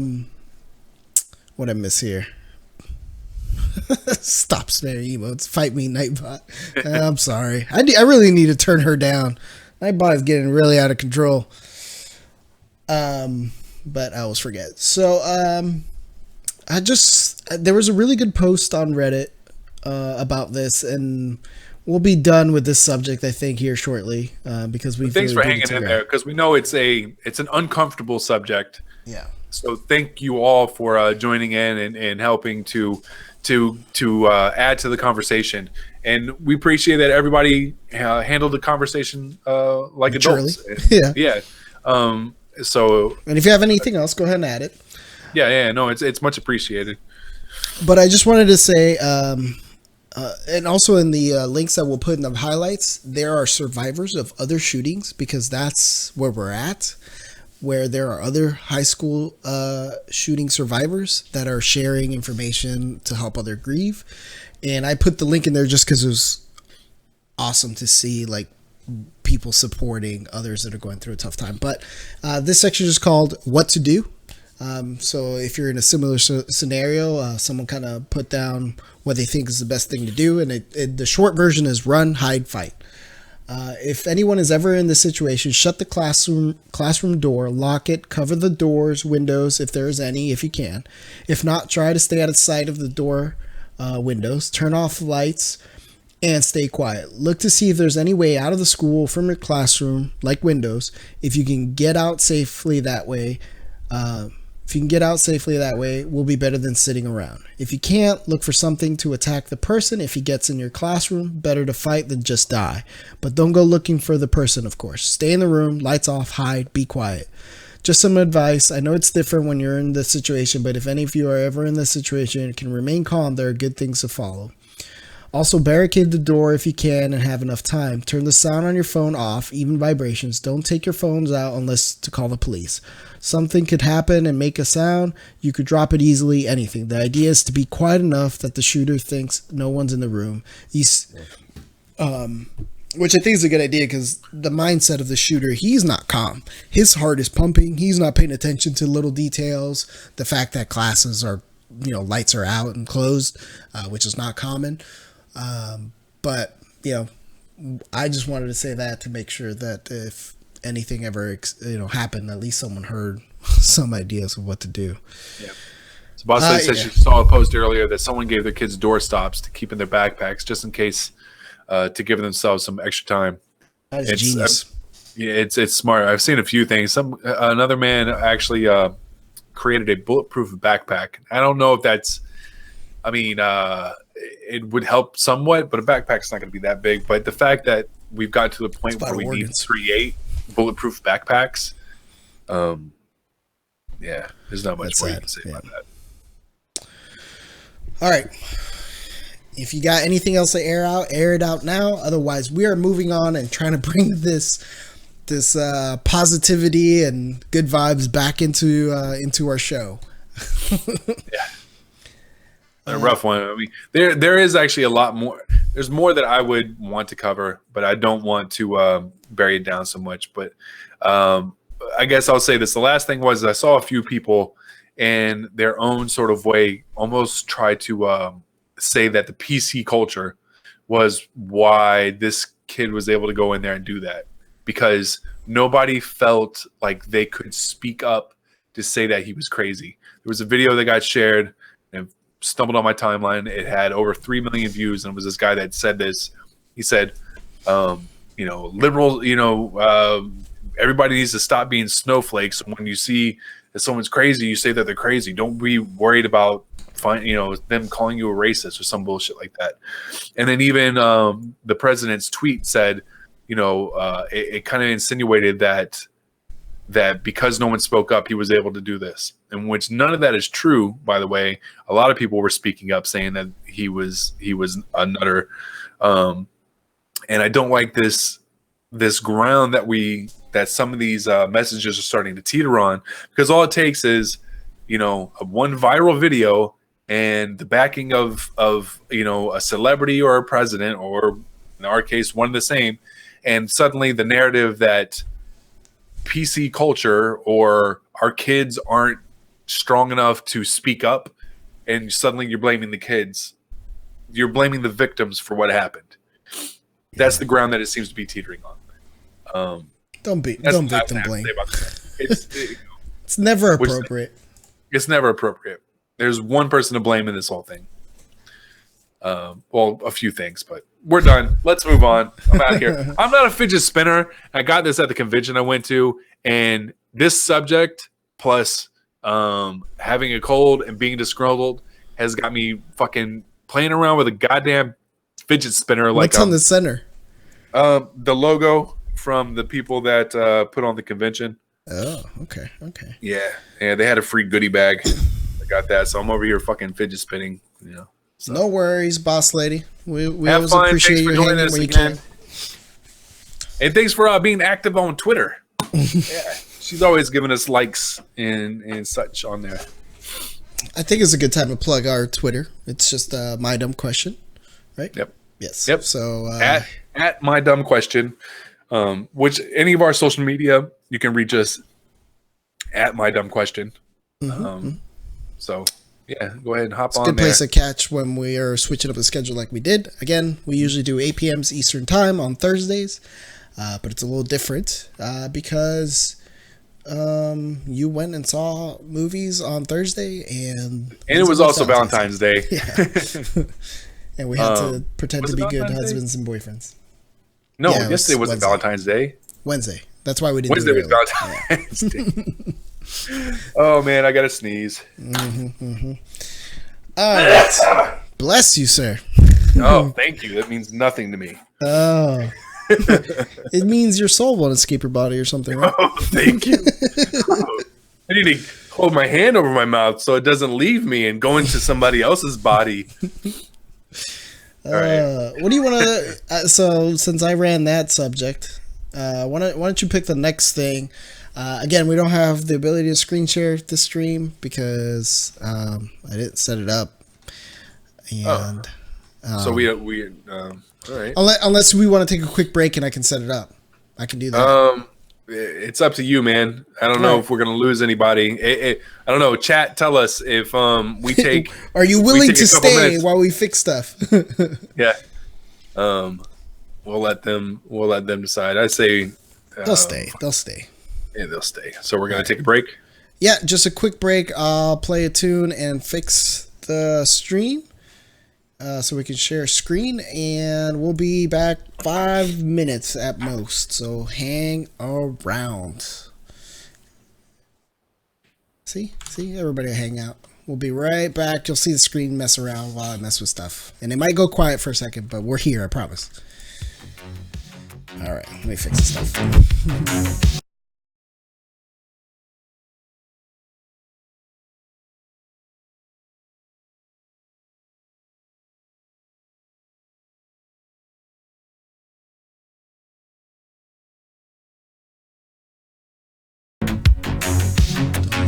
I miss here? Stop spamming emotes. Fight me, Nightbot. I'm sorry. I really need to turn her down. Nightbot is getting really out of control. But I always forget. So there was a really good post on Reddit about this, and we'll be done with this subject, I think, here shortly, because we. Thanks for hanging in there, because we know it's an uncomfortable subject. Yeah. So thank you all for joining in and helping to add to the conversation, and we appreciate that everybody handled the conversation like maturely. Adults. Yeah. So. And if you have anything else, go ahead and add it. Yeah. No, it's much appreciated. But I just wanted to say. And also in the links that we'll put in the highlights, there are survivors of other shootings, because that's where we're at, where there are other high school shooting survivors that are sharing information to help other grieve. And I put the link in there just because it was awesome to see like people supporting others that are going through a tough time. But this section is called What to Do. So if you're in a similar scenario, someone kind of put down what they think is the best thing to do. And the short version is run, hide, fight. If anyone is ever in this situation, shut the classroom door, lock it, cover the doors, windows, if there is any, if you can. If not, try to stay out of sight of the door windows, turn off the lights, and stay quiet. Look to see if there's any way out of the school from your classroom, like windows. If you can get out safely that way, will be better than sitting around. If you can't, look for something to attack the person. If he gets in your classroom, better to fight than just die. But don't go looking for the person, of course. Stay in the room, lights off, hide, be quiet. Just some advice. I know it's different when you're in this situation, but if any of you are ever in this situation and can remain calm, there are good things to follow. Also, barricade the door if you can and have enough time. Turn the sound on your phone off, even vibrations. Don't take your phones out unless to call the police. Something could happen and make a sound. You could drop it easily, anything. The idea is to be quiet enough that the shooter thinks no one's in the room. Which I think is a good idea, because the mindset of the shooter, he's not calm. His heart is pumping. He's not paying attention to little details. The fact that classes are, lights are out and closed, which is not common. But I just wanted to say that to make sure that if anything ever happened, at least someone heard some ideas of what to do. Yeah. So Boss Lady says she saw a post earlier that someone gave their kids door stops to keep in their backpacks just in case, to give themselves some extra time. That is genius. Yeah, it's smart. I've seen a few things. Another man actually created a bulletproof backpack. I don't know if that's. I mean, it would help somewhat, but a backpack's not going to be that big. But the fact that we've got to the point where we need to create bulletproof backpacks, yeah, there's not much more you can say about that. All right. If you got anything else to air it out now. Otherwise, we are moving on and trying to bring this positivity and good vibes back into our show. Yeah. A rough one. I mean, there is actually a lot more. There's more that I would want to cover, but I don't want to bury it down so much. But I guess I'll say this. The last thing was I saw a few people in their own sort of way almost try to say that the PC culture was why this kid was able to go in there and do that, because nobody felt like they could speak up to say that he was crazy. There was a video that got shared and stumbled on my timeline. It had over 3 million views, and it was this guy that said this. He said, liberals, everybody needs to stop being snowflakes. When you see that someone's crazy, you say that they're crazy. Don't be worried about them calling you a racist or some bullshit like that. And then even the president's tweet said, it kind of insinuated that because no one spoke up, he was able to do this, in which none of that is true, by the way. A lot of people were speaking up saying that he was a nutter. And I don't like this ground that some of these messages are starting to teeter on, because all it takes is, one viral video and the backing of a celebrity or a president, or in our case, one and the same. And suddenly the narrative that PC culture or our kids aren't strong enough to speak up, and suddenly you're blaming the kids. You're blaming the victims for what happened. That's the ground that it seems to be teetering on. Don't victim blame. It's never appropriate. It's never appropriate. There's one person to blame in this whole thing. A few things, but we're done. Let's move on. I'm out of here. I'm not a fidget spinner. I got this at the convention I went to, and this subject plus having a cold and being disgruntled has got me fucking playing around with a goddamn fidget spinner. What's on the center? The logo from the people that put on the convention. Oh, okay. Yeah, they had a free goodie bag. I got that, so I'm over here fucking fidget spinning. So. No worries, boss lady. We always fun. Appreciate you joining us again. And thanks for being active on Twitter. Yeah, she's always giving us likes and such on there. I think it's a good time to plug our Twitter. It's just my dumb question, right? Yep. Yes. Yep. So at my dumb question, which any of our social media, you can reach us at my dumb question. So yeah, go ahead and hop on there. It's a good place to catch when we are switching up the schedule like we did. Again, we usually do 8 p.m. Eastern time on Thursdays, but it's a little different because you went and saw movies on Thursday, and it was also Valentine's Day. Yeah. And we had to pretend to be good Valentine's husbands and boyfriends. No, yesterday wasn't Valentine's Day. Wednesday. That's why we didn't Wednesday do it. was Valentine's Day. Oh man, I got a sneeze. All right. Bless you, sir. Oh, thank you. That means nothing to me. Oh. It means your soul won't escape your body or something, right? Oh, thank you. I need to hold my hand over my mouth so it doesn't leave me and go into somebody else's body. All right. What do you want to? So, since I ran that subject, why don't you pick the next thing? Again, we don't have the ability to screen share the stream because I didn't set it up. And so we all right. Unless we want to take a quick break and I can set it up, I can do that. It's up to you, man. I don't know if we're gonna lose anybody. I don't know. Chat, tell us if we take. Are you willing to stay while we fix stuff? Yeah. We'll let them decide. I say they'll stay. They'll stay. Yeah, they'll stay. So we're gonna take a break. Yeah, just a quick break. I'll play a tune and fix the stream. so we can share screen, and we'll be back 5 minutes at most. So hang around. See, everybody hang out. We'll be right back. You'll see the screen mess around while I mess with stuff, and it might go quiet for a second, but we're here. I promise. All right, let me fix this stuff.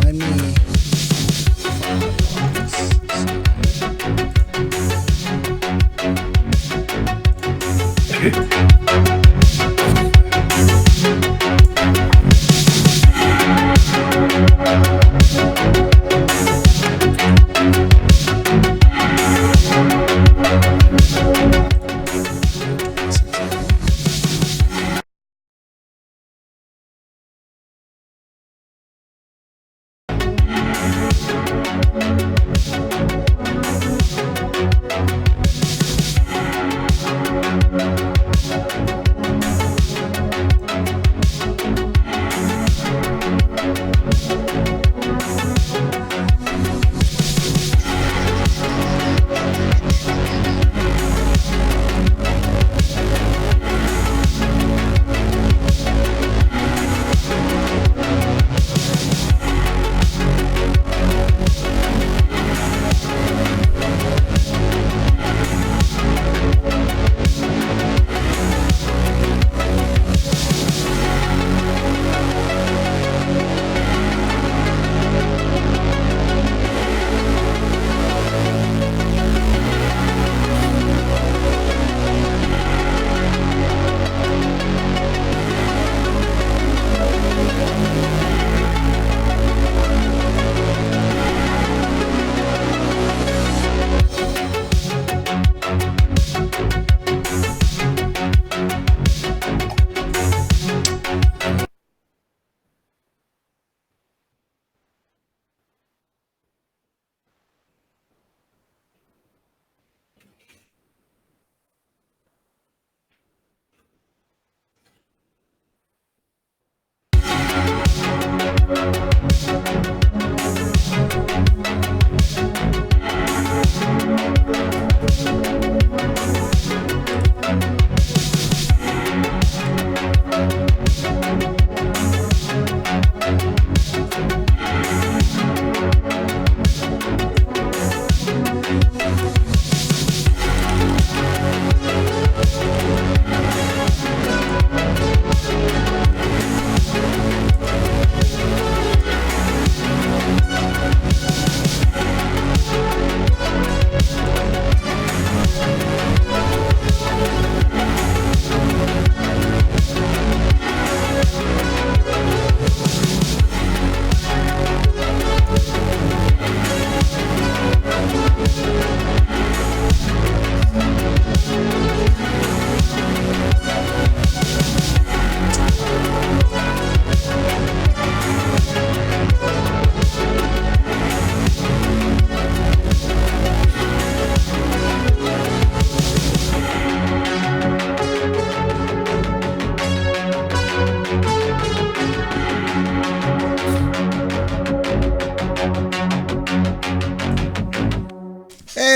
Let me.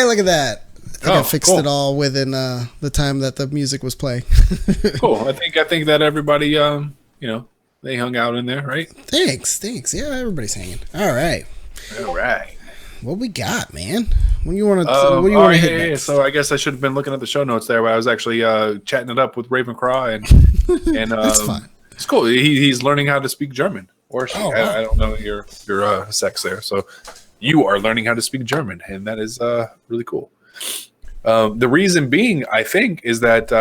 Look at that. I think I fixed it all within the time that the music was playing. Cool. I think that everybody, they hung out in there, right? Thanks. Yeah, everybody's hanging. All right. What we got, man? When you want to hit next? So I guess I should have been looking at the show notes there, where I was actually chatting it up with Ravencraw, and that's fine. It's cool. He's learning how to speak German, or she. I don't know your sex there, so you are learning how to speak German, and that is really cool. The reason being, I think, is that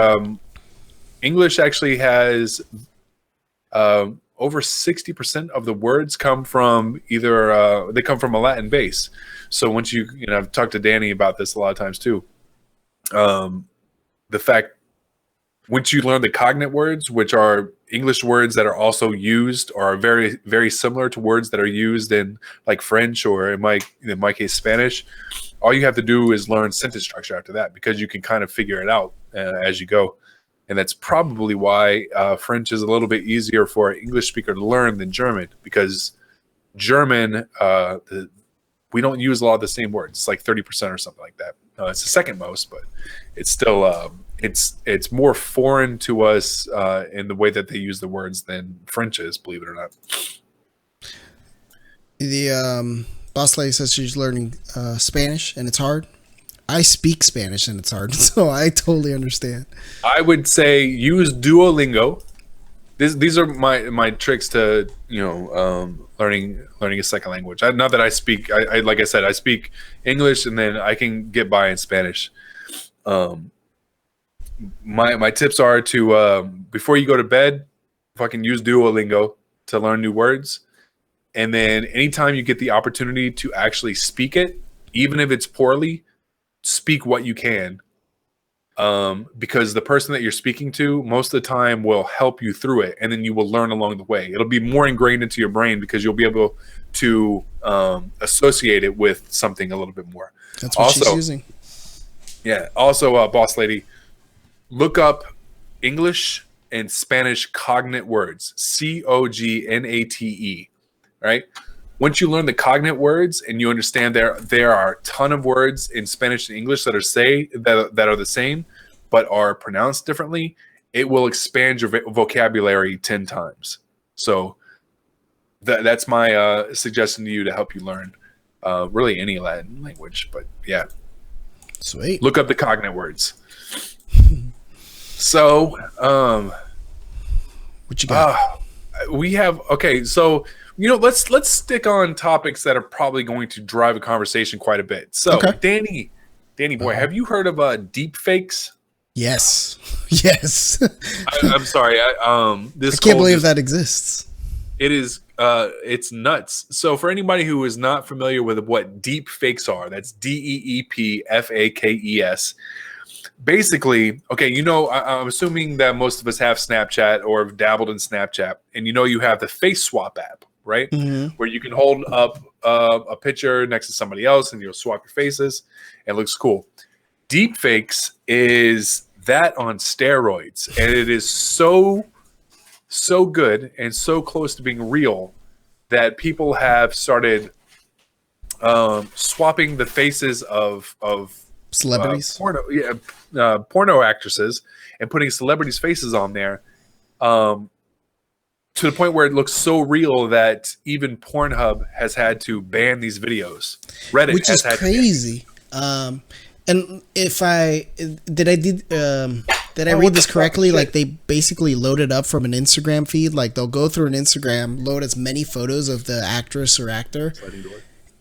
English actually has over 60% of the words come from either they come from a Latin base. So once I've talked to Danny about this a lot of times too. The fact once you learn the cognate words, which are English words that are also used or are very, very similar to words that are used in like French or in my case Spanish, all you have to do is learn sentence structure after that, because you can kind of figure it out as you go. And that's probably why French is a little bit easier for an English speaker to learn than German, because German, we don't use a lot of the same words. It's like 30% or something like that. It's the second most, but it's still it's more foreign to us in the way that they use the words than French is, believe it or not. The boss lady says she's learning Spanish and it's hard. I speak Spanish and it's hard, so I totally understand. I would say use Duolingo. These are my tricks to learning a second language. Not that I speak. I like I said, I speak English and then I can get by in Spanish. My tips are to before you go to bed, fucking use Duolingo to learn new words, and then anytime you get the opportunity to actually speak it, even if it's poorly, speak what you can. Because the person that you're speaking to most of the time will help you through it, and then you will learn along the way. It'll be more ingrained into your brain because you'll be able to associate it with something a little bit more. That's what she's using. Yeah. Also, boss lady, look up English and Spanish cognate words. COGNATE. Right. Once you learn the cognate words and you understand there are a ton of words in Spanish and English that are the same but are pronounced differently, it will expand your vocabulary 10 times. So that's my suggestion to you to help you learn really any Latin language. But yeah, sweet. Look up the cognate words. So what you got? We have so let's stick on topics that are probably going to drive a conversation quite a bit. So, okay. Danny boy, have you heard of deep fakes? Yes. Yes. I'm sorry. I can't believe that exists. It is. It's nuts. So, for anybody who is not familiar with what deep fakes are, that's DEEPFAKES. Basically, I'm assuming that most of us have Snapchat or have dabbled in Snapchat, and you have the face swap app, right? Mm-hmm. Where you can hold up a picture next to somebody else and you'll swap your faces. And it looks cool. Deepfakes is that on steroids, and it is so good and so close to being real that people have started swapping the faces of celebrities, porno actresses, and putting celebrities' faces on there, to the point where it looks so real that even Pornhub has had to ban these videos. Reddit, which is crazy. And if I read this correctly, like they basically load it up from an Instagram feed. Like they'll go through an Instagram, load as many photos of the actress or actor,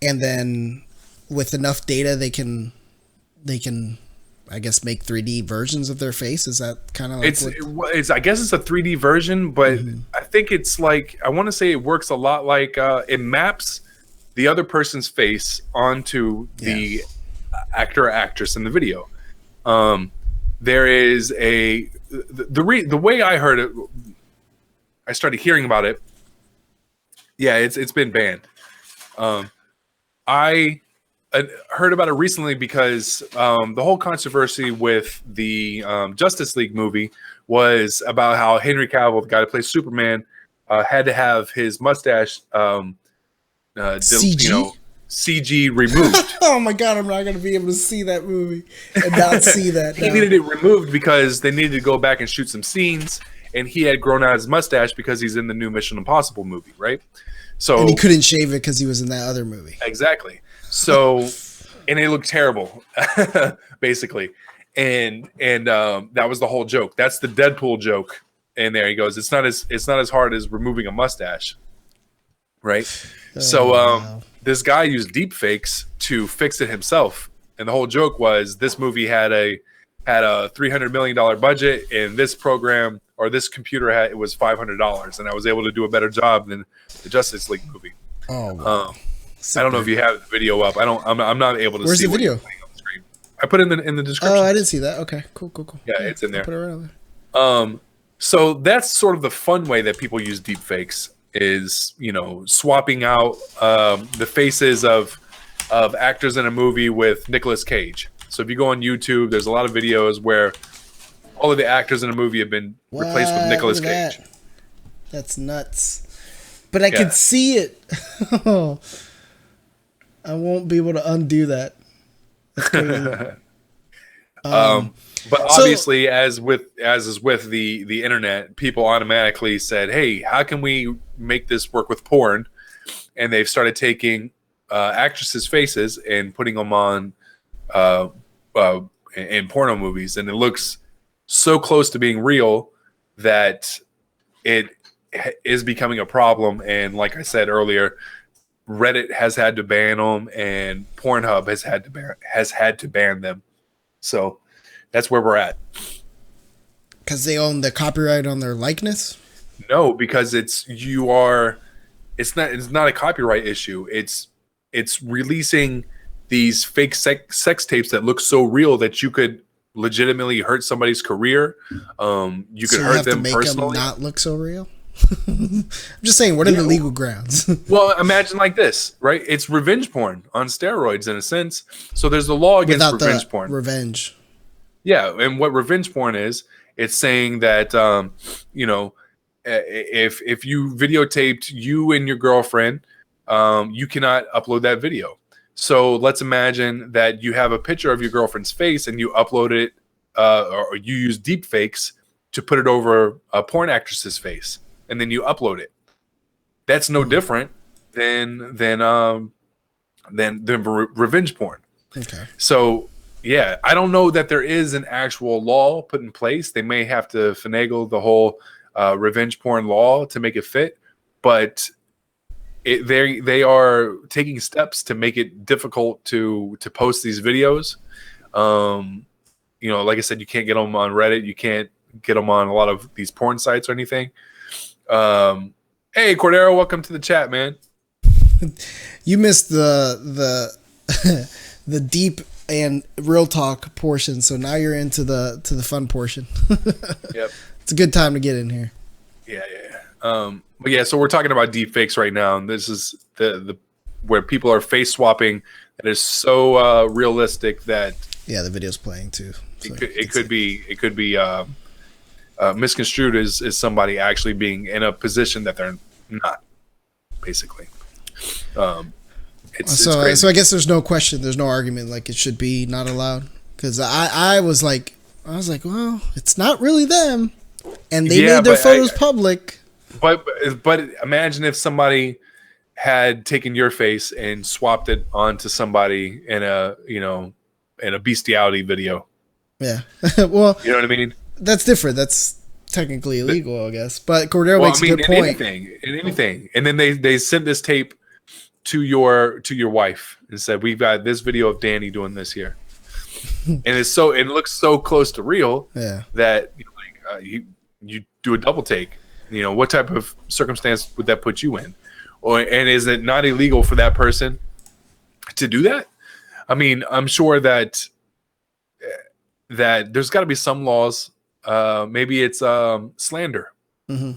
and then with enough data, they can, I guess, make 3D versions of their face. Is that kind of like it's I guess it's a 3D version, but I think it's like, I want to say it works a lot like it maps the other person's face onto the actor or actress in the video. There is the way I heard it, I started hearing about it. Yeah, it's been banned. I heard about it recently because the whole controversy with the Justice League movie was about how Henry Cavill, the guy that plays Superman, had to have his mustache CG removed. Oh my god, I'm not going to be able to see that movie and not see that. He needed it removed because they needed to go back and shoot some scenes, and he had grown out his mustache because he's in the new Mission Impossible movie, right? So and he couldn't shave it because he was in that other movie. Exactly. So, and it looked terrible, basically, and that was the whole joke. That's the Deadpool joke. And there he goes. It's not as hard as removing a mustache, right? So this guy used deep fakes to fix it himself, and the whole joke was this movie had a $300 million budget, and this program or this computer it was $500, and I was able to do a better job than the Justice League movie. Oh, wow. I don't know if you have the video up. I'm not able to see. Where's the video? On the screen. I put it in the description. Oh, I didn't see that. Okay, cool. Yeah, it's in there. Put it around there. So that's sort of the fun way that people use deep fakes is, swapping out the faces of actors in a movie with Nicolas Cage. So if you go on YouTube, there's a lot of videos where all of the actors in a movie have been replaced with Nicolas Cage. That's nuts. But I can see it. I won't be able to undo that. That's crazy. But obviously, as is with the internet, people automatically said, "Hey, how can we make this work with porn?" And they've started taking actresses' faces and putting them on in porno movies, and it looks so close to being real that it is becoming a problem. And like I said earlier, Reddit has had to ban them, and Pornhub has had to ban them. So that's where we're at. Because they own the copyright on their likeness? No, because it's not a copyright issue. It's releasing these fake sex tapes that look so real that you could legitimately hurt somebody's career. You could hurt them personally. Them not look so real. I'm just saying, what are the legal grounds? Well, imagine like this, right? It's revenge porn on steroids in a sense. So there's a law against revenge porn. Revenge. Yeah, and what revenge porn is, it's saying that if you videotaped you and your girlfriend, you cannot upload that video. So let's imagine that you have a picture of your girlfriend's face and you upload it, or you use deep fakes to put it over a porn actress's face, and then you upload it. That's no different than revenge porn. Okay. So yeah, I don't know that there is an actual law put in place. They may have to finagle the whole revenge porn law to make it fit, but they are taking steps to make it difficult to post these videos. Like I said, you can't get them on Reddit. You can't get them on a lot of these porn sites or anything. Hey, Cordero, welcome to the chat, man. You missed the the deep and real talk portion, so now you're into the fun portion. Yep, it's a good time to get in here. Yeah. But yeah, so we're talking about deep fakes right now, and this is the where people are face swapping. That is so realistic that the video's playing too. So it could be misconstrued as somebody actually being in a position that they're not. Basically, it's crazy. So I guess there's no question, there's no argument, like it should be not allowed. Because I was like, well, it's not really them, and they made their photos public. But imagine if somebody had taken your face and swapped it onto somebody in a bestiality video. Yeah. Well, you know what I mean? That's different. That's technically illegal, I guess. But Cordero makes a good point. Anything. And then they sent this tape to your wife and said, "We've got this video of Danny doing this here." And it looks so close to real that you do a double take. What type of circumstance would that put you in? And is it not illegal for that person to do that? I mean, I'm sure that there's got to be some laws. Maybe it's slander. Mm-hmm.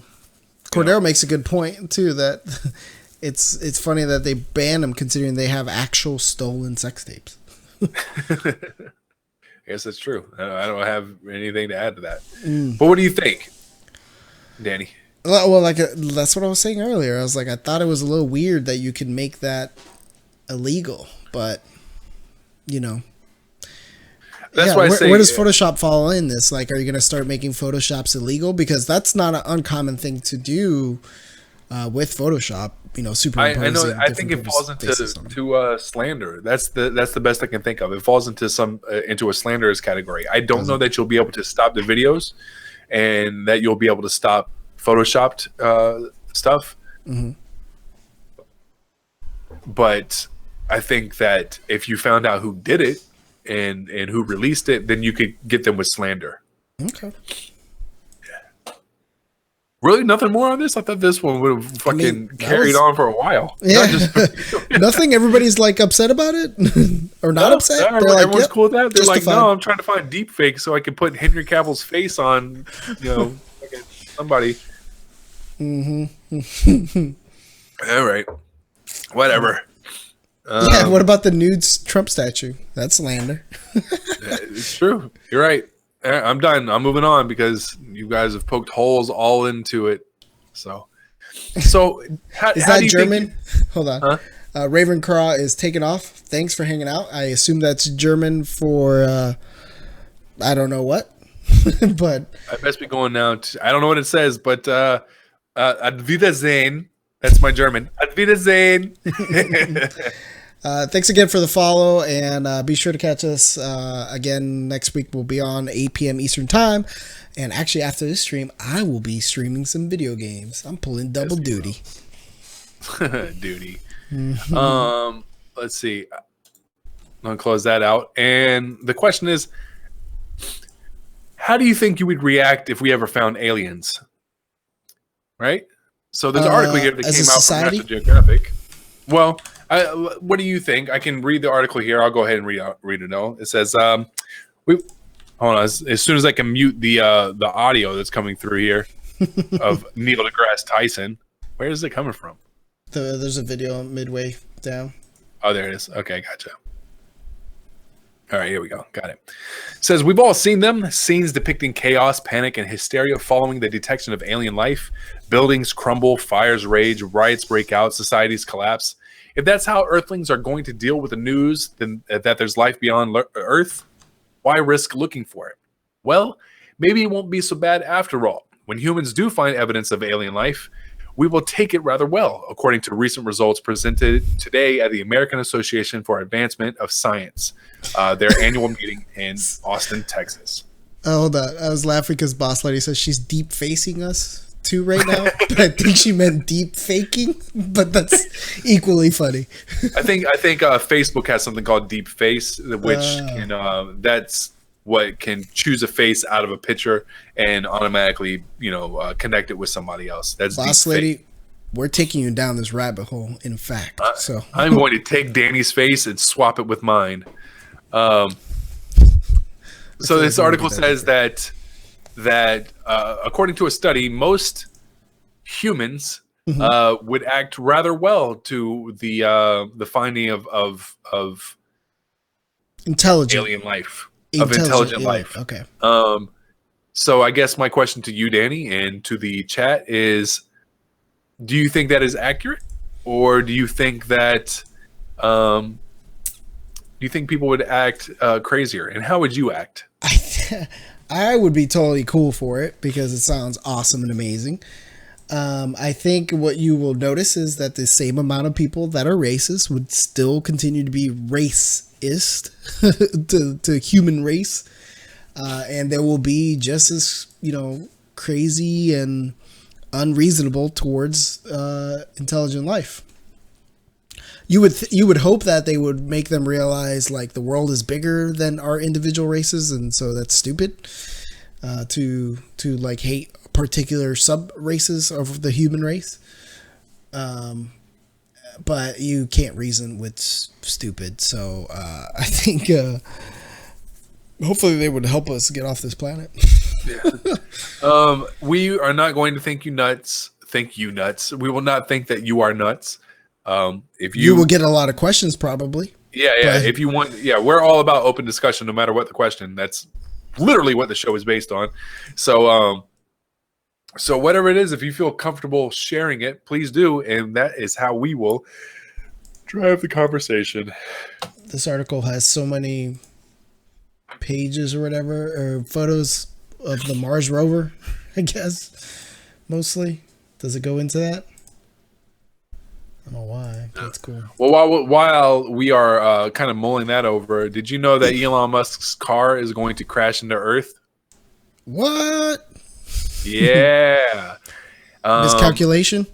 Cordero makes a good point too, that it's funny that they ban them considering they have actual stolen sex tapes. I guess that's true. I don't have anything to add to that. But what do you think, Danny? Well, that's what I was saying earlier. I was like, I thought it was a little weird that you could make that illegal, but that's why I say, where does Photoshop fall in this? Like, are you going to start making Photoshops illegal? Because that's not an uncommon thing to do with Photoshop. Superimposing. I think it falls into slander. That's the best I can think of. It falls into into a slanderous category. I don't know that you'll be able to stop the videos, and that you'll be able to stop Photoshopped stuff. Mm-hmm. But I think that if you found out who did it and who released it, then you could get them with slander. Okay. Really, nothing more on this? I thought this one would have fucking carried on for a while. Yeah, nothing. Everybody's like upset about it, or not upset. No, They're like, everyone's cool with that. They're justified. like, no, I'm trying to find deep fake so I can put Henry Cavill's face on, fucking somebody. Mm-hmm. All right, whatever. Yeah. What about the nude Trump statue? That's slander. It's true. You're right. I'm done. I'm moving on because you guys have poked holes all into it. So is that German? Hold on. Huh? Ravenclaw is taken off. Thanks for hanging out. I assume that's German for I don't know what, but I best be going now. I don't know what it says, but Ad Wiedersehen. That's my German. Ad Wiedersehen. Thanks again for the follow, and be sure to catch us again next week. We'll be on 8 p.m. Eastern time, and actually after this stream, I will be streaming some video games. I'm pulling double duty. Duty. Let's see. I'm gonna close that out, and the question is, how do you think you would react if we ever found aliens? Right. So there's an article here that came out from National Geographic. Well, what do you think? I can read the article here. I'll go ahead and read it now. It says, hold on. As soon as I can mute the audio that's coming through here of Neil deGrasse Tyson. Where is it coming from? There's a video midway down. Oh, there it is. Okay, gotcha. All right, here we go. Got it. It says, we've all seen them. Scenes depicting chaos, panic, and hysteria following the detection of alien life. Buildings crumble, fires rage, riots break out, societies collapse. If that's how Earthlings are going to deal with the news then that there's life beyond Earth, why risk looking for it? Well, maybe it won't be so bad after all. When humans do find evidence of alien life, we will take it rather well, according to recent results presented today at the American Association for Advancement of Science, their annual meeting in Austin, Texas. Oh, hold on. I was laughing because Boss Lady says she's deep facing us too right now, but I think she meant deep faking, but that's equally funny. I think Facebook has something called Deep Face, which can that's what can choose a face out of a picture and automatically, connect it with somebody else. That's Boss Lady. We're taking you down this rabbit hole. In fact, so I'm going to take Danny's face and swap it with mine. So this article says that according to a study, most humans would act rather well to the finding of intelligent alien life. Of intelligent life. Okay. So I guess my question to you, Danny, and to the chat is, do you think that is accurate? Or do you think that people would act crazier? And how would you act? I would be totally cool for it because it sounds awesome and amazing. I think what you will notice is that the same amount of people that are racist would still continue to be racist to human race, and there will be just as crazy and unreasonable towards intelligent life. You would hope that they would make them realize like the world is bigger than our individual races, and so that's stupid to like hate particular sub races of the human race. But you can't reason with stupid. So I think hopefully they would help us get off this planet. Yeah. We are not going to think you nuts. We will not think that you are nuts. If you will get a lot of questions probably. Yeah. But if you want, we're all about open discussion, no matter what the question. That's literally what the show is based on. So whatever it is, if you feel comfortable sharing it, please do. And that is how we will drive the conversation. This article has so many pages or whatever, or photos of the Mars rover, I guess, mostly. Does it go into that? I don't know why. That's cool. Well, while we are kind of mulling that over, did you know that Elon Musk's car is going to crash into Earth? What? Yeah. Miscalculation?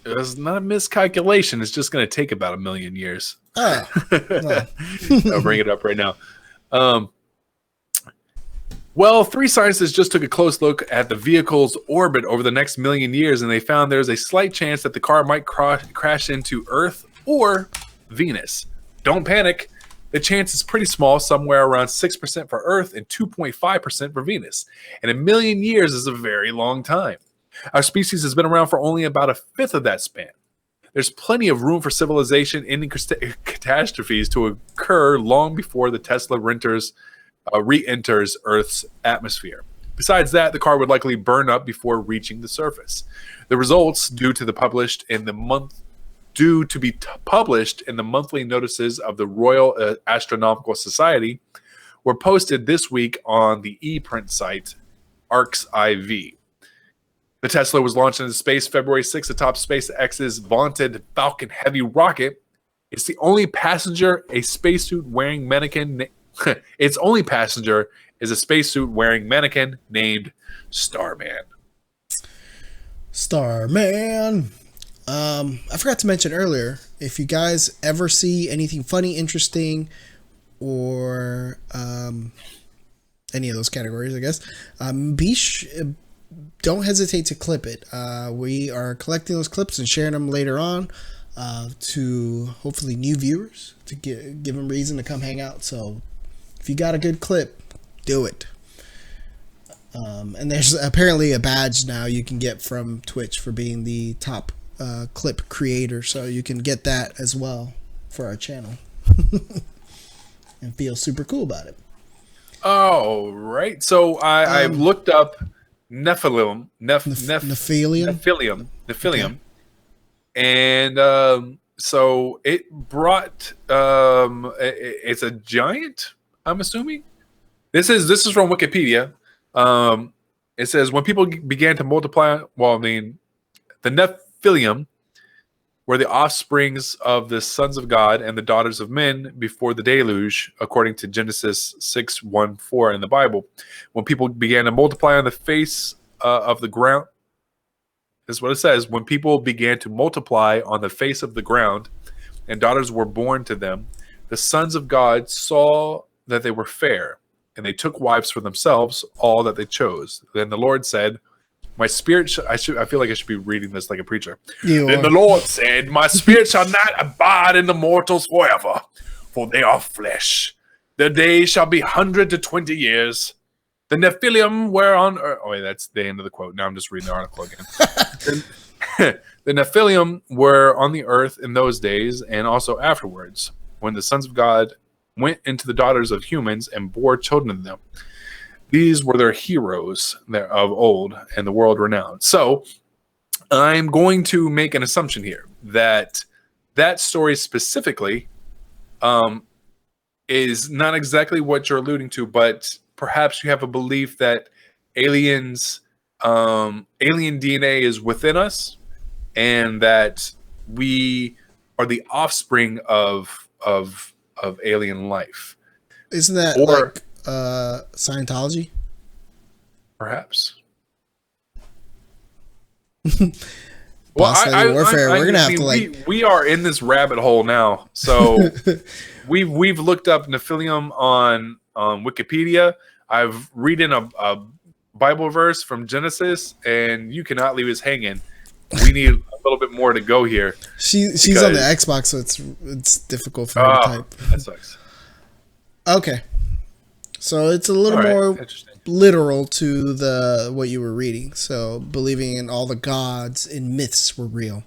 It's not a miscalculation. It's just going to take about 1 million years. Oh. I'll bring it up right now. Well, three scientists just took a close look at the vehicle's orbit over the next million years, and they found there's a slight chance that the car might crash into Earth or Venus. Don't panic. The chance is pretty small, somewhere around 6% for Earth and 2.5% for Venus. And a million years is a very long time. Our species has been around for only about a fifth of that span. There's plenty of room for civilization ending catastrophes to occur long before the Tesla re-enters Earth's atmosphere. Besides that, the car would likely burn up before reaching the surface. The results, due to be published in the monthly notices of the Royal Astronomical Society, were posted this week on the e-print site Arcs IV. The Tesla was launched into space February 6th atop SpaceX's vaunted Falcon Heavy rocket. It's the only passenger a spacesuit wearing mannequin. Its only passenger is a spacesuit wearing mannequin named Starman. Starman. I forgot to mention earlier, if you guys ever see anything funny, interesting, or any of those categories, I guess, don't hesitate to clip it. We are collecting those clips and sharing them later on to hopefully new viewers, to give them reason to come hang out. So if you got a good clip, do it. And there's apparently a badge now you can get from Twitch for being the top clip creator, so you can get that as well for our channel and feel super cool about it. Oh, right. So I've looked up Nephilim. Okay. And so it brought it's a giant, I'm assuming. This is from Wikipedia. It says when people began to multiply, the Nephilim were the offsprings of the sons of God and the daughters of men before the deluge, according to Genesis 6:1-4 in the Bible. When people began to multiply on the face of the ground, this is what it says. When people began to multiply on the face of the ground, and daughters were born to them, the sons of God saw that they were fair, and they took wives for themselves, all that they chose. Then the Lord said, my spirit, I feel like I should be reading this like a preacher. Then the Lord said, my spirit shall not abide in the mortals forever, for they are flesh. Their days shall be 100 to 20 years. The Nephilim were on earth. Oh, wait, that's the end of the quote. Now I'm just reading the article again. The Nephilim were on the earth in those days and also afterwards, when the sons of God went into the daughters of humans and bore children to them. These were their heroes of old and the world renowned. So I'm going to make an assumption here that story specifically is not exactly what you're alluding to, but perhaps you have a belief that alien DNA is within us, and that we are the offspring of alien life. Isn't that like Scientology? Perhaps. Well, warfare. We're gonna have to we are in this rabbit hole now. So we've looked up Nephilim on Wikipedia. I've read in a Bible verse from Genesis, and you cannot leave us hanging. We need a little bit more to go here. She's on the Xbox, so it's difficult for her to type. That sucks. Okay, so it's a little more literal to what you were reading. So believing in all the gods and myths were real.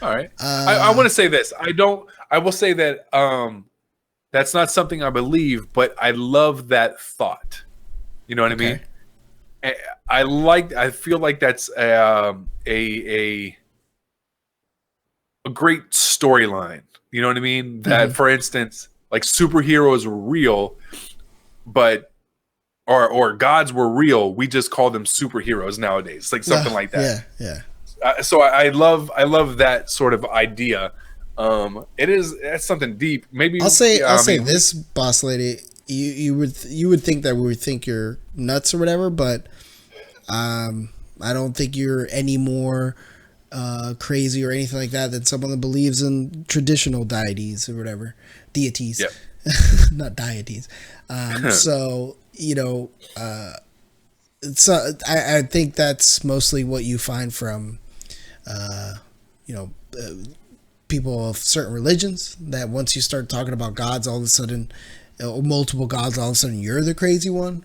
All right. I want to say this. I will say that that's not something I believe, but I love that thought. You know what I mean? I feel like that's a great storyline. You know what I mean? That, for instance, like superheroes were real, but or gods were real. We just call them superheroes nowadays, like something like that. Yeah. So I love that sort of idea. That's something deep. Maybe I'll say this, boss lady. You would think that we would think you're nuts or whatever, but I don't think you're any more crazy or anything like that than someone that believes in traditional deities or whatever, deities. not deities. So so I think that's mostly what you find from you know people of certain religions, that once you start talking about gods, all of a sudden, multiple gods, all of a sudden you're the crazy one.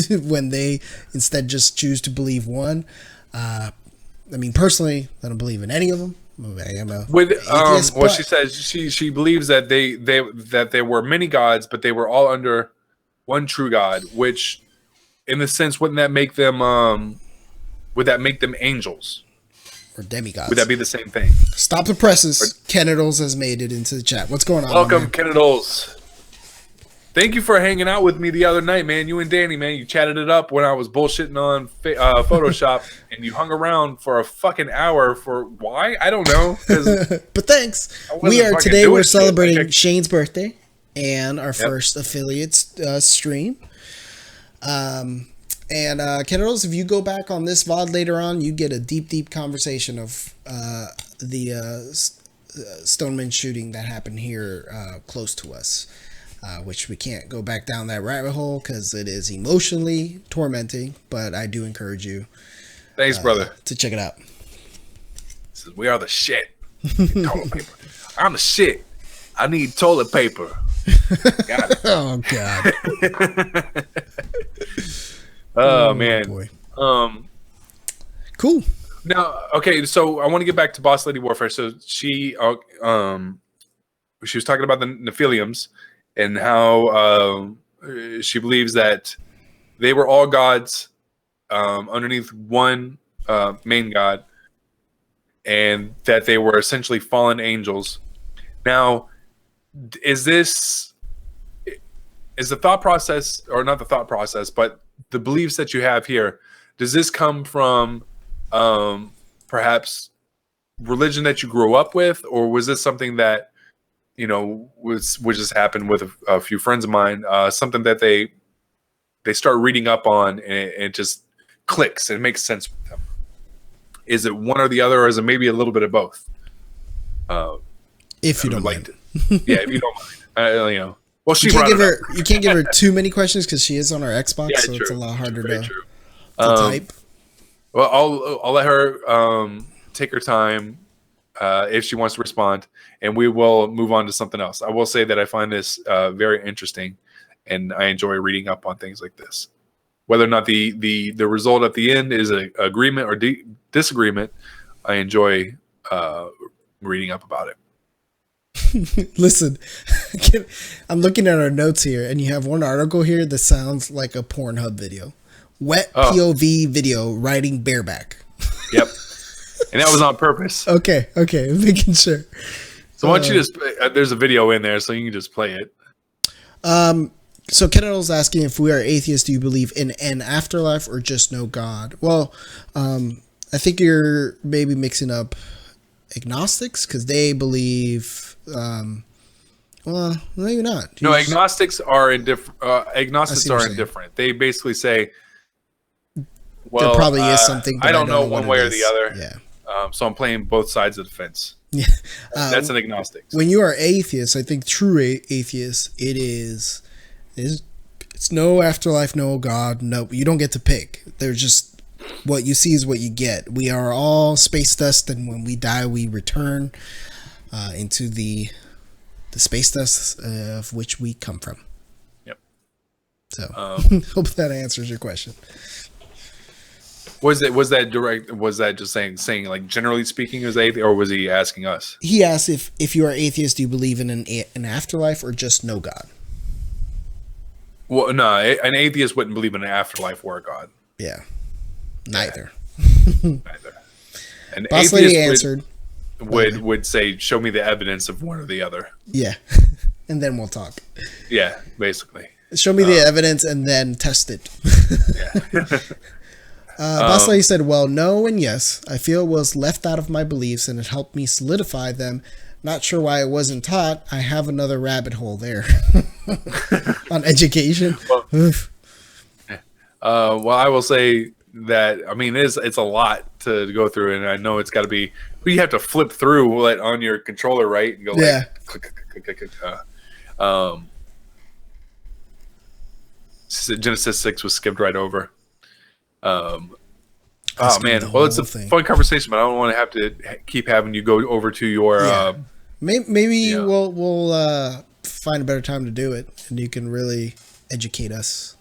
When they instead just choose to believe one. I mean, personally, I don't believe in any of them. I am a atheist, well, she says she believes that that there were many gods, but they were all under one true God. Which, in a sense, wouldn't that make them would that make them angels or demigods? Would that be the same thing? Stop the presses. Kennedals has made it into the chat. What's going on? Welcome, Kennedals. Thank you for hanging out with me the other night, man. You and Danny, man, you chatted it up when I was bullshitting on Photoshop, and you hung around for a fucking hour for why? I don't know. But thanks. We're celebrating Shane's birthday and our first affiliate stream. And Kennedals, if you go back on this VOD later on, you get a deep conversation of the Stoneman shooting that happened here close to us. Which we can't go back down that rabbit hole because it is emotionally tormenting, but I do encourage you. Thanks, brother. To check it out. Says, we are the shit. Toilet paper. I'm the shit. I need toilet paper. Got it. Oh, God. Oh, man. Boy. Cool. Now, okay, so I want to get back to Boss Lady Warfare. So she was talking about the Nephilims, and how she believes that they were all gods underneath one main god, and that they were essentially fallen angels. Now, is the thought process, or not the thought process, but the beliefs that you have here, does this come from perhaps religion that you grew up with, or was this something that which just happened with a few friends of mine, something that they start reading up on, and it just clicks and it makes sense with them? Is it one or the other, or is it maybe a little bit of both? If you don't mind. Yeah, if you don't mind. Well, you can't give her too many questions because she is on our Xbox, so it's a lot harder to type. Well, I'll let her take her time if she wants to respond, and we will move on to something else. I will say that I find this very interesting, and I enjoy reading up on things like this. Whether or not the result at the end is an agreement or disagreement, I enjoy reading up about it. Listen, I'm looking at our notes here, and you have one article here that sounds like a Pornhub video. Wet POV video riding bareback. Yep. And that was on purpose. Okay, making sure. So why don't you just there's a video in there, so you can just play it. So Kennedal's asking, if we are atheists, do you believe in an afterlife or just no God? Well, I think you're maybe mixing up agnostics, because they believe well, maybe not. No, agnostics are indifferent. Agnostics are indifferent. They basically say, well, there probably is something, but I don't know one way or the other. Yeah. So I'm playing both sides of the fence. Yeah. That's an agnostic. When you are atheist, I think true atheist, it's no afterlife, no God. No, you don't get to pick. They're just, what you see is what you get. We are all space dust, and when we die, we return into the space dust of which we come from. Yep. So hope that answers your question. Was that direct? Was that just saying like generally speaking, is atheist, or was he asking us? He asked if you are atheist, do you believe in an afterlife or just no God? Well, no, an atheist wouldn't believe in an afterlife or a God. Yeah, neither. Neither. An Boss Lady answered. Would say, show me the evidence of one or the other. Yeah, and then we'll talk. Yeah, basically. Show me the evidence and then test it. Yeah. Boss Lady said, well, no and yes. I feel it was left out of my beliefs, and it helped me solidify them. Not sure why it wasn't taught. I have another rabbit hole there on education. Well, I will say that, I mean, it's a lot to go through, and I know it's got to be, you have to flip through it on your controller, right? And go yeah. Click. Genesis 6 was skipped right over. Oh man, well, it's a fun conversation, but I don't want to have to keep having you go over to your. Maybe we'll find a better time to do it, and you can really educate us.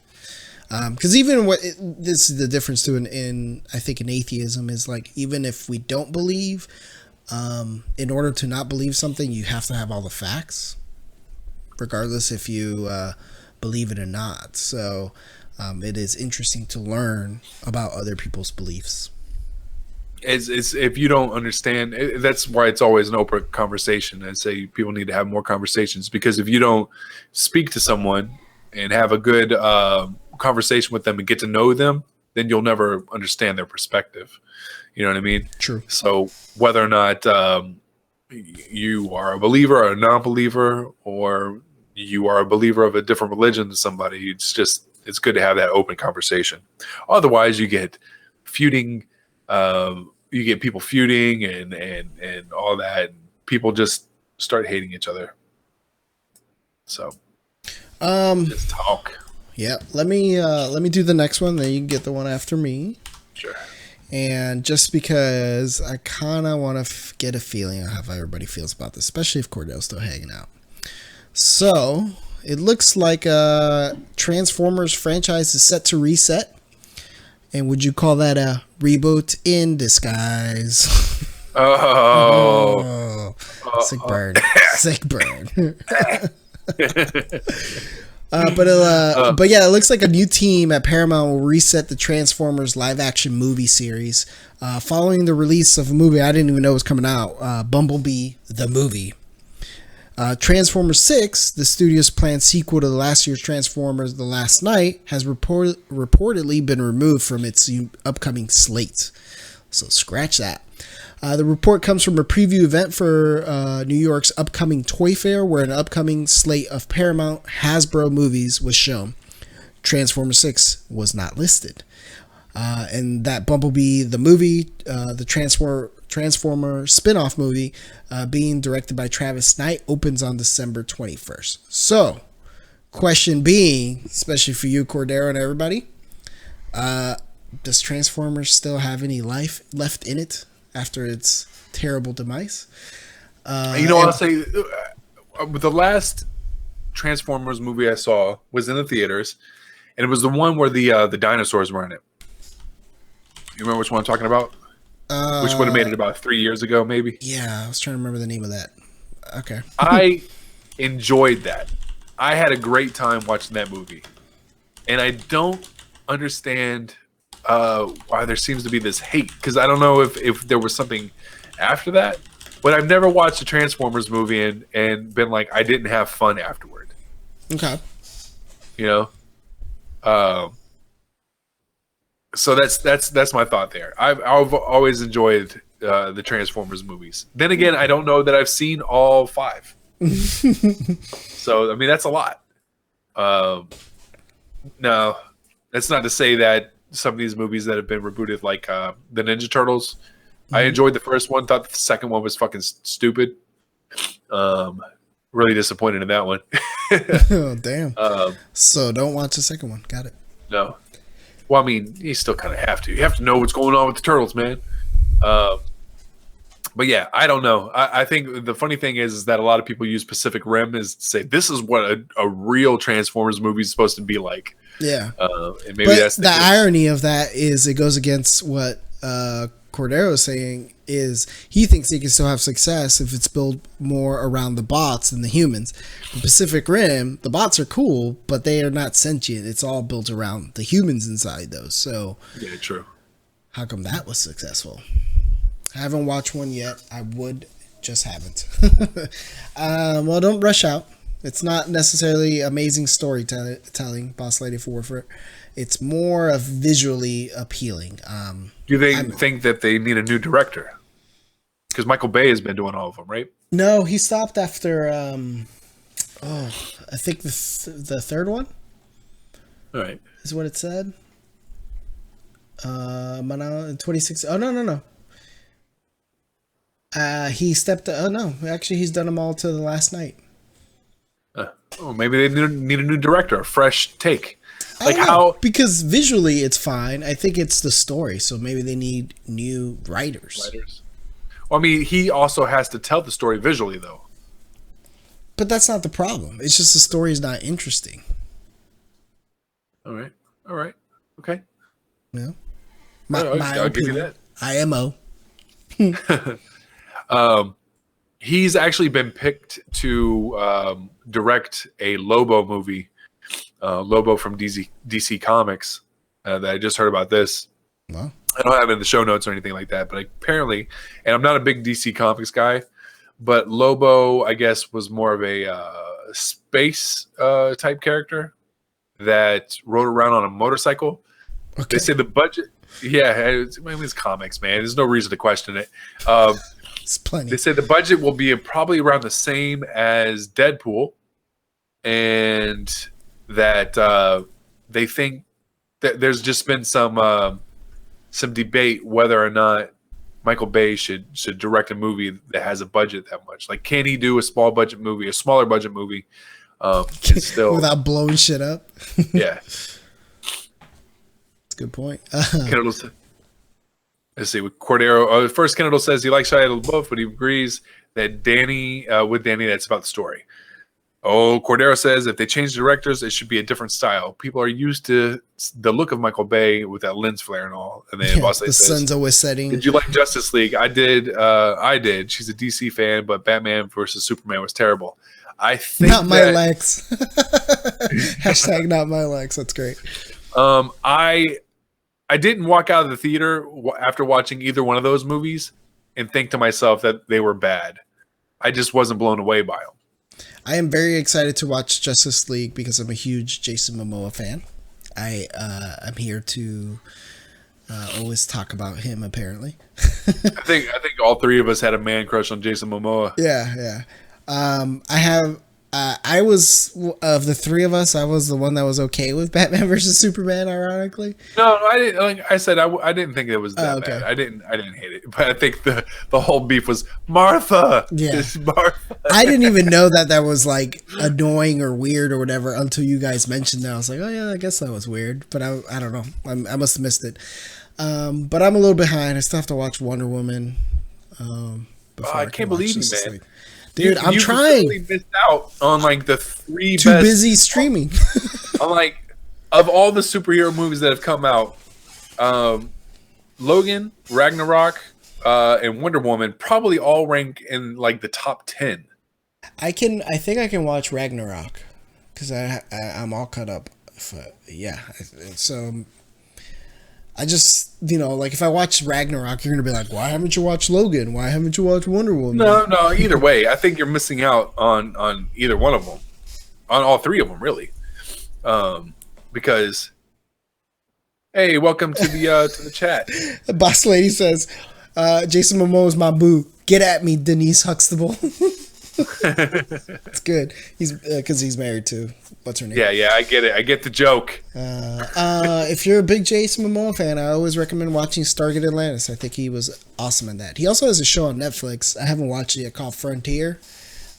Because even this is the difference too in I think in atheism is like, even if we don't believe, in order to not believe something, you have to have all the facts, regardless if you believe it or not. So it is interesting to learn about other people's beliefs. It's if you don't understand, that's why it's always an open conversation. I say people need to have more conversations, because if you don't speak to someone and have a good conversation with them and get to know them, then you'll never understand their perspective. You know what I mean? True. So whether or not you are a believer or a non-believer, or you are a believer of a different religion than somebody, it's good to have that open conversation. Otherwise, you get feuding. You get people feuding and all that. And people just start hating each other. So just talk. Yeah, let me do the next one, then you can get the one after me. Sure. And just because I kind of want to get a feeling of how everybody feels about this, especially if Cordell's still hanging out. So it looks like a Transformers franchise is set to reset. And would you call that a reboot in disguise? Sick burn. Sick burn. But yeah, it looks like a new team at Paramount will reset the Transformers live-action movie series following the release of a movie I didn't even know was coming out, Bumblebee the movie. Transformers 6, the studio's planned sequel to last year's Transformers The Last Night, has reportedly been removed from its upcoming slate. So scratch that. The report comes from a preview event for New York's upcoming Toy Fair, where an upcoming slate of Paramount Hasbro movies was shown. Transformers 6 was not listed. And that Bumblebee, the movie, the Transformer spin-off movie, being directed by Travis Knight, opens on December 21st. So, question being, especially for you, Cordero, and everybody, does Transformers still have any life left in it after its terrible demise? I'll say the last Transformers movie I saw was in the theaters, and it was the one where the dinosaurs were in it. You remember which one I'm talking about? Which would have made it about 3 years ago, maybe? Yeah, I was trying to remember the name of that. Okay. I enjoyed that. I had a great time watching that movie. And I don't understand why there seems to be this hate. Because I don't know if there was something after that. But I've never watched a Transformers movie and been like, I didn't have fun afterward. Okay. You know? So that's my thought there. I've always enjoyed the Transformers movies. Then again, I don't know that I've seen all 5. So I mean, that's a lot. No, that's not to say that some of these movies that have been rebooted, like the Ninja Turtles, I enjoyed the first one. Thought the second one was fucking stupid. Really disappointed in that one. Oh damn! So don't watch the second one. Got it. No. Well, I mean, you still kind of have to. You have to know what's going on with the turtles, man. But yeah, I don't know. I think the funny thing is that a lot of people use Pacific Rim as to say this is what a real Transformers movie is supposed to be like. Yeah. And maybe but that's the irony of that is it goes against what Cordero is saying, is he thinks he can still have success if it's built more around the bots than the humans. In Pacific Rim, the bots are cool, but they are not sentient. It's all built around the humans inside those. So yeah, true. How come that was successful? I haven't watched one yet. I would, just haven't. Well, don't rush out. It's not necessarily amazing storytelling, Boss Lady for Warfare. It's more of visually appealing. Do they think that they need a new director? Because Michael Bay has been doing all of them, right? No, he stopped after, I think the third one. All right. Is what it said. In 2016. Oh, no. He stepped. Oh, no. Actually, he's done them all to The Last Night. Maybe they need a new director, a fresh take. Like how? Because visually it's fine. I think it's the story. So maybe they need new writers. Well, I mean, he also has to tell the story visually, though. But that's not the problem. It's just the story is not interesting. All right, okay. Yeah, I'll give you that. IMO. He's actually been picked to direct a Lobo movie. Lobo from DC Comics. That I just heard about this. Wow. I don't have it in the show notes or anything like that, but apparently, and I'm not a big DC Comics guy, but Lobo, I guess, was more of a space type character that rode around on a motorcycle. Okay. They say the budget, it's comics, man. There's no reason to question it. It's plenty. They say the budget will be probably around the same as Deadpool, and that they think that there's just been some debate whether or not Michael Bay should direct a movie that has a budget that much. Like, can he do a smaller budget movie, and still without blowing shit up? Yeah, that's a good point. Let's see. With Cordero, first Kendall says he likes Shia LaBeouf, but he agrees that Danny, that's about the story. Oh, Cordero says if they change directors, it should be a different style. People are used to the look of Michael Bay with that lens flare and all. And then the sun's always setting. Did you like Justice League? I did. I did. She's a DC fan, but Batman versus Superman was terrible. I think not my Lex. Hashtag not my Lex. That's great. I didn't walk out of the theater after watching either one of those movies and think to myself that they were bad. I just wasn't blown away by them. I am very excited to watch Justice League because I'm a huge Jason Momoa fan. I'm here to always talk about him. Apparently, I think all three of us had a man crush on Jason Momoa. Yeah. I was, of the three of us, I was the one that was okay with Batman versus Superman. Ironically, no, I didn't. Like I said, I didn't think it was that bad. I didn't hate it, but I think the whole beef was Martha. Yeah, Martha. I didn't even know that was like annoying or weird or whatever until you guys mentioned that. I was like, oh yeah, I guess that was weird, but I don't know. I must have missed it. But I'm a little behind. I still have to watch Wonder Woman. I can't believe you, man. League. Dude, I'm trying. You missed out on like the three too best, busy streaming. I'm like, of all the superhero movies that have come out, Logan, Ragnarok, and Wonder Woman probably all rank in like the top 10. I think I can watch Ragnarok because I'm all cut up. So I just, like if I watch Ragnarok, you're going to be like, why haven't you watched Logan? Why haven't you watched Wonder Woman? No, either way. I think you're missing out on either one of them. On all three of them, really. Because, hey, welcome to the chat. The boss lady says, Jason Momoa is my boo. Get at me, Denise Huxtable. It's good. He's because he's married to what's her name? Yeah, I get it. I get the joke. If you're a big Jason Momoa fan, I always recommend watching Stargate Atlantis. I think he was awesome in that. He also has a show on Netflix. I haven't watched it yet called Frontier.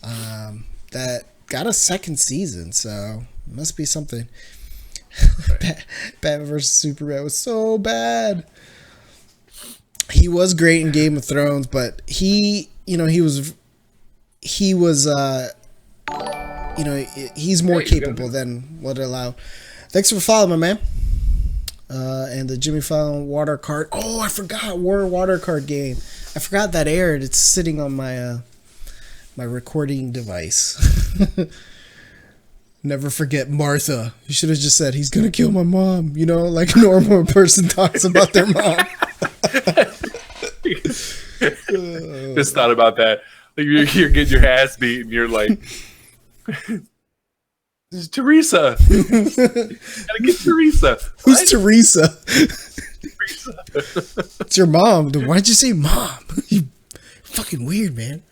That got a second season, so it must be something. Batman vs Superman was so bad. He was great in Game of Thrones, but he was he's more capable than what it allowed. Thanks for following, my man. And the Jimmy Fallon water card. Oh, I forgot water card game. I forgot that aired. It's sitting on my my recording device. Never forget Martha. You should have just said he's gonna kill my mom. Like a normal person talks about their mom. Just thought about that. Like you're getting your ass beat, and you're like, "This is Teresa. Gotta get Teresa." Who's what? Teresa? Teresa. It's your mom. Why'd you say mom? You fucking weird, man.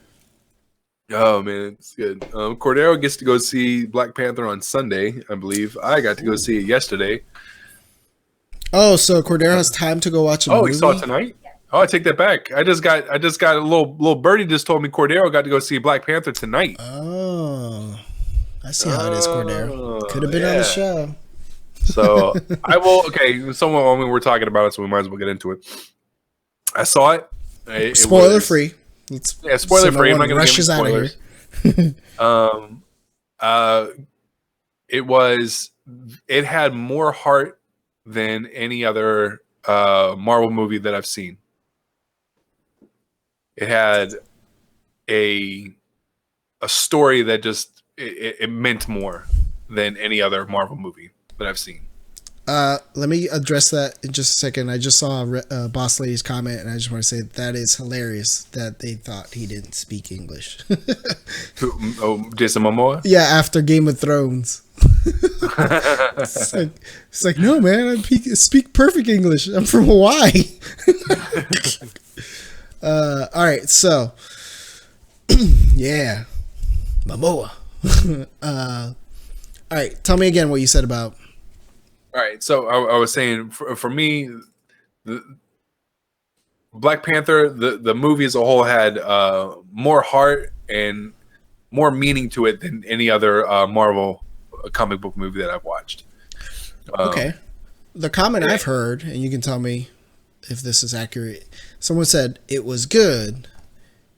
Oh man, it's good. Cordero gets to go see Black Panther on Sunday, I believe. I got to go see it yesterday. Oh, so Cordero has time to go watch a movie? Oh, he saw it tonight? Oh, I take that back. I just got a little birdie just told me Cordero got to go see Black Panther tonight. Oh, I see how it is, Cordero. Could have been on the show. So I will. Okay, someone when we're talking about it, so we might as well get into it. I saw it. Spoiler free. Yeah, spoiler free. I'm not going to give any out of here. spoilers. It had more heart than any other Marvel movie that I've seen. It had a story that just it meant more than any other Marvel movie that I've seen. Let me address that in just a second. I just saw Boss Lady's comment, and I just want to say that is hilarious that they thought he didn't speak English. Jason Momoa? Yeah, after Game of Thrones. it's like, no, man, I speak perfect English. I'm from Hawaii. All right, so yeah, Momoa. All right, tell me again what you said about. All right, so I was saying for me, Black Panther, the movie as a whole had more heart and more meaning to it than any other Marvel comic book movie that I've watched. Okay, the comment I've heard, and you can tell me if this is accurate. Someone said it was good,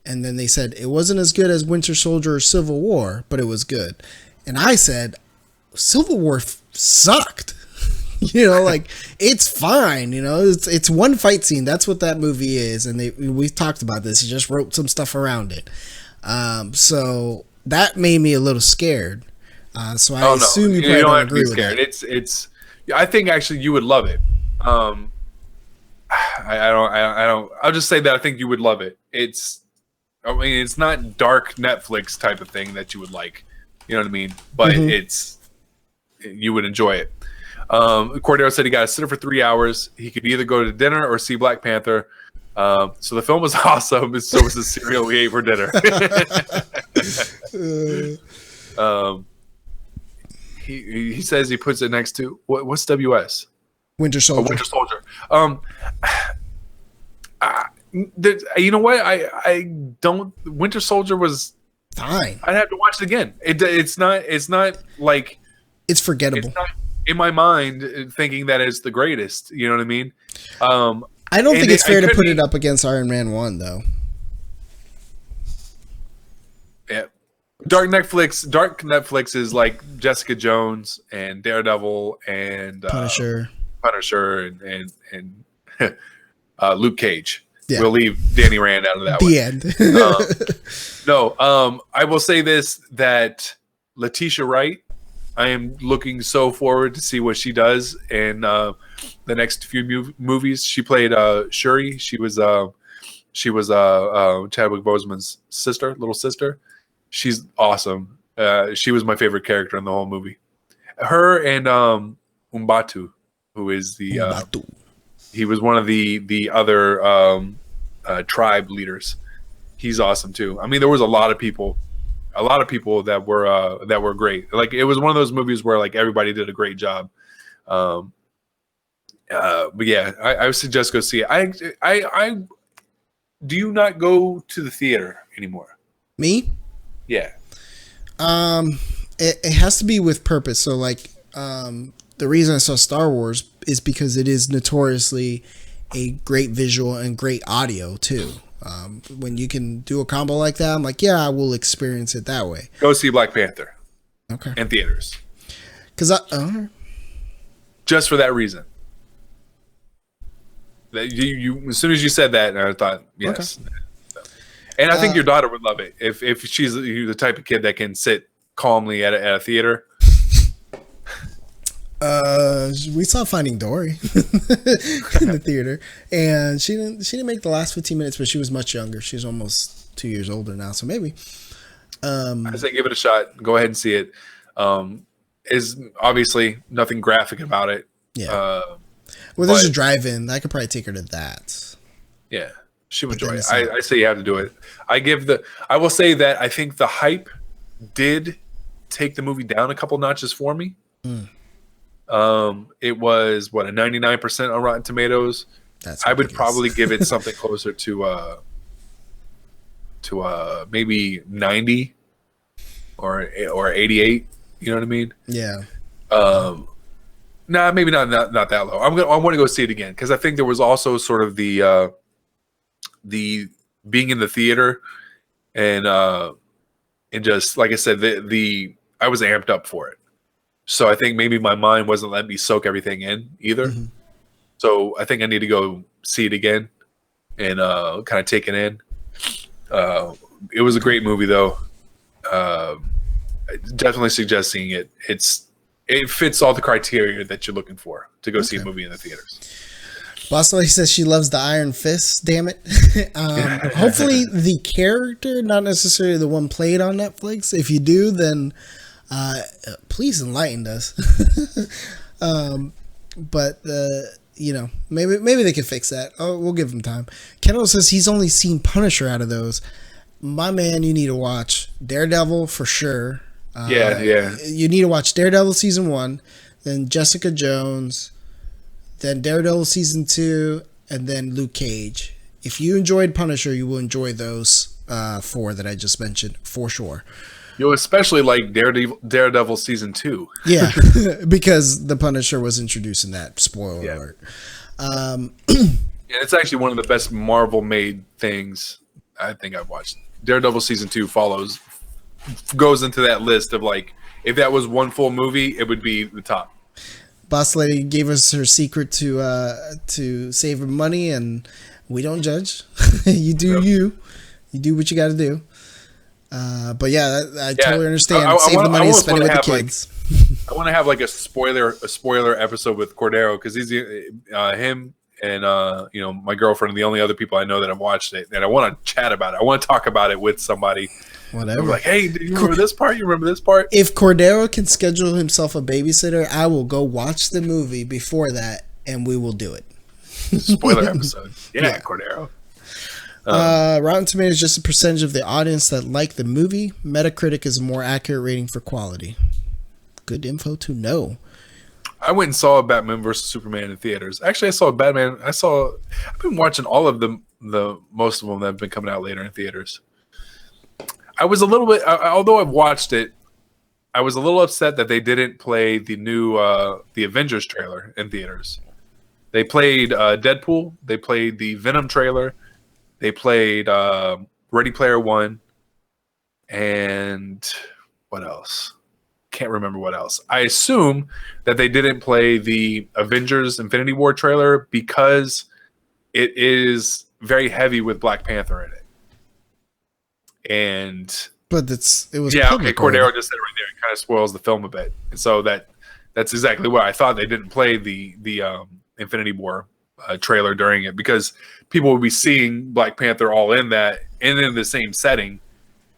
and then they said it wasn't as good as Winter Soldier or Civil War, but it was good. And I said Civil War sucked. You know, like, it's fine. You know, it's one fight scene. That's what that movie is. And we've talked about this. He just wrote some stuff around it. So that made me a little scared. So I assume you probably don't have agree to be scared. It's. I think actually you would love it. I don't. I'll just say that I think you would love it. It's not dark Netflix type of thing that you would like. You know what I mean? But you would enjoy it. Cordero said he got a sitter for 3 hours. He could either go to dinner or see Black Panther. So the film was awesome. So was the cereal we ate for dinner. He says he puts it next to what's WS? Winter Soldier. Winter Soldier. You know what? I don't. Winter Soldier was fine. I'd have to watch it again. It's not like it's forgettable. It's not in my mind thinking that it's the greatest. You know what I mean? I don't think it's fair to put it up against Iron Man 1 though. Yeah. Dark Netflix is like Jessica Jones and Daredevil and Punisher and Luke Cage. Yeah. We'll leave Danny Rand out of that one. The end. No, I will say this, that Letitia Wright, I am looking so forward to see what she does in the next few movies. She played Shuri. She was Chadwick Boseman's little sister. She's awesome. She was my favorite character in the whole movie. Her and Umbatu, who is he was one of the other tribe leaders. He's awesome too. I mean, there was a lot of people that were great. Like, it was one of those movies where like everybody did a great job. But yeah, I would suggest go see it. I do you not go to the theater anymore? Me? Yeah. It has to be with purpose. So like, the reason I saw Star Wars is because it is notoriously a great visual and great audio too. When you can do a combo like that, I'm like, yeah, I will experience it that way. Go see Black Panther. Okay. In theaters. Because just for that reason. That you as soon as you said that, I thought, yes. Okay. And I think your daughter would love it if she's the type of kid that can sit calmly at a theater. We saw Finding Dory in the theater, and she didn't make the last 15 minutes, but she was much younger. She's almost 2 years older now, so maybe. I say give it a shot. Go ahead and see it. Is obviously nothing graphic about it. Yeah. Well, there's a drive-in. I could probably take her to that. Yeah, she would enjoy it. I say you have to do it. I will say that I think the hype did take the movie down a couple notches for me. It was a 99% on Rotten Tomatoes. I would probably give it something closer to maybe 90 or 88. You know what I mean? Yeah. Nah, maybe not that low. I want to go see it again because I think there was also sort of the being in the theater and just like I said, the I was amped up for it. So I think maybe my mind wasn't letting me soak everything in either. Mm-hmm. So I think I need to go see it again and kind of take it in. It was a great movie though. Definitely suggest seeing it. It fits all the criteria that you're looking for to go see a movie in the theaters. Boss Lady says she loves the Iron Fist. Damn it! Hopefully, the character, not necessarily the one played on Netflix. If you do, then please enlighten us. But you know, maybe they can fix that. Oh, we'll give them time. Kendall says he's only seen Punisher out of those. My man, you need to watch Daredevil for sure. Yeah. You need to watch Daredevil season 1, then Jessica Jones, then Daredevil season 2, and then Luke Cage. If you enjoyed Punisher, you will enjoy those 4 that I just mentioned for sure. You'll especially like Daredevil season 2. Yeah, because the Punisher was introduced in that. Spoiler alert. And it's actually one of the best Marvel made things I think I've watched. Daredevil season 2 goes into that list of like, if that was one full movie, it would be the top. Boss Lady gave us her secret to save her money, and we don't judge. You do you do what you got to do. But yeah, I totally understand. Save the money and spend it with the kids. I want to have like a spoiler episode with Cordero because he's him and my girlfriend are the only other people I know that have watched it, and I want to chat about it. I want to talk about it with somebody. Whatever. Like, hey, do you remember this part? You remember this part? If Cordero can schedule himself a babysitter, I will go watch the movie before that, and we will do it. Spoiler episode. Yeah, Cordero. Rotten Tomatoes is just a percentage of the audience that like the movie. Metacritic is a more accurate rating for quality. Good info to know. I went and saw Batman vs Superman in theaters. Actually, I saw Batman. I've been watching all of them, most of them that have been coming out later in theaters. I was a little bit, although I've watched it, I was a little upset that they didn't play the new the Avengers trailer in theaters. They played Deadpool. They played the Venom trailer. They played Ready Player One. And what else? Can't remember what else. I assume that they didn't play the Avengers Infinity War trailer because it is very heavy with Black Panther in it. But it was okay. Cordero just said it right there. It kind of spoils the film a bit, and so that's exactly what I thought. They didn't play the Infinity War trailer during it because people would be seeing Black Panther all in that and in the same setting.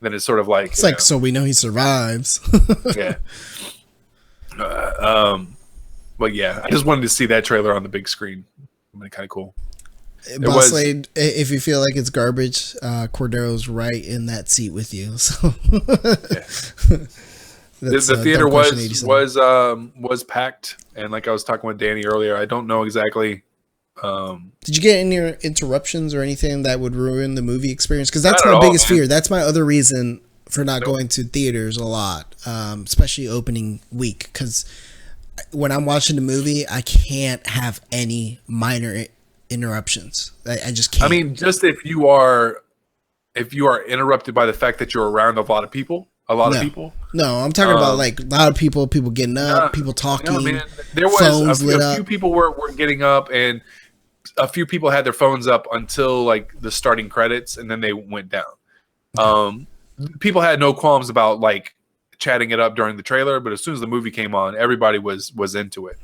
Then it's sort of like so we know he survives. Yeah. But yeah, I just wanted to see that trailer on the big screen. Kind of cool. Boss Lady, if you feel like it's garbage, Cordero's right in that seat with you. So the theater was packed, and like I was talking with Danny earlier, I don't know exactly. Did you get any interruptions or anything that would ruin the movie experience? Because that's my biggest fear. That's my other reason for not going to theaters a lot, especially opening week. Because when I'm watching the movie, I can't have any minor interruptions. I just can't. I mean, just if you are interrupted by the fact that you're around a lot of people. No, I'm talking about like a lot of people getting up, people talking. There was a few people were getting up, and a few people had their phones up until like the starting credits, and then they went down. People had no qualms about like chatting it up during the trailer, but as soon as the movie came on, everybody was into it.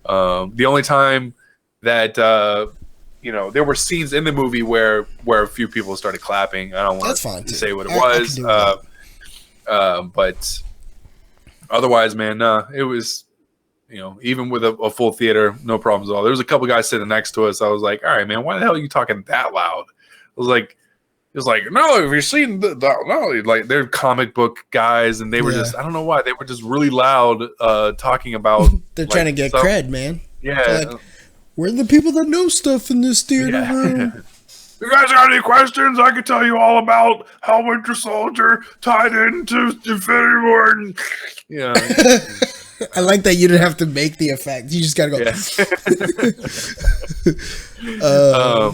The only time that there were scenes in the movie where a few people started clapping. I don't want to say what it was. But otherwise, man, it was, even with a full theater, no problems at all. There was a couple guys sitting next to us. I was like, all right, man, why the hell are you talking that loud? It was like, no, have you seen like they're comic book guys, and they were just, I don't know why, they were just really loud talking about. They're trying to get cred, man. Yeah. We're the people that know stuff in this theater room. You guys got any questions? I can tell you all about how Winter Soldier tied into Infinity War. I like that you didn't have to make the effect. You just gotta go. Yeah.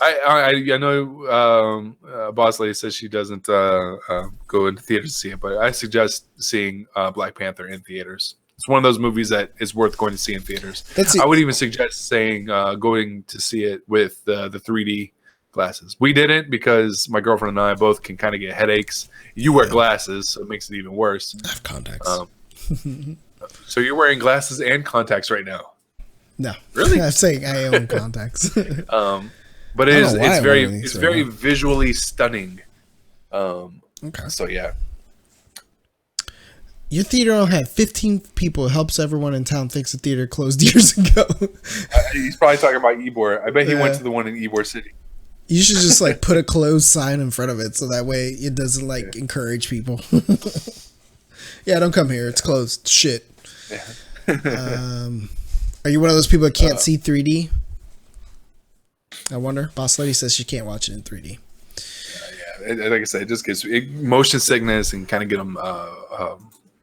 I know Boss Lady says she doesn't go into theaters to see it, but I suggest seeing Black Panther in theaters. It's one of those movies that is worth going to see in theaters. I would even suggest saying going to see it with the 3D glasses. We didn't because my girlfriend and I both can kind of get headaches. You wear glasses, so it makes it even worse. I have contacts. So you're wearing glasses and contacts right now? No, really? I'm saying I own contacts. But it's very visually stunning. Okay. So yeah. Your theater only had 15 people. It helps everyone in town thinks the theater closed years ago. He's probably talking about Ybor. I bet he went to the one in Ybor City. You should just like put a closed sign in front of it so that way it doesn't like encourage people. Yeah, don't come here. It's closed. Shit. Yeah. Are you one of those people that can't see 3D? I wonder. Boss Lady says she can't watch it in 3D. Yeah. Like I said, it just gets motion sickness and kind of get them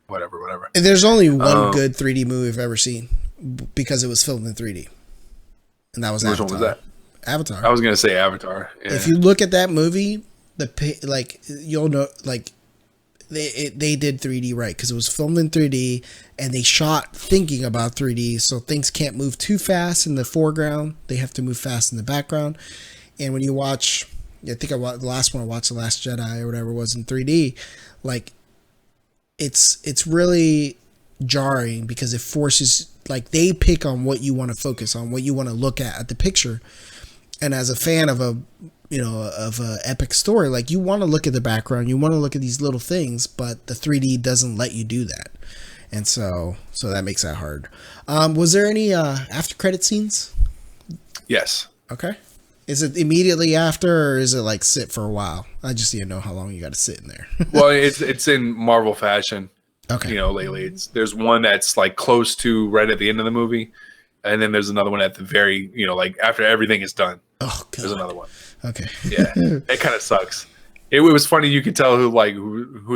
whatever. And there's only one good 3D movie I've ever seen because it was filmed in 3D. And that was Avatar. Which one was that? Avatar. I was going to say Avatar. Yeah. If you look at that movie, you'll know like they did 3D right because it was filmed in 3D and they shot thinking about 3D, so things can't move too fast in the foreground. They have to move fast in the background. And when you watch, I think the last one I watched, The Last Jedi or whatever it was in 3D, like it's really jarring because it forces, like, they pick on what you want to focus on, what you want to look at the picture. And as a fan of a epic story, like, you want to look at the background, you want to look at these little things, but the 3D doesn't let you do that. And so that makes that hard. Was there any after credit scenes? Yes. Okay. Is it immediately after, or is it like sit for a while? I just need to know how long you got to sit in there. Well, it's in Marvel fashion. Okay. Lately there's one that's like close to right at the end of the movie, and then there's another one at the very, like after everything is done. Oh, God. There's another one. Okay. Yeah, it kind of sucks. It was funny. You could tell who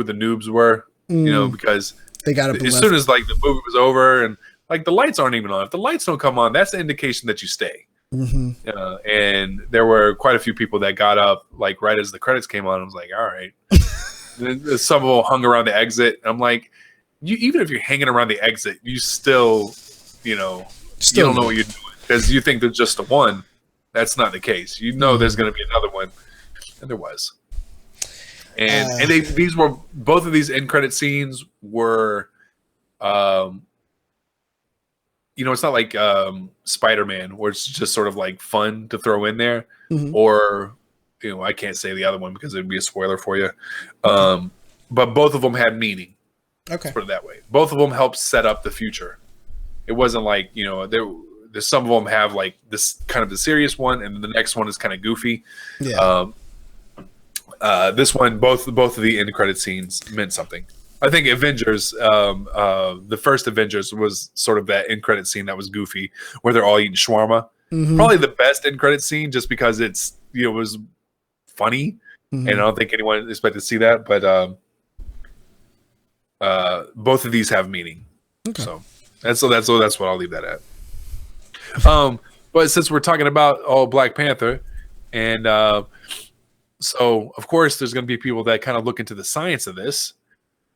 the noobs were, because they got as soon as like the movie was over and like the lights aren't even on. If the lights don't come on, that's the indication that you stay. Mm-hmm. And there were quite a few people that got up like right as the credits came on. I was like, all right. Then some of them hung around the exit. I'm like, even if you're hanging around the exit, you still, you don't know what you're doing because you think there's just a one. That's not the case. There's going to be another one, and there was. And these were both of these end credit scenes were, it's not like Spider-Man where it's just sort of like fun to throw in there, or I can't say the other one because it'd be a spoiler for you. But both of them had meaning. Okay, let's put it that way. Both of them helped set up the future. It wasn't like there's some of them have like this kind of the serious one, and the next one is kind of goofy. Yeah. This one, both of the end credit scenes meant something. I think Avengers, the first Avengers was sort of that end credit scene that was goofy, where they're all eating shawarma. Mm-hmm. Probably the best end credit scene, just because it's it was funny, and I don't think anyone expected to see that. But both of these have meaning, so that's what I'll leave that at. But since we're talking about Black Panther, and so of course there's going to be people that kind of look into the science of this.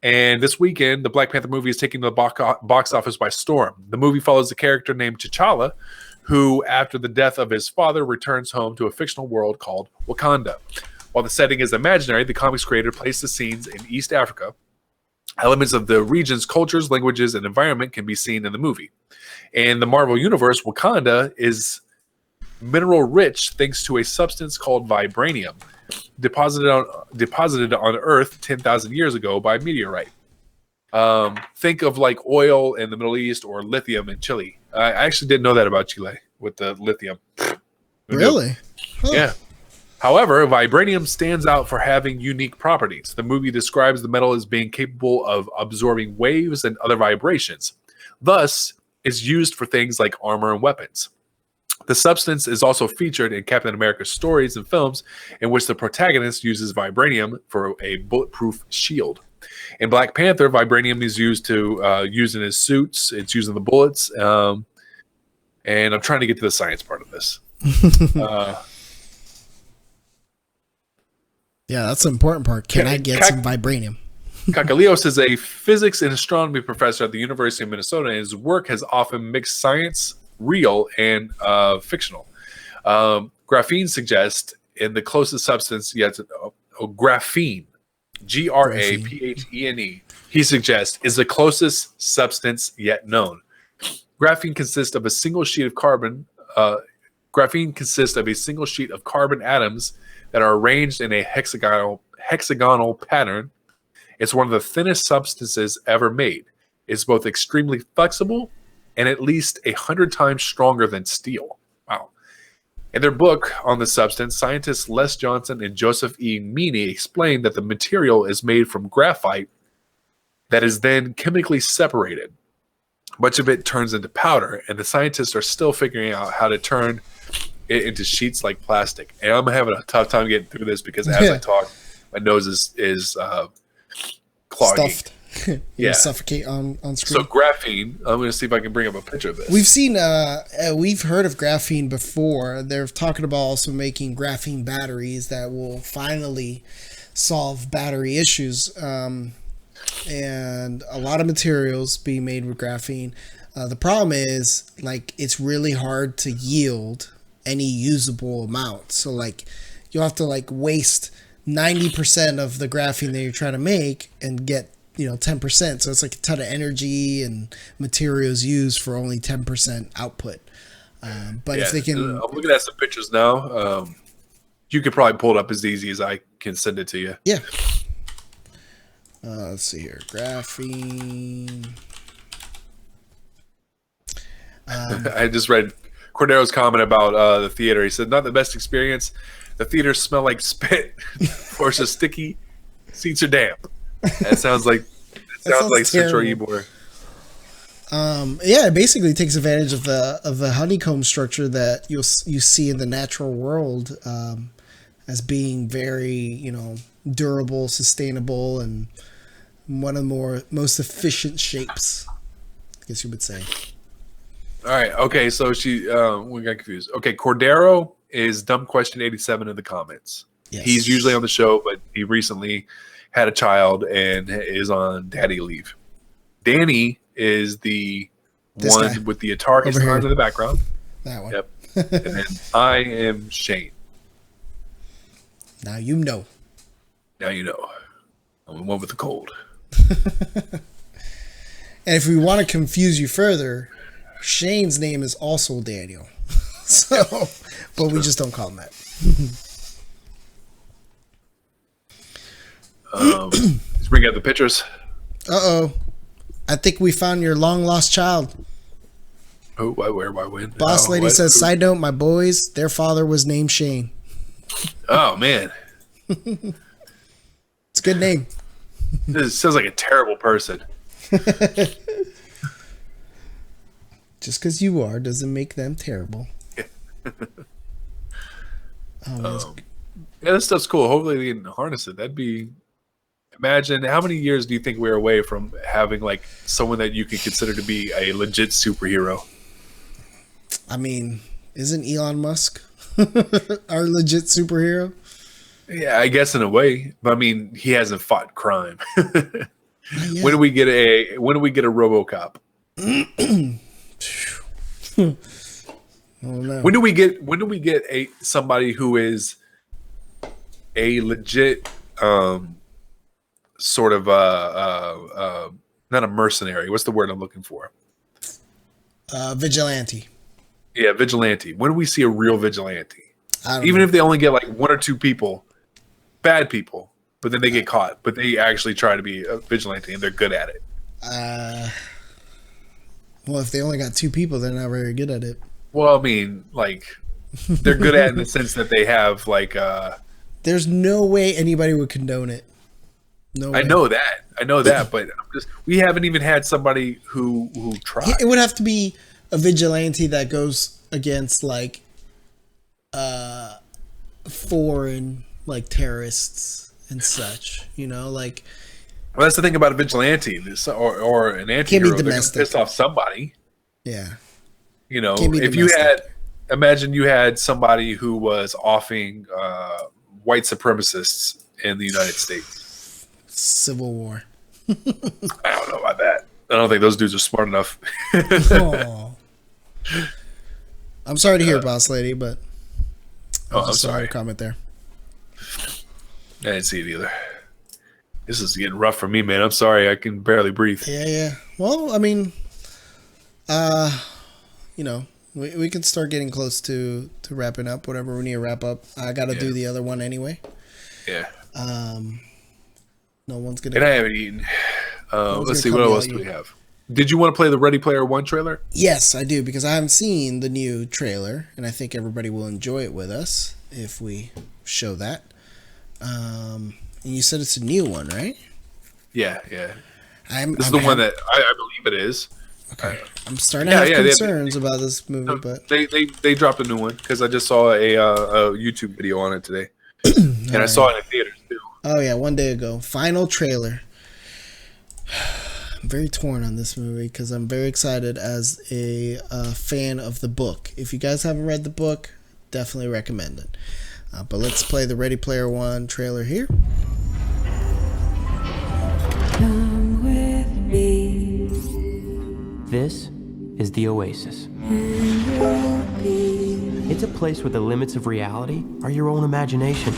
And this weekend, the Black Panther movie is taking the box office by storm. The movie follows a character named T'Challa, who, after the death of his father, returns home to a fictional world called Wakanda. While the setting is imaginary, the comics creator placed the scenes in East Africa. Elements of the region's cultures, languages, and environment can be seen in the movie. In the Marvel Universe, Wakanda is mineral rich thanks to a substance called Vibranium, deposited on Earth 10,000 years ago by meteorite. Think of like oil in the Middle East or lithium in Chile. I actually didn't know that about Chile with the lithium. Really? Huh. Yeah. However, vibranium stands out for having unique properties. The movie describes the metal as being capable of absorbing waves and other vibrations. Thus, it's used for things like armor and weapons. The substance is also featured in Captain America's stories and films in which the protagonist uses vibranium for a bulletproof shield. In Black Panther, vibranium is used in his suits. It's used in the bullets. And I'm trying to get to the science part of this. Yeah, that's the important part. Can I get some vibranium? Kakalios is a physics and astronomy professor at the University of Minnesota, and his work has often mixed science, real, and fictional. Graphene suggests in the closest substance yet graphene, Graphene, he suggests is the closest substance yet known. Graphene consists of a single sheet of carbon. Graphene consists of a single sheet of carbon atoms that are arranged in a hexagonal pattern. It's one of the thinnest substances ever made. It's both extremely flexible and at least 100 times stronger than steel. Wow. In their book on the substance, scientists Les Johnson and Joseph E. Meany explain that the material is made from graphite that is then chemically separated. Much of it turns into powder, and the scientists are still figuring out how to turn it into sheets like plastic. And I'm having a tough time getting through this because as I talk, my nose is clogging. Stuffed. Yeah, suffocate on screen. So graphene, I'm going to see if I can bring up a picture of this. We've heard of graphene before. They're talking about also making graphene batteries that will finally solve battery issues. And a lot of materials being made with graphene. The problem is, like, it's really hard to yield any usable amount. So, like, you'll have to, like, waste 90% of the graphene that you're trying to make and get 10%. So it's like a ton of energy and materials used for only 10% output. But if they can, I'm looking at some pictures now. You could probably pull it up as easy as I can send it to you. Yeah. Let's see here. Graphene. I just read Cordero's comment about the theater. He said, "Not the best experience. The theaters smell like spit. Floors are sticky. Seats are damp." That sounds like Central Ybor. Yeah, it basically takes advantage of the honeycomb structure that you see in the natural world as being very durable, sustainable, and one of the most efficient shapes, I guess you would say. All right. Okay. So we got confused. Okay. Cordero is Dumb Question 87 in the comments. Yes. He's usually on the show, but he recently had a child and is on daddy leave. Danny is the one with the Atari sign in the background. That one. Yep. And then I am Shane. Now you know. Now you know. I'm the one with the cold. And if we want to confuse you further, Shane's name is also Daniel. But we just don't call him that. Let's bring out the pictures. Uh-oh. I think we found your long lost child. Oh, where, when? Boss lady says, side note, my boys, their father was named Shane. Oh, man. It's a good name. This sounds like a terrible person. Just because you are doesn't make them terrible. Yeah, this stuff's cool. Hopefully they can harness it. That'd be... Imagine, how many years do you think we're away from having like someone that you could consider to be a legit superhero? I mean, isn't Elon Musk our legit superhero? Yeah, I guess in a way. But I mean, he hasn't fought crime. When do we get a RoboCop? Oh, no. When do we get somebody who is a legit sort of not a mercenary. What's the word I'm looking for? Vigilante. Yeah, vigilante. When do we see a real vigilante? Even if they only get like one or two people, bad people, but then they get caught, but they actually try to be a vigilante and they're good at it. Well, if they only got two people, they're not very good at it. Well, I mean, like they're good at it in the sense that they have like. There's no way anybody would condone it. No way. I know that, but we haven't even had somebody who tried. It would have to be a vigilante that goes against like foreign like terrorists and such, like Well, that's the thing about a vigilante or an anti-hero. They're going to piss off somebody. Yeah. You know, if you had, imagine you had somebody who was offing white supremacists in the United States. Civil War. I don't know about that. I don't think those dudes are smart enough. Oh. I'm sorry to hear, boss lady, but I'm sorry. Comment there. I didn't see it either. This is getting rough for me, man. I'm sorry. I can barely breathe. Yeah. Well, I mean, you know, we can start getting close to wrapping up. Whatever we need to wrap up. I got to do the other one anyway. Yeah. No one's gonna. And I haven't eaten. Let's see. What else do we have? Did you want to play the Ready Player One trailer? Yes, I do, because I haven't seen the new trailer, and I think everybody will enjoy it with us if we show that. And you said it's a new one, right? Yeah. This is the one that I believe it is. Okay. I'm starting to have concerns about this movie, but they dropped a new one because I just saw a YouTube video on it today, and I saw it in theaters too. Oh yeah, 1 day ago. Final trailer. I'm very torn on this movie because I'm very excited as a fan of the book. If you guys haven't read the book, definitely recommend it. But let's play the Ready Player One trailer here. Come with me. This is the Oasis. It's a place where the limits of reality are your own imagination.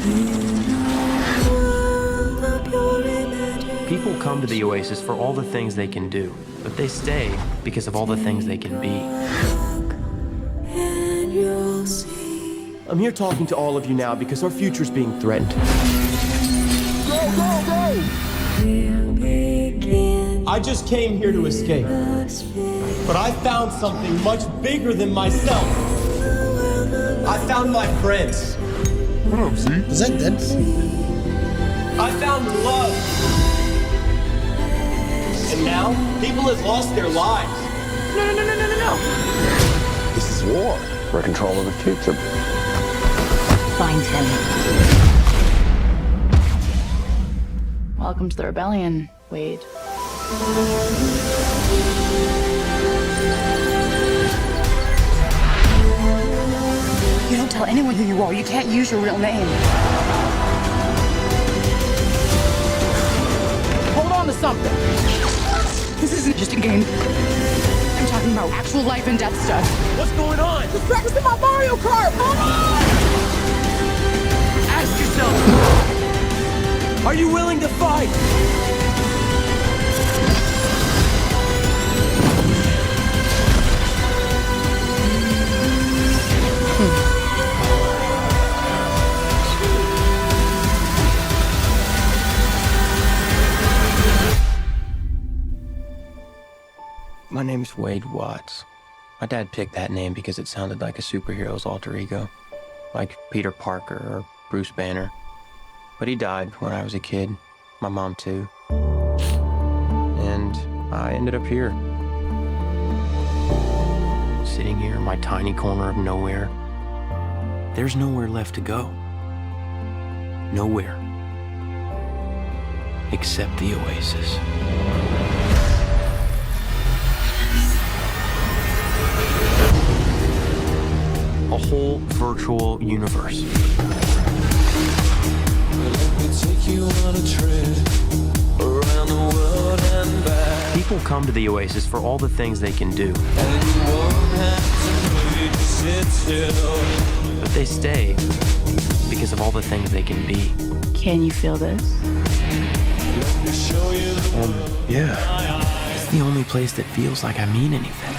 People come to the Oasis for all the things they can do, but they stay because of all the things they can be. I'm here talking to all of you now because our future's being threatened. Go! I just came here to escape, but I found something much bigger than myself. I found my friends. What up, Z? Is that dead? I found love. And now, people have lost their lives. No. This is war. We're in control of the future. Find him. Welcome to the rebellion, Wade. You don't tell anyone who you are. You can't use your real name. Hold on to something. This isn't just a game. I'm talking about actual life and death stuff. What's going on? Just practicing my Mario Kart. Hold on! Ask yourself, are you willing to fight? My name's Wade Watts. My dad picked that name because it sounded like a superhero's alter ego, like Peter Parker or Bruce Banner. But he died when I was a kid, my mom too. And I ended up here. Sitting here in my tiny corner of nowhere. There's nowhere left to go. Nowhere. Except the Oasis. A whole virtual universe. People come to the Oasis for all the things they can do. But they stay because of all the things they can be. Can you feel this? Yeah. It's the only place that feels like I mean anything.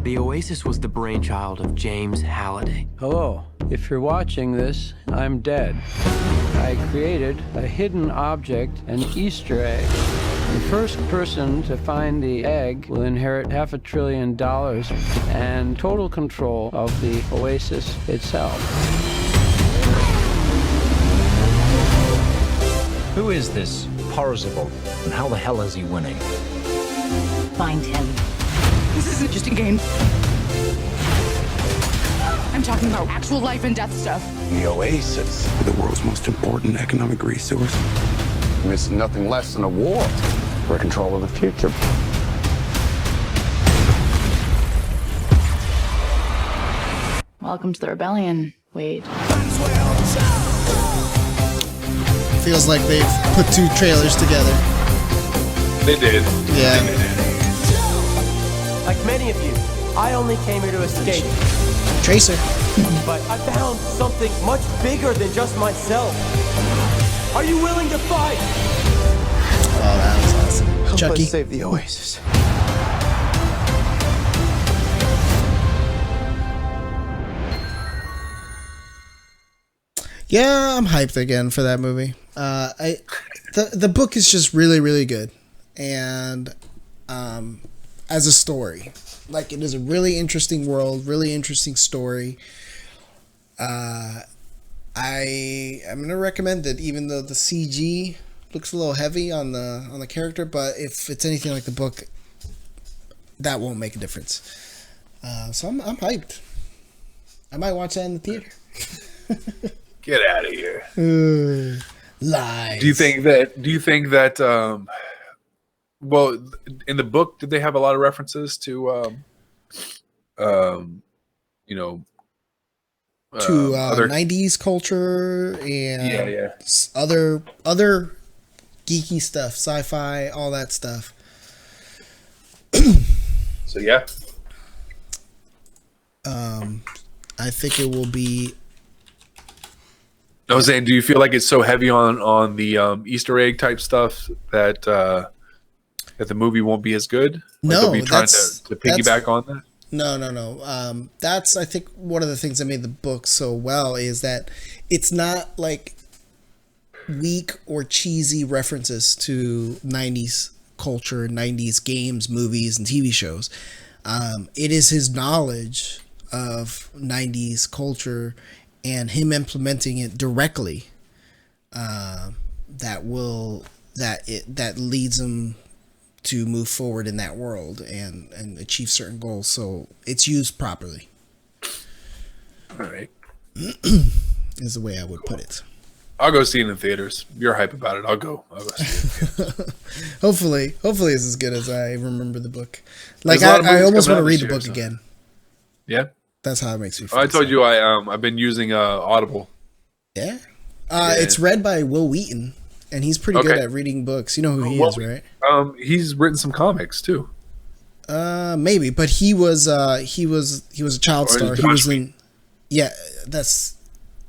The Oasis was the brainchild of James Halliday. Hello. If you're watching this, I'm dead. I created a hidden object, an Easter egg. The first person to find the egg will inherit $500 billion and total control of the Oasis itself. Who is this Parzival, and how the hell is he winning? Find him. This isn't just a game. I'm talking about actual life and death stuff. The Oasis, the world's most important economic resource. And it's nothing less than a war for control of the future. Welcome to the rebellion, Wade. Feels like they've put two trailers together. They did. Yeah. They did. Like many of you, I only came here to escape. Tracer. But I found something much bigger than just myself. Are you willing to fight? Oh, that was awesome. Help Chucky. us save the Oasis. Yeah, I'm hyped again for that movie. The book is just really, really good, and as a story, like, it is a really interesting world, really interesting story. I'm gonna recommend it, even though the CG looks a little heavy on the character, but if it's anything like the book, that won't make a difference. So I'm hyped. I might watch that in the theater. Get out of here. Lies. Do you think that well, in the book, did they have a lot of references to you know, to other 90s culture and yeah. other geeky stuff, sci-fi, all that stuff. So yeah. I think it will be. I was saying, do you feel like it's so heavy on the Easter egg type stuff that that the movie won't be as good? Like, No, they'll be trying that's to piggyback on that. No. That's, I think, one of the things that made the book so well is that it's not like weak or cheesy references to 90s culture, 90s games, movies, and TV shows. It is his knowledge of 90s culture and him implementing it directly that leads him to move forward in that world and achieve certain goals. So it's used properly. All right. Is the way I would put it. I'll go see it in theaters. You're hype about it. I'll go see it. Hopefully it's as good as I remember the book. Like, There's a lot of I movies almost coming want to out read this the year, book so. again. Yeah. That's how it makes me feel. I told you I've been using Audible. Yeah. It's read by Will Wheaton, and he's pretty good at reading books. You know who he is, right? He's written some comics too. Maybe, but he was a child star. He was in. Yeah,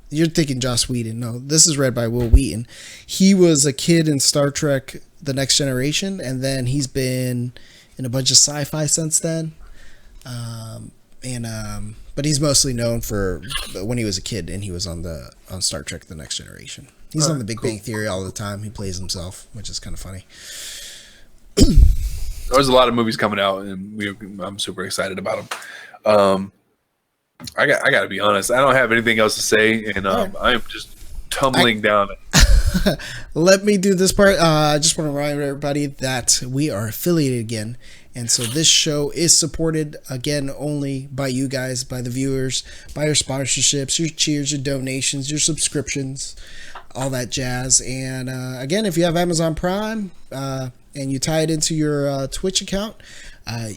you're thinking Joss Whedon. No, this is read by Will Wheaton. He was a kid in Star Trek: The Next Generation, and then he's been in a bunch of sci-fi since then. But he's mostly known for when he was a kid and he was on Star Trek: The Next Generation. He's on The Big Bang Theory all the time. He plays himself, which is kind of funny. There's a lot of movies coming out, and I'm super excited about them. I got to be honest. I don't have anything else to say, and I'm just tumbling down. Let me do this part. I just want to remind everybody that we are affiliated again. And so this show is supported, again, only by you guys, by the viewers, by your sponsorships, your cheers, your donations, your subscriptions, all that jazz. And again, if you have Amazon Prime and you tie it into your Twitch account,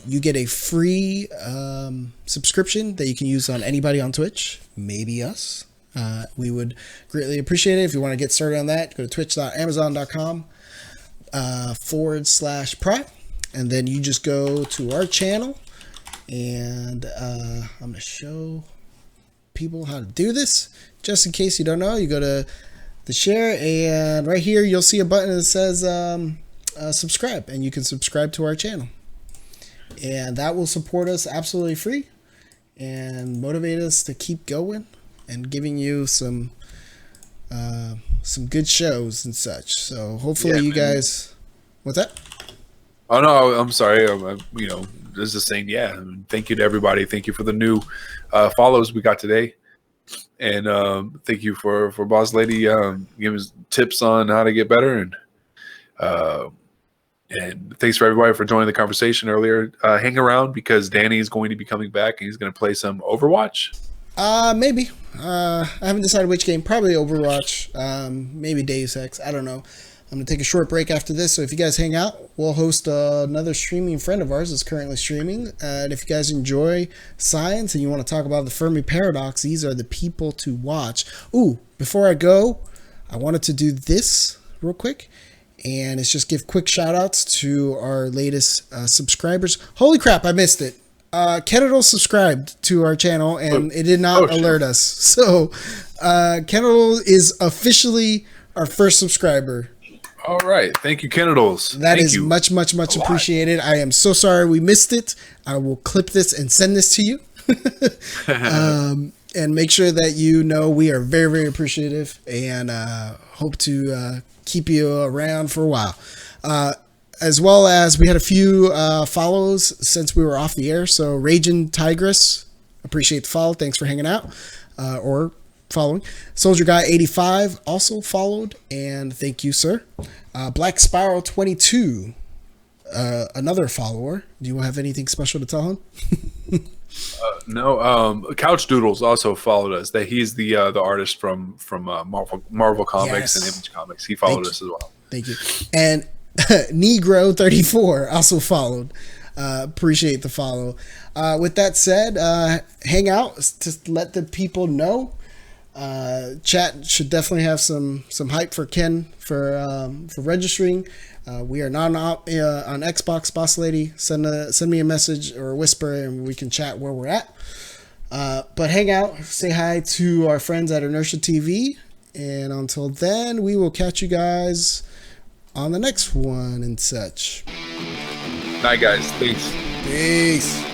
you get a free subscription that you can use on anybody on Twitch, maybe us. We would greatly appreciate it. If you want to get started on that, go to twitch.amazon.com/Prime. And then you just go to our channel, and I'm going to show people how to do this. Just in case you don't know, you go to the share, and right here you'll see a button that says subscribe, and you can subscribe to our channel. And that will support us absolutely free and motivate us to keep going and giving you some good shows and such. So hopefully you guys... What's that? Oh no, I'm sorry. Just saying, yeah. Thank you to everybody. Thank you for the new follows we got today, and thank you for Boss Lady giving us tips on how to get better, and thanks for everybody for joining the conversation earlier. Hang around because Danny is going to be coming back and he's going to play some Overwatch. Maybe. I haven't decided which game. Probably Overwatch. Maybe Deus Ex. I don't know. I'm going to take a short break after this, so if you guys hang out, we'll host another streaming friend of ours that's currently streaming. And if you guys enjoy science and you want to talk about the Fermi Paradox, these are the people to watch. Ooh, before I go, I wanted to do this real quick, and it's just give quick shout-outs to our latest subscribers. Holy crap, I missed it. Kenadal subscribed to our channel, and it did not alert us. So, Kenadal is officially our first subscriber. All right. Thank you, Kenadals. That is much appreciated. I am so sorry we missed it. I will clip this and send this to you. And make sure that you know we are very, very appreciative, and hope to keep you around for a while. As well as we had a few follows since we were off the air. So Raging Tigress, appreciate the follow. Thanks for hanging out or following. Soldier Guy 85 also followed, and thank you, sir. Black Spiral 22, another follower. Do you have anything special to tell him? No. Couch Doodles also followed us. That he's the artist from Marvel Comics and Image Comics. He followed us as well. Thank you. And Negro 34 also followed. Appreciate the follow. With that said, hang out to let the people know. Chat should definitely have some hype for Ken for registering. We are not on Xbox, Boss Lady. Send me a message or a whisper, and we can chat where we're at. But hang out, say hi to our friends at Inertia TV, and until then, we will catch you guys on the next one and such. Night, guys. Peace. Peace.